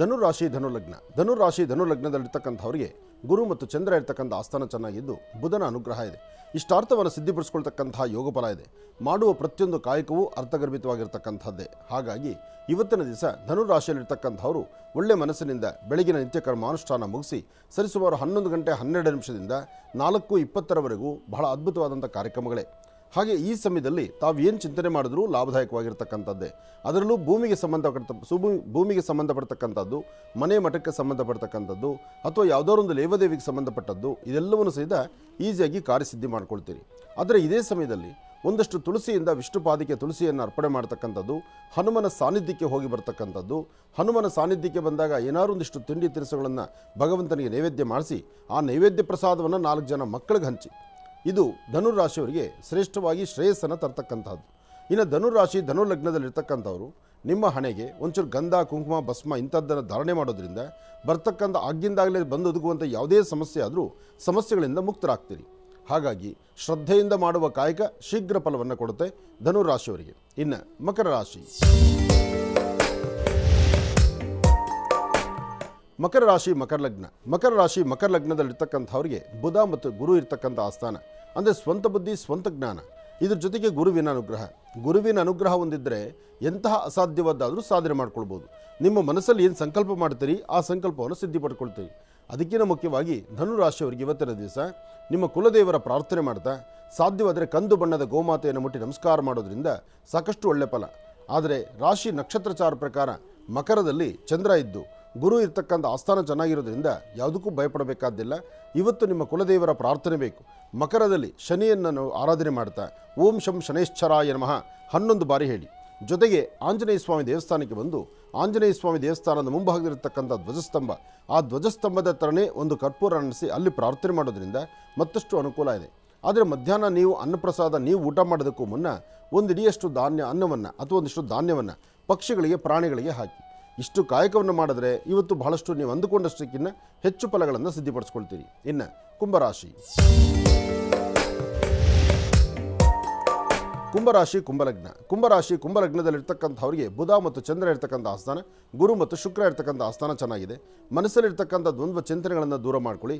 ಧನುರಾಶಿ ಧನುಲಗ್ನ. ಧನುರಾಶಿ ಧನುಲಗ್ನದಲ್ಲಿರ್ತಕ್ಕಂಥವರಿಗೆ ಗುರು ಮತ್ತು ಚಂದ್ರ ಇರ್ತಕ್ಕಂಥ ಆಸ್ಥಾನ ಚೆನ್ನಾಗಿದ್ದು ಬುಧನ ಅನುಗ್ರಹ ಇದೆ. ಇಷ್ಟಾರ್ಥವನ್ನು ಸಿದ್ಧಿಪಡಿಸ್ಕೊಳ್ತಕ್ಕಂತಹ ಯೋಗ ಫಲ ಇದೆ. ಮಾಡುವ ಪ್ರತಿಯೊಂದು ಕಾಯಕವೂ ಅರ್ಥಗರ್ಭಿತವಾಗಿರ್ತಕ್ಕಂಥದ್ದೇ. ಹಾಗಾಗಿ ಇವತ್ತಿನ ದಿವಸ ಧನುರಾಶಿಯಲ್ಲಿರ್ತಕ್ಕಂಥವರು ಒಳ್ಳೆ ಮನಸ್ಸಿನಿಂದ ಬೆಳಗಿನ ನಿತ್ಯ ಕರ್ಮಾನುಷ್ಠಾನ ಮುಗಿಸಿ ಸರಿಸುಮಾರು 11 ಗಂಟೆ 12 ನಿಮಿಷದಿಂದ 4:20 ಬಹಳ ಅದ್ಭುತವಾದಂಥ ಕಾರ್ಯಕ್ರಮಗಳೇ. ಹಾಗೆ ಈ ಸಮಯದಲ್ಲಿ ತಾವು ಏನು ಚಿಂತನೆ ಮಾಡಿದ್ರೂ ಲಾಭದಾಯಕವಾಗಿರ್ತಕ್ಕಂಥದ್ದೇ. ಅದರಲ್ಲೂ ಭೂಮಿಗೆ ಸಂಬಂಧಪಡ್ತಕ್ಕಂಥದ್ದು, ಮನೆ ಮಠಕ್ಕೆ ಸಂಬಂಧಪಡ್ತಕ್ಕಂಥದ್ದು ಅಥವಾ ಯಾವುದೋ ಒಂದು ಲೇವದೇವಿಗೆ ಸಂಬಂಧಪಟ್ಟದ್ದು, ಇದೆಲ್ಲವನ್ನು ಸಹಿತ ಈಸಿಯಾಗಿ ಕಾರ್ಯಸಿದ್ಧಿ ಮಾಡ್ಕೊಳ್ತೀರಿ. ಆದರೆ ಇದೇ ಸಮಯದಲ್ಲಿ ಒಂದಷ್ಟು ತುಳಸಿಯಿಂದ ವಿಷ್ಣುಪಾದಿಗೆ ತುಳಸಿಯನ್ನು ಅರ್ಪಣೆ ಮಾಡ್ತಕ್ಕಂಥದ್ದು, ಹನುಮನ ಸಾನ್ನಿಧ್ಯಕ್ಕೆ ಹೋಗಿ ಬರ್ತಕ್ಕಂಥದ್ದು. ಹನುಮನ ಸಾನ್ನಿಧ್ಯಕ್ಕೆ ಬಂದಾಗ ಏನಾದ್ರು ಒಂದಿಷ್ಟು ತಿಂಡಿ ತಿನಿಸುಗಳನ್ನು ಭಗವಂತನಿಗೆ ನೈವೇದ್ಯ ಮಾಡಿಸಿ ಆ ನೈವೇದ್ಯ ಪ್ರಸಾದವನ್ನು 4 ಜನ ಮಕ್ಕಳಿಗೆ ಹಂಚಿ. ಇದು ಧನುರಾಶಿಯವರಿಗೆ ಶ್ರೇಷ್ಠವಾಗಿ ಶ್ರೇಯಸ್ಸನ್ನು ತರ್ತಕ್ಕಂಥದ್ದು. ಇನ್ನು ಧನುರಾಶಿ ಧನುಲಗ್ನದಲ್ಲಿರ್ತಕ್ಕಂಥವ್ರು ನಿಮ್ಮ ಹಣೆಗೆ ಒಂಚೂರು ಗಂಧ ಕುಂಕುಮ ಭಸ್ಮ ಇಂಥದ್ದನ್ನು ಧಾರಣೆ ಮಾಡೋದ್ರಿಂದ ಬರ್ತಕ್ಕಂಥ ಆಗಿಂದಾಗಲೇ ಬಂದು ಒದಗುವಂಥ ಯಾವುದೇ ಸಮಸ್ಯೆ ಆದರೂ ಸಮಸ್ಯೆಗಳಿಂದ ಮುಕ್ತರಾಗ್ತೀರಿ. ಹಾಗಾಗಿ ಶ್ರದ್ಧೆಯಿಂದ ಮಾಡುವ ಕಾಯಕ ಶೀಘ್ರ ಫಲವನ್ನು ಕೊಡುತ್ತೆ ಧನುರಾಶಿಯವರಿಗೆ. ಇನ್ನು ಮಕರ ರಾಶಿ. ಮಕರ ರಾಶಿ ಮಕರ ಲಗ್ನ. ಮಕರ ರಾಶಿ ಮಕರ ಲಗ್ನದಲ್ಲಿರ್ತಕ್ಕಂಥವ್ರಿಗೆ ಬುಧ ಮತ್ತು ಗುರು ಇರ್ತಕ್ಕಂಥ ಆಸ್ಥಾನ. ಅಂದರೆ ಸ್ವಂತ ಬುದ್ಧಿ ಸ್ವಂತ ಜ್ಞಾನ, ಇದ್ರ ಜೊತೆಗೆ ಗುರುವಿನ ಅನುಗ್ರಹ ಹೊಂದಿದ್ದರೆ ಎಂತಹ ಅಸಾಧ್ಯವಾದಾದರೂ ಸಾಧನೆ ಮಾಡ್ಕೊಳ್ಬೋದು. ನಿಮ್ಮ ಮನಸ್ಸಲ್ಲಿ ಏನು ಸಂಕಲ್ಪ ಮಾಡ್ತೀರಿ ಆ ಸಂಕಲ್ಪವನ್ನು ಸಿದ್ಧಿಪಡ್ಕೊಳ್ತೀರಿ. ಅದಕ್ಕಿಂತ ಮುಖ್ಯವಾಗಿ ಧನುರಾಶಿಯವರಿಗೆ ಇವತ್ತಿನ ದಿವಸ ನಿಮ್ಮ ಕುಲದೇವರ ಪ್ರಾರ್ಥನೆ ಮಾಡ್ತಾ ಸಾಧ್ಯವಾದರೆ ಕಂದು ಬಣ್ಣದ ಗೋಮಾತೆಯನ್ನು ಮುಟ್ಟಿ ನಮಸ್ಕಾರ ಮಾಡೋದ್ರಿಂದ ಸಾಕಷ್ಟು ಒಳ್ಳೆ ಫಲ. ಆದರೆ ರಾಶಿ ನಕ್ಷತ್ರಚಾರ ಪ್ರಕಾರ ಮಕರದಲ್ಲಿ ಚಂದ್ರ ಇದ್ದು ಗುರು ಇರ್ತಕ್ಕಂಥ ಆಸ್ಥಾನ ಚೆನ್ನಾಗಿರೋದ್ರಿಂದ ಯಾವುದಕ್ಕೂ ಭಯಪಡಬೇಕಾದ್ದಿಲ್ಲ. ಇವತ್ತು ನಿಮ್ಮ ಕುಲದೇವರ ಪ್ರಾರ್ಥನೆ ಬೇಕು. ಮಕರದಲ್ಲಿ ಶನಿಯನ್ನು ಆರಾಧನೆ ಮಾಡ್ತಾ ಓಂ ಶಂ ಶನೇಶ್ಚರಾಯ ನಮಃ 11 ಬಾರಿ ಹೇಳಿ. ಜೊತೆಗೆ ಆಂಜನೇಯ ಸ್ವಾಮಿ ದೇವಸ್ಥಾನಕ್ಕೆ ಬಂದು ಆಂಜನೇಯ ಸ್ವಾಮಿ ದೇವಸ್ಥಾನದ ಮುಂಭಾಗದಲ್ಲಿರ್ತಕ್ಕಂಥ ಧ್ವಜಸ್ತಂಭ, ಆ ಧ್ವಜಸ್ತಂಭದ ಹತ್ರನೇ ಒಂದು ಕರ್ಪೂರ ಅನ್ನಿಸಿ ಅಲ್ಲಿ ಪ್ರಾರ್ಥನೆ ಮಾಡೋದ್ರಿಂದ ಮತ್ತಷ್ಟು ಅನುಕೂಲ ಇದೆ. ಆದರೆ ಮಧ್ಯಾಹ್ನ ನೀವು ಅನ್ನಪ್ರಸಾದ ನೀವು ಊಟ ಮಾಡೋದಕ್ಕೂ ಮುನ್ನ ಒಂದು ಇಡಿಯಷ್ಟು ಅನ್ನವನ್ನು ಅಥವಾ ಒಂದಿಷ್ಟು ಧಾನ್ಯವನ್ನು ಪಕ್ಷಿಗಳಿಗೆ ಪ್ರಾಣಿಗಳಿಗೆ ಹಾಕಿ. ಇಷ್ಟು ಕಾಯಕವನ್ನು ಮಾಡಿದ್ರೆ ಇವತ್ತು ಬಹಳಷ್ಟು ನೀವು ಅಂದುಕೊಂಡಷ್ಟಕ್ಕಿಂತ ಹೆಚ್ಚು ಫಲಗಳನ್ನು ಸಿದ್ಧಿಪಡಿಸ್ಕೊಳ್ತೀರಿ. ಇನ್ನು ಕುಂಭರಾಶಿ. ಕುಂಭರಾಶಿ ಕುಂಭಲಗ್ನದಲ್ಲಿರ್ತಕ್ಕಂಥವ್ರಿಗೆ ಬುಧ ಮತ್ತು ಚಂದ್ರ ಇರ್ತಕ್ಕಂಥ ಆಸ್ಥಾನ, ಗುರು ಮತ್ತು ಶುಕ್ರ ಇರ್ತಕ್ಕಂಥ ಆಸ್ಥಾನ ಚೆನ್ನಾಗಿದೆ. ಮನಸ್ಸಲ್ಲಿರ್ತಕ್ಕಂಥ ದ್ವಂದ್ವ ಚಿಂತನೆಗಳನ್ನು ದೂರ ಮಾಡ್ಕೊಳ್ಳಿ,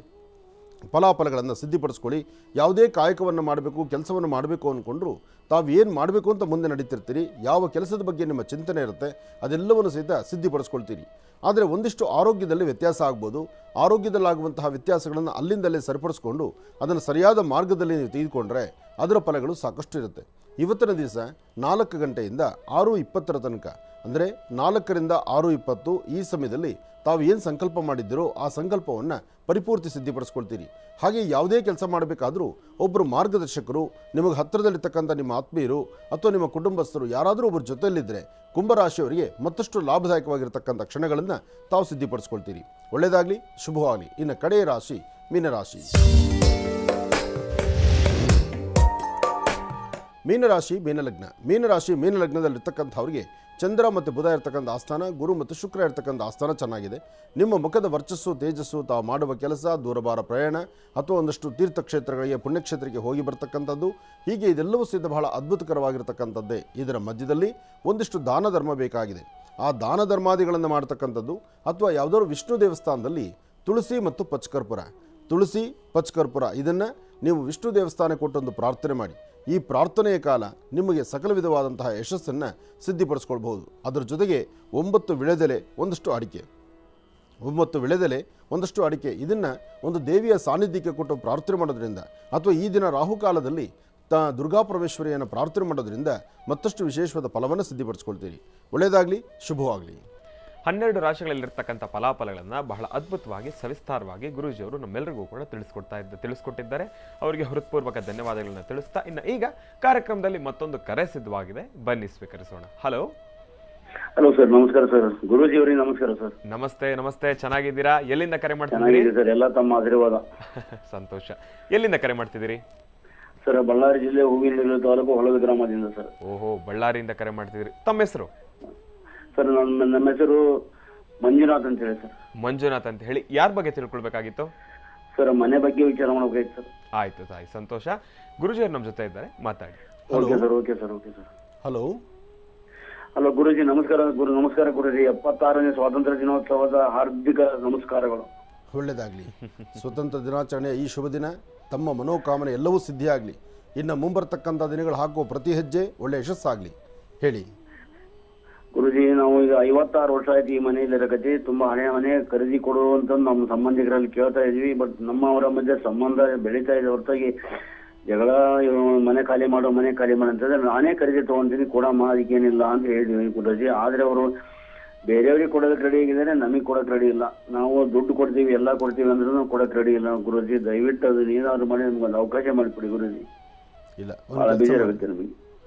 ಫಲಾಫಲಗಳನ್ನು ಸಿದ್ಧಿಪಡಿಸ್ಕೊಳ್ಳಿ. ಯಾವುದೇ ಕಾಯಕವನ್ನು ಮಾಡಬೇಕು ಕೆಲಸವನ್ನು ಮಾಡಬೇಕು ಅಂದ್ಕೊಂಡ್ರು ತಾವು ಏನು ಮಾಡಬೇಕು ಅಂತ ಮುಂದೆ ನಡೀತಿರ್ತೀರಿ. ಯಾವ ಕೆಲಸದ ಬಗ್ಗೆ ನಿಮ್ಮ ಚಿಂತನೆ ಇರುತ್ತೆ ಅದೆಲ್ಲವನ್ನು ಸಹಿತ ಸಿದ್ಧಿಪಡಿಸ್ಕೊಳ್ತೀರಿ. ಆದರೆ ಒಂದಿಷ್ಟು ಆರೋಗ್ಯದಲ್ಲಿ ವ್ಯತ್ಯಾಸ ಆಗ್ಬೋದು. ಆರೋಗ್ಯದಲ್ಲಾಗುವಂತಹ ವ್ಯತ್ಯಾಸಗಳನ್ನು ಅಲ್ಲಿಂದಲೇ ಸರಿಪಡಿಸ್ಕೊಂಡು ಅದನ್ನು ಸರಿಯಾದ ಮಾರ್ಗದಲ್ಲಿ ನೀವು ತೆಗೆದುಕೊಂಡ್ರೆ ಅದರ ಫಲಗಳು ಸಾಕಷ್ಟು ಇರುತ್ತೆ. ಇವತ್ತಿನ ದಿವಸ 4 ಗಂಟೆಯಿಂದ 6:20 ತನಕ, ಅಂದರೆ 4ರಿಂದ 6:20 ಈ ಸಮಯದಲ್ಲಿ ತಾವು ಏನು ಸಂಕಲ್ಪ ಮಾಡಿದ್ದೀರೋ ಆ ಸಂಕಲ್ಪವನ್ನು ಪರಿಪೂರ್ತಿ ಸಿದ್ಧಿಪಡಿಸ್ಕೊಳ್ತೀರಿ. ಹಾಗೆ ಯಾವುದೇ ಕೆಲಸ ಮಾಡಬೇಕಾದರೂ ಒಬ್ಬರು ಮಾರ್ಗದರ್ಶಕರು, ನಿಮಗೆ ಹತ್ತಿರದಲ್ಲಿರ್ತಕ್ಕಂಥ ನಿಮ್ಮ ಆತ್ಮೀಯರು ಅಥವಾ ನಿಮ್ಮ ಕುಟುಂಬಸ್ಥರು ಯಾರಾದರೂ ಒಬ್ಬರ ಜೊತೆಯಲ್ಲಿದ್ದರೆ ಕುಂಭರಾಶಿಯವರಿಗೆ ಮತ್ತಷ್ಟು ಲಾಭದಾಯಕವಾಗಿರ್ತಕ್ಕಂಥ ಕ್ಷಣಗಳನ್ನು ತಾವು ಸಿದ್ಧಿಪಡಿಸ್ಕೊಳ್ತೀರಿ. ಒಳ್ಳೆಯದಾಗಲಿ, ಶುಭವಾಗಲಿ. ಇನ್ನು ಕಡೆಯ ರಾಶಿ ಮೀನರಾಶಿ. ಮೀನರಾಶಿ ಮೀನಲಗ್ನದಲ್ಲಿರ್ತಕ್ಕಂಥವ್ರಿಗೆ ಚಂದ್ರ ಮತ್ತು ಬುಧ ಇರ್ತಕ್ಕಂಥ ಆಸ್ಥಾನ, ಗುರು ಮತ್ತು ಶುಕ್ರ ಇರ್ತಕ್ಕಂಥ ಆಸ್ಥಾನ ಚೆನ್ನಾಗಿದೆ. ನಿಮ್ಮ ಮುಖದ ವರ್ಚಸ್ಸು ತೇಜಸ್ಸು, ತಾವು ಮಾಡುವ ಕೆಲಸ, ದೂರಬಾರ ಪ್ರಯಾಣ ಅಥವಾ ಒಂದಷ್ಟು ತೀರ್ಥಕ್ಷೇತ್ರಗಳಿಗೆ ಪುಣ್ಯಕ್ಷೇತ್ರಕ್ಕೆ ಹೋಗಿ ಬರ್ತಕ್ಕಂಥದ್ದು, ಹೀಗೆ ಇದೆಲ್ಲವೂ ಸಿದ್ಧ ಬಹಳ ಅದ್ಭುತಕರವಾಗಿರ್ತಕ್ಕಂಥದ್ದೇ. ಇದರ ಮಧ್ಯದಲ್ಲಿ ಒಂದಿಷ್ಟು ದಾನ ಧರ್ಮ ಬೇಕಾಗಿದೆ. ಆ ದಾನ ಧರ್ಮಾದಿಗಳನ್ನು ಮಾಡ್ತಕ್ಕಂಥದ್ದು ಅಥವಾ ಯಾವುದಾದ್ರು ವಿಷ್ಣು ದೇವಸ್ಥಾನದಲ್ಲಿ ತುಳಸಿ ಮತ್ತು ಪಚ್ಕರ್ಪೂರ ಇದನ್ನು ನೀವು ವಿಷ್ಣು ದೇವಸ್ಥಾನ ಕೊಟ್ಟೊಂದು ಪ್ರಾರ್ಥನೆ ಮಾಡಿ. ಈ ಪ್ರಾರ್ಥನೆಯ ಕಾಲ ನಿಮಗೆ ಸಕಲ ವಿಧವಾದಂತಹ ಯಶಸ್ಸನ್ನು ಸಿದ್ಧಿಪಡಿಸ್ಕೊಳ್ಬಹುದು. ಅದರ ಜೊತೆಗೆ 9 ವಿಳೆದೆಲೆ ಒಂದಷ್ಟು ಅಡಿಕೆ ಇದನ್ನು ಒಂದು ದೇವಿಯ ಸಾನ್ನಿಧ್ಯಕ್ಕೆ ಕೊಟ್ಟು ಪ್ರಾರ್ಥನೆ ಮಾಡೋದ್ರಿಂದ ಅಥವಾ ಈ ದಿನ ರಾಹುಕಾಲದಲ್ಲಿ ದುರ್ಗಾ ಪರಮೇಶ್ವರಿಯನ್ನು ಪ್ರಾರ್ಥನೆ ಮಾಡೋದ್ರಿಂದ ಮತ್ತಷ್ಟು ವಿಶೇಷವಾದ ಫಲವನ್ನು ಸಿದ್ಧಿಪಡಿಸ್ಕೊಳ್ತೀರಿ. ಒಳ್ಳೆಯದಾಗಲಿ, ಶುಭವಾಗಲಿ. 12 ರಾಶಿಗಳಲ್ಲಿರ್ತಕ್ಕಂಥ ಫಲಾಫಲಗಳನ್ನು ಬಹಳ ಅದ್ಭುತವಾಗಿ ಸವಿಸ್ತಾರವಾಗಿ ಗುರೂಜಿಯವರು ನಮ್ಮೆಲ್ಲರಿಗೂ ಕೂಡ ತಿಳಿಸ್ಕೊಟ್ಟಿದ್ದಾರೆ. ಅವರಿಗೆ ಹೃತ್ಪೂರ್ವಕ ಧನ್ಯವಾದಗಳನ್ನು ತಿಳಿಸ್ತಾ ಈಗ ಕಾರ್ಯಕ್ರಮದಲ್ಲಿ ಮತ್ತೊಂದು ಕರೆ ಸಿದ್ಧವಾಗಿದೆ, ಬನ್ನಿ ಸ್ವೀಕರಿಸೋಣ. ಹಲೋ ಸರ್, ನಮಸ್ಕಾರ ಸರ್. ಗುರೂಜಿ ಅವರಿಗೆ ನಮಸ್ಕಾರ ಸರ್. ನಮಸ್ತೆ, ಚೆನ್ನಾಗಿದ್ದೀರಾ? ಎಲ್ಲಿಂದ ಕರೆ ಮಾಡ್ತಿದ್ದೀರಿ ಸರ್? ಎಲ್ಲ ತಮ್ಮ ಆಶೀರ್ವಾದ. ಸಂತೋಷ. ಎಲ್ಲಿಂದ ಕರೆ ಮಾಡ್ತಿದ್ದೀರಿ ಸರ್? ಬಳ್ಳಾರಿ ಜಿಲ್ಲೆ ಹೂವಿನಡಗಲಿ ತಾಲೂಕು ಹೊಳದ ಗ್ರಾಮದಿಂದ ಸರ್. ಓಹೋ, ಬಳ್ಳಾರಿಯಿಂದ ಕರೆ ಮಾಡ್ತಿದ್ದೀರಿ. ತಮ್ಮ ಹೆಸರು? ಸರ್, ನಮ್ಮ ಹೆಸರು ಮಂಜುನಾಥ್ ಅಂತ ಹೇಳಿ ಸರ್. ಮಂಜುನಾಥ್ ಅಂತ ಹೇಳಿ. ಯಾರ ಬಗ್ಗೆ ತಿಳ್ಕೊಳ್ಬೇಕಾಗಿತ್ತು ಸರ್? ಮನೆ ಬಗ್ಗೆ ವಿಚಾರ ಮಾಡಬೇಕಾಗಿತ್ತು ಸರ್. ಆಯ್ತು ತಾಯಿ, ಸಂತೋಷ. ಗುರುಜಿಯವರು ನಮ್ಮ ಜೊತೆ ಇದ್ದಾರೆ, ಮಾತಾಡಿ. Okay sir. ಹಲೋ ಗುರುಜಿ, ನಮಸ್ಕಾರ ಗುರುಜಿ. 76ನೇ ಸ್ವಾತಂತ್ರ್ಯ ದಿನೋತ್ಸವದ ಹಾರ್ದಿಕ ನಮಸ್ಕಾರಗಳು. ಒಳ್ಳೆಯದಾಗಲಿ. ಸ್ವತಂತ್ರ ದಿನಾಚರಣೆಯ ಈ ಶುಭ ದಿನ ತಮ್ಮ ಮನೋಕಾಮನೆ ಎಲ್ಲವೂ ಸಿದ್ಧಿಯಾಗಲಿ. ಇನ್ನು ಮುಂಬರ್ತಕ್ಕಂಥ ದಿನಗಳು ಹಾಕುವ ಪ್ರತಿ ಹೆಜ್ಜೆ ಒಳ್ಳೆಯ ಯಶಸ್ಸಾಗಲಿ. ಹೇಳಿ ಗುರುಜಿ. ನಾವು ಈಗ 56 ವರ್ಷ ಆಯ್ತು ಈ ಮನೆಯಲ್ಲಿ ಇರಕತಿ. ತುಂಬಾ ಹಳೆಯ ಮನೆ ಖರೀದಿ ಕೊಡುವಂತ ನಮ್ಮ ಸಂಬಂಧಿಕರಲ್ಲಿ ಕೇಳ್ತಾ ಇದೀವಿ. ಬಟ್ ನಮ್ಮವರ ಮಧ್ಯೆ ಸಂಬಂಧ ಬೆಳೀತಾ ಇದೆ ಹೊರತಾಗಿ ಜಗಳ, ಮನೆ ಖಾಲಿ ಮಾಡೋ ಅಂತಂದ್ರೆ ನಾನೇ ಖರೀದಿ ತಗೊಂತೀನಿ ಕೊಡಮ್ಮ, ಅದಕ್ಕೇನಿಲ್ಲ ಅಂತ ಹೇಳಿದ್ವಿ ಗುರುಜಿ. ಆದ್ರೆ ಅವರು ಬೇರೆಯವ್ರಿಗೆ ಕೊಡೋದಕ್ಕೆ ರೆಡಿ ಆಗಿದ್ದಾರೆ, ನಮಗೆ ಕೊಡಕ್ ರೆಡಿ ಇಲ್ಲ. ನಾವು ದುಡ್ಡು ಕೊಡ್ತೀವಿ, ಎಲ್ಲ ಕೊಡ್ತೀವಿ ಅಂದ್ರೂ ಕೊಡಕ್ ರೆಡಿ ಇಲ್ಲ ಗುರುಜಿ. ದಯವಿಟ್ಟು ಅದು ಏನಾದ್ರು ಮಾಡಿ ನಮ್ಗೆ ಒಂದು ಅವಕಾಶ ಮಾಡಿಕೊಡಿ ಗುರುಜಿ. ಇಲ್ಲ, ಬಹಳ ಬೇಜಾರಾಗುತ್ತೆ ನಮಗೆ.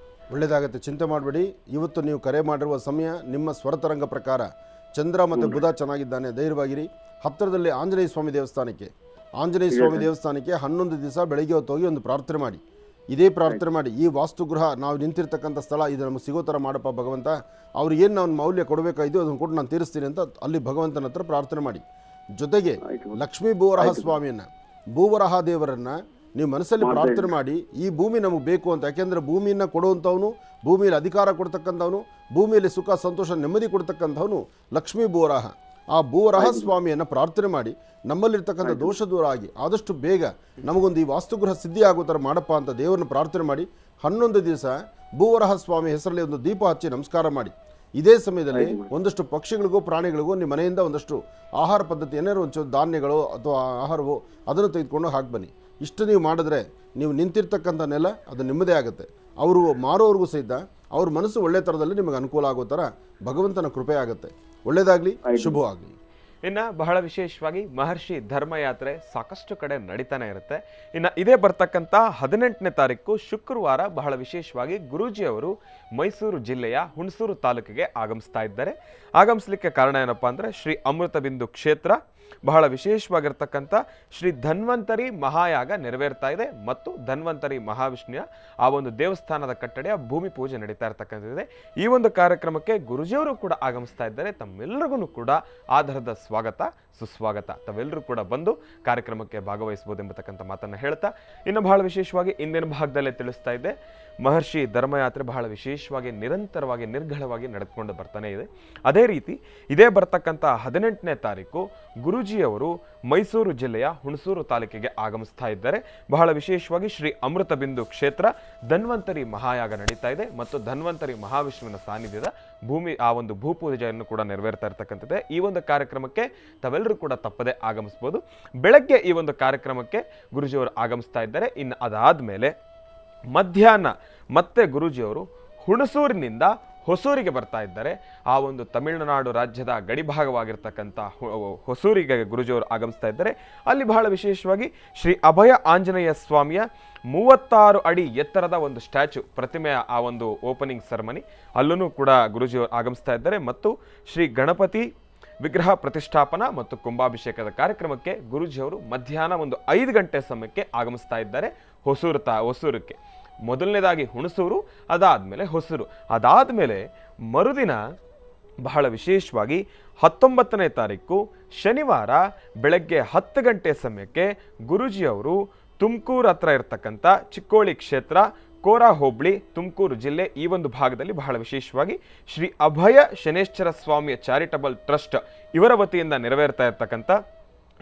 ಒಳ್ಳೆಯದಾಗುತ್ತೆ, ಚಿಂತೆ ಮಾಡಬೇಡಿ. ಇವತ್ತು ನೀವು ಕರೆ ಮಾಡಿರುವ ಸಮಯ ನಿಮ್ಮ ಸ್ವರತರಂಗ ಪ್ರಕಾರ ಚಂದ್ರ ಮತ್ತು ಬುಧ ಚೆನ್ನಾಗಿದ್ದಾನೆ, ಧೈರ್ಯವಾಗಿರಿ. ಹತ್ತಿರದಲ್ಲಿ ಆಂಜನೇಯ ಸ್ವಾಮಿ ದೇವಸ್ಥಾನಕ್ಕೆ ಆಂಜನೇಯ ಸ್ವಾಮಿ ದೇವಸ್ಥಾನಕ್ಕೆ 11 ದಿವಸ ಬೆಳಗ್ಗೆ ಹೊತ್ತು ಹೋಗಿ ಒಂದು ಪ್ರಾರ್ಥನೆ ಮಾಡಿ. ಇದೇ ಪ್ರಾರ್ಥನೆ ಮಾಡಿ, ಈ ವಾಸ್ತುಗೃಹ ನಾವು ನಿಂತಿರ್ತಕ್ಕಂಥ ಸ್ಥಳ ಇದು ನಮಗೆ ಸಿಗೋ ಥರ ಮಾಡಪ್ಪ ಭಗವಂತ, ಅವ್ರಿಗೇನು ನಾನು ಮೌಲ್ಯ ಕೊಡಬೇಕಾಯ್ತು ಅದನ್ನು ಕೊಟ್ಟು ನಾನು ತೀರಿಸ್ತೀನಿ ಅಂತ ಅಲ್ಲಿ ಭಗವಂತನ ಹತ್ರ ಪ್ರಾರ್ಥನೆ ಮಾಡಿ. ಜೊತೆಗೆ ಲಕ್ಷ್ಮೀ ಭೂವರಹ ಸ್ವಾಮಿಯನ್ನು, ಭೂವರಹ ದೇವರನ್ನು ನೀವು ಮನಸ್ಸಲ್ಲಿ ಪ್ರಾರ್ಥನೆ ಮಾಡಿ, ಈ ಭೂಮಿ ನಮಗೆ ಬೇಕು ಅಂತ. ಯಾಕೆಂದರೆ ಭೂಮಿಯನ್ನು ಕೊಡುವಂಥವನು, ಭೂಮಿಯಲ್ಲಿ ಅಧಿಕಾರ ಕೊಡ್ತಕ್ಕಂಥವನು, ಭೂಮಿಯಲ್ಲಿ ಸುಖ ಸಂತೋಷ ನೆಮ್ಮದಿ ಕೊಡ್ತಕ್ಕಂಥವನು ಲಕ್ಷ್ಮೀ ಭೂವರಹ. ಆ ಭೂವರಹ ಸ್ವಾಮಿಯನ್ನು ಪ್ರಾರ್ಥನೆ ಮಾಡಿ, ನಮ್ಮಲ್ಲಿರ್ತಕ್ಕಂಥ ದೋಷ ದೂರ ಆಗಿ ಆದಷ್ಟು ಬೇಗ ನಮಗೊಂದು ಈ ವಾಸ್ತುಗೃಹ ಸಿದ್ಧಿ ಆಗೋ ಥರ ಮಾಡಪ್ಪ ಅಂತ ದೇವರನ್ನ ಪ್ರಾರ್ಥನೆ ಮಾಡಿ 11 ದಿವಸ ಭೂವರಹ ಸ್ವಾಮಿ ಹೆಸರಲ್ಲಿ ಒಂದು ದೀಪ ಹಚ್ಚಿ ನಮಸ್ಕಾರ ಮಾಡಿ. ಇದೇ ಸಮಯದಲ್ಲಿ ಒಂದಷ್ಟು ಪಕ್ಷಿಗಳಿಗೂ ಪ್ರಾಣಿಗಳಿಗೂ ನಿಮ್ಮ ಮನೆಯಿಂದ ಒಂದಷ್ಟು ಆಹಾರ ಪದ್ಧತಿ ಏನಾದ್ರು ಒಂಚೂರು ಧಾನ್ಯಗಳು ಅಥವಾ ಆಹಾರವೋ ಅದನ್ನು ತೆಗೆದುಕೊಂಡು ಹಾಕಿ ಬನ್ನಿ. ಇಷ್ಟು ನೀವು ಮಾಡಿದ್ರೆ ನೀವು ನಿಂತಿರ್ತಕ್ಕಂಥ ನೆಲ ಅದು ನಿಮ್ಮದೇ ಆಗುತ್ತೆ. ಅವರು ಮಾರೋವ್ರಿಗೂ ಸಹಿತ ಅವ್ರ ಮನಸ್ಸು ಒಳ್ಳೆ ಥರದಲ್ಲಿ ನಿಮಗೆ ಅನುಕೂಲ ಆಗೋ ಥರ ಭಗವಂತನ ಕೃಪೆ ಆಗುತ್ತೆ. ಒಳ್ಳೆಯದಾಗಲಿ, ಶುಭವಾಗಲಿ. ಇನ್ನು ಬಹಳ ವಿಶೇಷವಾಗಿ ಮಹರ್ಷಿ ಧರ್ಮಯಾತ್ರೆ ಸಾಕಷ್ಟು ಕಡೆ ನಡೀತಾನೆ ಇರುತ್ತೆ. ಇನ್ನು ಇದೇ ಬರ್ತಕ್ಕಂಥ 18ನೇ ತಾರೀಕು ಶುಕ್ರವಾರ ಬಹಳ ವಿಶೇಷವಾಗಿ ಗುರೂಜಿಯವರು ಮೈಸೂರು ಜಿಲ್ಲೆಯ ಹುಣಸೂರು ತಾಲೂಕಿಗೆ ಆಗಮಿಸ್ತಾ ಇದ್ದಾರೆ. ಆಗಮಿಸ್ಲಿಕ್ಕೆ ಕಾರಣ ಏನಪ್ಪಾ ಅಂದರೆ ಶ್ರೀ ಅಮೃತ ಬಿಂದು ಕ್ಷೇತ್ರ ಬಹಳ ವಿಶೇಷವಾಗಿರ್ತಕ್ಕಂಥ ಶ್ರೀ ಧನ್ವಂತರಿ ಮಹಾಯಾಗ ನೆರವೇರ್ತಾ ಇದೆ ಮತ್ತು ಧನ್ವಂತರಿ ಮಹಾವಿಷ್ಣುವಿನ ಆ ಒಂದು ದೇವಸ್ಥಾನದ ಕಟ್ಟಡೆಯ ಭೂಮಿ ಪೂಜೆ ನಡೀತಾ ಇರತಕ್ಕಂಥದ್ದಿದೆ. ಈ ಒಂದು ಕಾರ್ಯಕ್ರಮಕ್ಕೆ ಗುರುಜಿಯವರು ಕೂಡ ಆಗಮಿಸ್ತಾ ಇದ್ದಾರೆ. ತಮ್ಮೆಲ್ಲರಿಗೂ ಕೂಡ ಆಧಾರದ ಸ್ವಾಗತ ಸುಸ್ವಾಗತ. ತಾವೆಲ್ಲರೂ ಕೂಡ ಬಂದು ಕಾರ್ಯಕ್ರಮಕ್ಕೆ ಭಾಗವಹಿಸಬಹುದು ಎಂಬತಕ್ಕಂಥ ಮಾತನ್ನು ಹೇಳ್ತಾ, ಇನ್ನು ಬಹಳ ವಿಶೇಷವಾಗಿ ಇಂದಿನ ಭಾಗದಲ್ಲೇ ತಿಳಿಸ್ತಾ ಇದ್ದೆ, ಮಹರ್ಷಿ ಧರ್ಮಯಾತ್ರೆ ಬಹಳ ವಿಶೇಷವಾಗಿ ನಿರಂತರವಾಗಿ ನಿರ್ಘಳವಾಗಿ ನಡೆದುಕೊಂಡು ಬರ್ತಾನೆ ಇದೆ. ಅದೇ ರೀತಿ ಇದೇ ಬರ್ತಕ್ಕಂಥ 18ನೇ ತಾರೀಕು ಗುರೂಜಿಯವರು ಮೈಸೂರು ಜಿಲ್ಲೆಯ ಹುಣಸೂರು ತಾಲೂಕಿಗೆ ಆಗಮಿಸ್ತಾ ಇದ್ದಾರೆ. ಬಹಳ ವಿಶೇಷವಾಗಿ ಶ್ರೀ ಅಮೃತ ಬಿಂದು ಕ್ಷೇತ್ರ ಧನ್ವಂತರಿ ಮಹಾಯಾಗ ನಡೀತಾ ಇದೆ ಮತ್ತು ಧನ್ವಂತರಿ ಮಹಾವಿಷ್ಣುವಿನ ಸಾನ್ನಿಧ್ಯದ ಆ ಒಂದು ಭೂಪೂಜೆಯನ್ನು ಕೂಡ ನೆರವೇರ್ತಾ ಇರ್ತಕ್ಕಂಥದ್ದೇ. ಈ ಒಂದು ಕಾರ್ಯಕ್ರಮಕ್ಕೆ ತಾವೆಲ್ಲರೂ ಕೂಡ ತಪ್ಪದೆ ಆಗಮಿಸ್ಬೋದು. ಬೆಳಗ್ಗೆ ಈ ಒಂದು ಕಾರ್ಯಕ್ರಮಕ್ಕೆ ಗುರೂಜಿಯವರು ಆಗಮಿಸ್ತಾ ಇದ್ದಾರೆ. ಇನ್ನು ಅದಾದ್ಮೇಲೆ ಮಧ್ಯಾಹ್ನ ಮತ್ತೆ ಗುರೂಜಿಯವರು ಹುಣಸೂರಿನಿಂದ ಹೊಸೂರಿಗೆ ಬರ್ತಾ ಇದ್ದಾರೆ. ಆ ಒಂದು ತಮಿಳುನಾಡು ರಾಜ್ಯದ ಗಡಿಭಾಗವಾಗಿರ್ತಕ್ಕಂಥ ಹೊಸೂರಿಗೆ ಗುರೂಜಿಯವರು ಆಗಮಿಸ್ತಾ ಇದ್ದಾರೆ. ಅಲ್ಲಿ ಬಹಳ ವಿಶೇಷವಾಗಿ ಶ್ರೀ ಅಭಯ ಆಂಜನೇಯ ಸ್ವಾಮಿಯ 36 ಅಡಿ ಎತ್ತರದ ಒಂದು ಸ್ಟ್ಯಾಚು ಪ್ರತಿಮೆಯ ಆ ಒಂದು ಓಪನಿಂಗ್ ಸೆರೆಮನಿ ಅಲ್ಲೂ ಕೂಡ ಗುರೂಜಿಯವರು ಆಗಮಿಸ್ತಾ ಇದ್ದಾರೆ. ಮತ್ತು ಶ್ರೀ ಗಣಪತಿ ವಿಗ್ರಹ ಪ್ರತಿಷ್ಠಾಪನಾ ಮತ್ತು ಕುಂಭಾಭಿಷೇಕದ ಕಾರ್ಯಕ್ರಮಕ್ಕೆ ಗುರೂಜಿಯವರು ಮಧ್ಯಾಹ್ನ ಒಂದು 5 ಗಂಟೆ ಸಮಯಕ್ಕೆ ಆಗಮಿಸ್ತಾ ಇದ್ದಾರೆ ಹೊಸೂರಕ್ಕೆ. ಮೊದಲನೇದಾಗಿ ಹುಣಸೂರು, ಅದಾದಮೇಲೆ ಹೊಸೂರು. ಅದಾದಮೇಲೆ ಮರುದಿನ ಬಹಳ ವಿಶೇಷವಾಗಿ 19ನೇ ತಾರೀಕು ಶನಿವಾರ ಬೆಳಗ್ಗೆ 10 ಗಂಟೆ ಸಮಯಕ್ಕೆ ಗುರೂಜಿಯವರು ತುಮಕೂರು ಹತ್ರ ಇರ್ತಕ್ಕಂಥ ಚಿಕ್ಕೋಳಿ ಕ್ಷೇತ್ರ, ಕೋರಾ ಹೋಬಳಿ, ತುಮಕೂರು ಜಿಲ್ಲೆ ಈ ಒಂದು ಭಾಗದಲ್ಲಿ ಬಹಳ ವಿಶೇಷವಾಗಿ ಶ್ರೀ ಅಭಯ ಶನೇಶ್ವರ ಸ್ವಾಮಿಯ ಚಾರಿಟಬಲ್ ಟ್ರಸ್ಟ್ ಇವರ ವತಿಯಿಂದ ನೆರವೇರ್ತಾ ಇರ್ತಕ್ಕಂಥ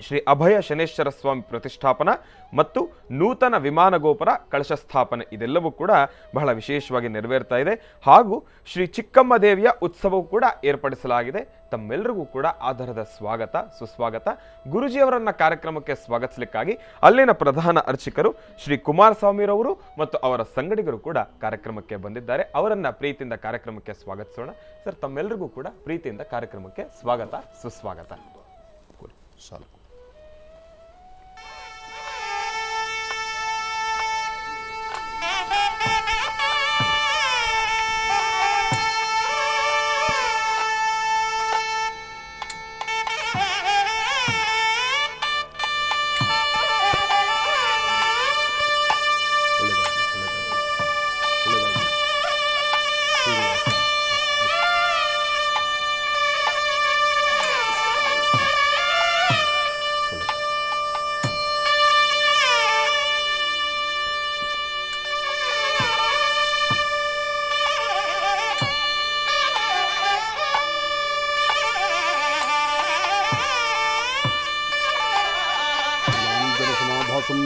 ಶ್ರೀ ಅಭಯ ಶನೇಶ್ವರ ಸ್ವಾಮಿ ಪ್ರತಿಷ್ಠಾಪನಾ ಮತ್ತು ನೂತನ ವಿಮಾನ ಗೋಪುರ ಕಳಶ ಸ್ಥಾಪನೆ ಇದೆಲ್ಲವೂ ಕೂಡ ಬಹಳ ವಿಶೇಷವಾಗಿ ನೆರವೇರ್ತಾ ಇದೆ. ಹಾಗೂ ಶ್ರೀ ಚಿಕ್ಕಮ್ಮ ದೇವಿಯ ಉತ್ಸವವು ಕೂಡ ಏರ್ಪಡಿಸಲಾಗಿದೆ. ತಮ್ಮೆಲ್ಲರಿಗೂ ಕೂಡ ಆಧಾರದ ಸ್ವಾಗತ ಸುಸ್ವಾಗತ. ಗುರೂಜಿಯವರನ್ನ ಕಾರ್ಯಕ್ರಮಕ್ಕೆ ಸ್ವಾಗತಿಸಲಿಕ್ಕಾಗಿ ಅಲ್ಲಿನ ಪ್ರಧಾನ ಅರ್ಚಕರು ಶ್ರೀ ಕುಮಾರಸ್ವಾಮಿರವರು ಮತ್ತು ಅವರ ಸಂಗಡಿಗರು ಕೂಡ ಕಾರ್ಯಕ್ರಮಕ್ಕೆ ಬಂದಿದ್ದಾರೆ. ಅವರನ್ನ ಪ್ರೀತಿಯಿಂದ ಕಾರ್ಯಕ್ರಮಕ್ಕೆ ಸ್ವಾಗತಿಸೋಣ. ಸರ್, ತಮ್ಮೆಲ್ಲರಿಗೂ ಕೂಡ ಪ್ರೀತಿಯಿಂದ ಕಾರ್ಯಕ್ರಮಕ್ಕೆ ಸ್ವಾಗತ ಸುಸ್ವಾಗತ. ಸಾಲು.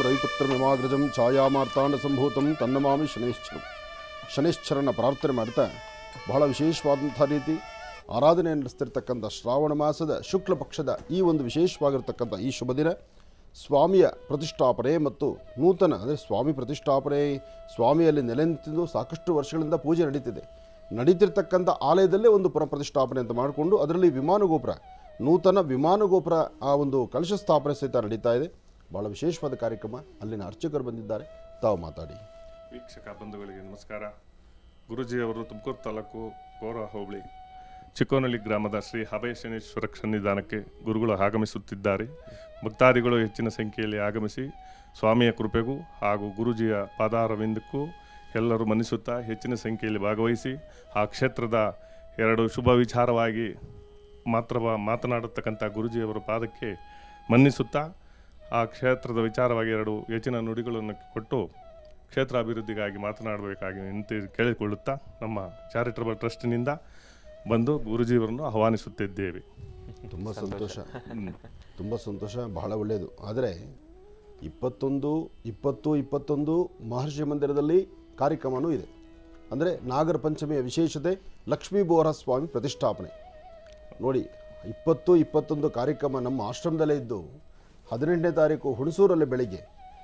ರವಿಪುತ್ರಮಿಮಾಗ್ರಜಂ ಛಾಯಾಮಾರ್ತಾಂಡ ಸಂಭೂತಂ ತನ್ನಮಾಮಿ ಶನೇಶ್ವರಂ. ಶನೇಶ್ವರನ ಪ್ರಾರ್ಥನೆ ಮಾಡ್ತಾ ಬಹಳ ವಿಶೇಷವಾದಂಥ ರೀತಿ ಆರಾಧನೆ ನಡೆಸ್ತಿರ್ತಕ್ಕಂಥ ಶ್ರಾವಣ ಮಾಸದ ಶುಕ್ಲ ಪಕ್ಷದ ಈ ಒಂದು ವಿಶೇಷವಾಗಿರ್ತಕ್ಕಂಥ ಈ ಶುಭ ದಿನ ಸ್ವಾಮಿಯ ಪ್ರತಿಷ್ಠಾಪನೆ ಮತ್ತು ನೂತನ ಅಂದರೆ ಸ್ವಾಮಿ ಪ್ರತಿಷ್ಠಾಪನೆ, ಸ್ವಾಮಿಯಲ್ಲಿ ನೆಲೆ ನಿಂತಿದ್ದು ಸಾಕಷ್ಟು ವರ್ಷಗಳಿಂದ ಪೂಜೆ ನಡೀತಿರ್ತಕ್ಕಂಥ ಆಲಯದಲ್ಲೇ ಒಂದು ಪ್ರತಿಷ್ಠಾಪನೆ ಅಂತ ಮಾಡಿಕೊಂಡು ಅದರಲ್ಲಿ ವಿಮಾನ ಗೋಪುರ, ನೂತನ ವಿಮಾನ ಗೋಪುರ ಆ ಒಂದು ಕಲಶ ಸ್ಥಾಪನೆ ಸಹಿತ ನಡೀತಾ ಇದೆ. ಭಾಳ ವಿಶೇಷವಾದ ಕಾರ್ಯಕ್ರಮ. ಅಲ್ಲಿನ ಅರ್ಚಕರು ಬಂದಿದ್ದಾರೆ, ತಾವು ಮಾತಾಡಿ. ವೀಕ್ಷಕ ಬಂಧುಗಳಿಗೆ ನಮಸ್ಕಾರ. ಗುರೂಜಿಯವರು ತುಮಕೂರು ತಾಲೂಕು ಕೋರಾ ಹೋಬಳಿ ಚಿಕ್ಕೋನಹಳ್ಳಿ ಗ್ರಾಮದ ಶ್ರೀ ಅಭಯ ಶನೇಶ್ವರ ಸನ್ನಿಧಾನಕ್ಕೆ ಗುರುಗಳು ಆಗಮಿಸುತ್ತಿದ್ದಾರೆ. ಭಕ್ತಾದಿಗಳು ಹೆಚ್ಚಿನ ಸಂಖ್ಯೆಯಲ್ಲಿ ಆಗಮಿಸಿ ಸ್ವಾಮಿಯ ಕೃಪೆಗೂ ಹಾಗೂ ಗುರುಜಿಯ ಪಾದಾರವಿಂದಕ್ಕೂ ಎಲ್ಲರೂ ಮನ್ನಿಸುತ್ತಾ ಹೆಚ್ಚಿನ ಸಂಖ್ಯೆಯಲ್ಲಿ ಭಾಗವಹಿಸಿ ಆ ಕ್ಷೇತ್ರದ ಎರಡು ಶುಭ ವಿಚಾರವಾಗಿ ಮಾತನಾಡತಕ್ಕಂಥ ಗುರುಜಿಯವರ ಪಾದಕ್ಕೆ ಮನ್ನಿಸುತ್ತಾ ಆ ಕ್ಷೇತ್ರದ ವಿಚಾರವಾಗಿ ಎರಡು ಹೆಚ್ಚಿನ ನುಡಿಗಳನ್ನು ಕೊಟ್ಟು ಕ್ಷೇತ್ರ ಅಭಿವೃದ್ಧಿಗಾಗಿ ಮಾತನಾಡಬೇಕಾಗಿ ಕೇಳಿಕೊಳ್ಳುತ್ತಾ ನಮ್ಮ ಚಾರಿಟಬಲ್ ಟ್ರಸ್ಟಿನಿಂದ ಬಂದು ಗುರುಜಿಯವರನ್ನು ಆಹ್ವಾನಿಸುತ್ತಿದ್ದೇವೆ. ತುಂಬ ಸಂತೋಷ, ತುಂಬ ಸಂತೋಷ, ಬಹಳ ಒಳ್ಳೆಯದು. ಆದರೆ 21 ಮಹರ್ಷಿ ಮಂದಿರದಲ್ಲಿ ಕಾರ್ಯಕ್ರಮವೂ ಇದೆ. ಅಂದರೆ ನಾಗರ ಪಂಚಮಿಯ ವಿಶೇಷತೆ ಲಕ್ಷ್ಮೀ ಬೋರ ಸ್ವಾಮಿ ಪ್ರತಿಷ್ಠಾಪನೆ ನೋಡಿ. 20-21 ಕಾರ್ಯಕ್ರಮ ನಮ್ಮ ಆಶ್ರಮದಲ್ಲೇ ಇದ್ದು 18ನೇ ತಾರೀಕು ಹುಣಸೂರಲ್ಲಿ ಬೆಳಿಗ್ಗೆ,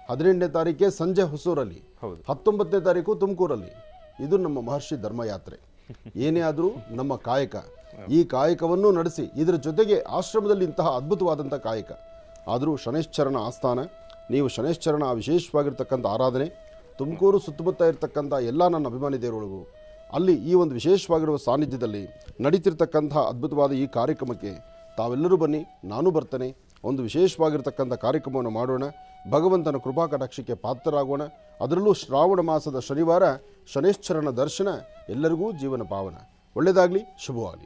18ನೇ ತಾರೀಕೆ ಸಂಜೆ ಹೊಸೂರಲ್ಲಿ, 19ನೇ ತಾರೀಕು ತುಮಕೂರಲ್ಲಿ. ಇದು ನಮ್ಮ ಮಹರ್ಷಿ ಧರ್ಮಯಾತ್ರೆ. ಏನೇ ಆದರೂ ನಮ್ಮ ಕಾಯಕ, ಈ ಕಾಯಕವನ್ನು ನಡೆಸಿ ಇದರ ಜೊತೆಗೆ ಆಶ್ರಮದಲ್ಲಿ ಇಂತಹ ಅದ್ಭುತವಾದಂಥ ಕಾಯಕ. ಆದರೂ ಶನೈಶ್ಚರಣ ಆಸ್ಥಾನ, ನೀವು ಶನೈಶ್ಚರಣ ವಿಶೇಷವಾಗಿರ್ತಕ್ಕಂಥ ಆರಾಧನೆ ತುಮಕೂರು ಸುತ್ತಮುತ್ತ ಇರತಕ್ಕಂಥ ಎಲ್ಲ ನನ್ನ ಅಭಿಮಾನಿ ದೇವರುಗಳಿಗೂ ಅಲ್ಲಿ ಈ ಒಂದು ವಿಶೇಷವಾಗಿರುವ ಸಾನ್ನಿಧ್ಯದಲ್ಲಿ ನಡೀತಿರ್ತಕ್ಕಂಥ ಅದ್ಭುತವಾದ ಈ ಕಾರ್ಯಕ್ರಮಕ್ಕೆ ತಾವೆಲ್ಲರೂ ಬನ್ನಿ, ನಾನು ಬರ್ತೇನೆ. ಒಂದು ವಿಶೇಷವಾಗಿರ್ತಕ್ಕಂಥ ಕಾರ್ಯಕ್ರಮವನ್ನು ಮಾಡೋಣ, ಭಗವಂತನ ಕೃಪಾ ಕಟಾಕ್ಷಕ್ಕೆ ಪಾತ್ರರಾಗೋಣ. ಅದರಲ್ಲೂ ಶ್ರಾವಣ ಮಾಸದ ಶನಿವಾರ ಶನೈಶ್ಚರಣ ದರ್ಶನ ಎಲ್ಲರಿಗೂ ಜೀವನ ಪಾವನ. ಒಳ್ಳೆಯದಾಗಲಿ, ಶುಭವಾಗಲಿ.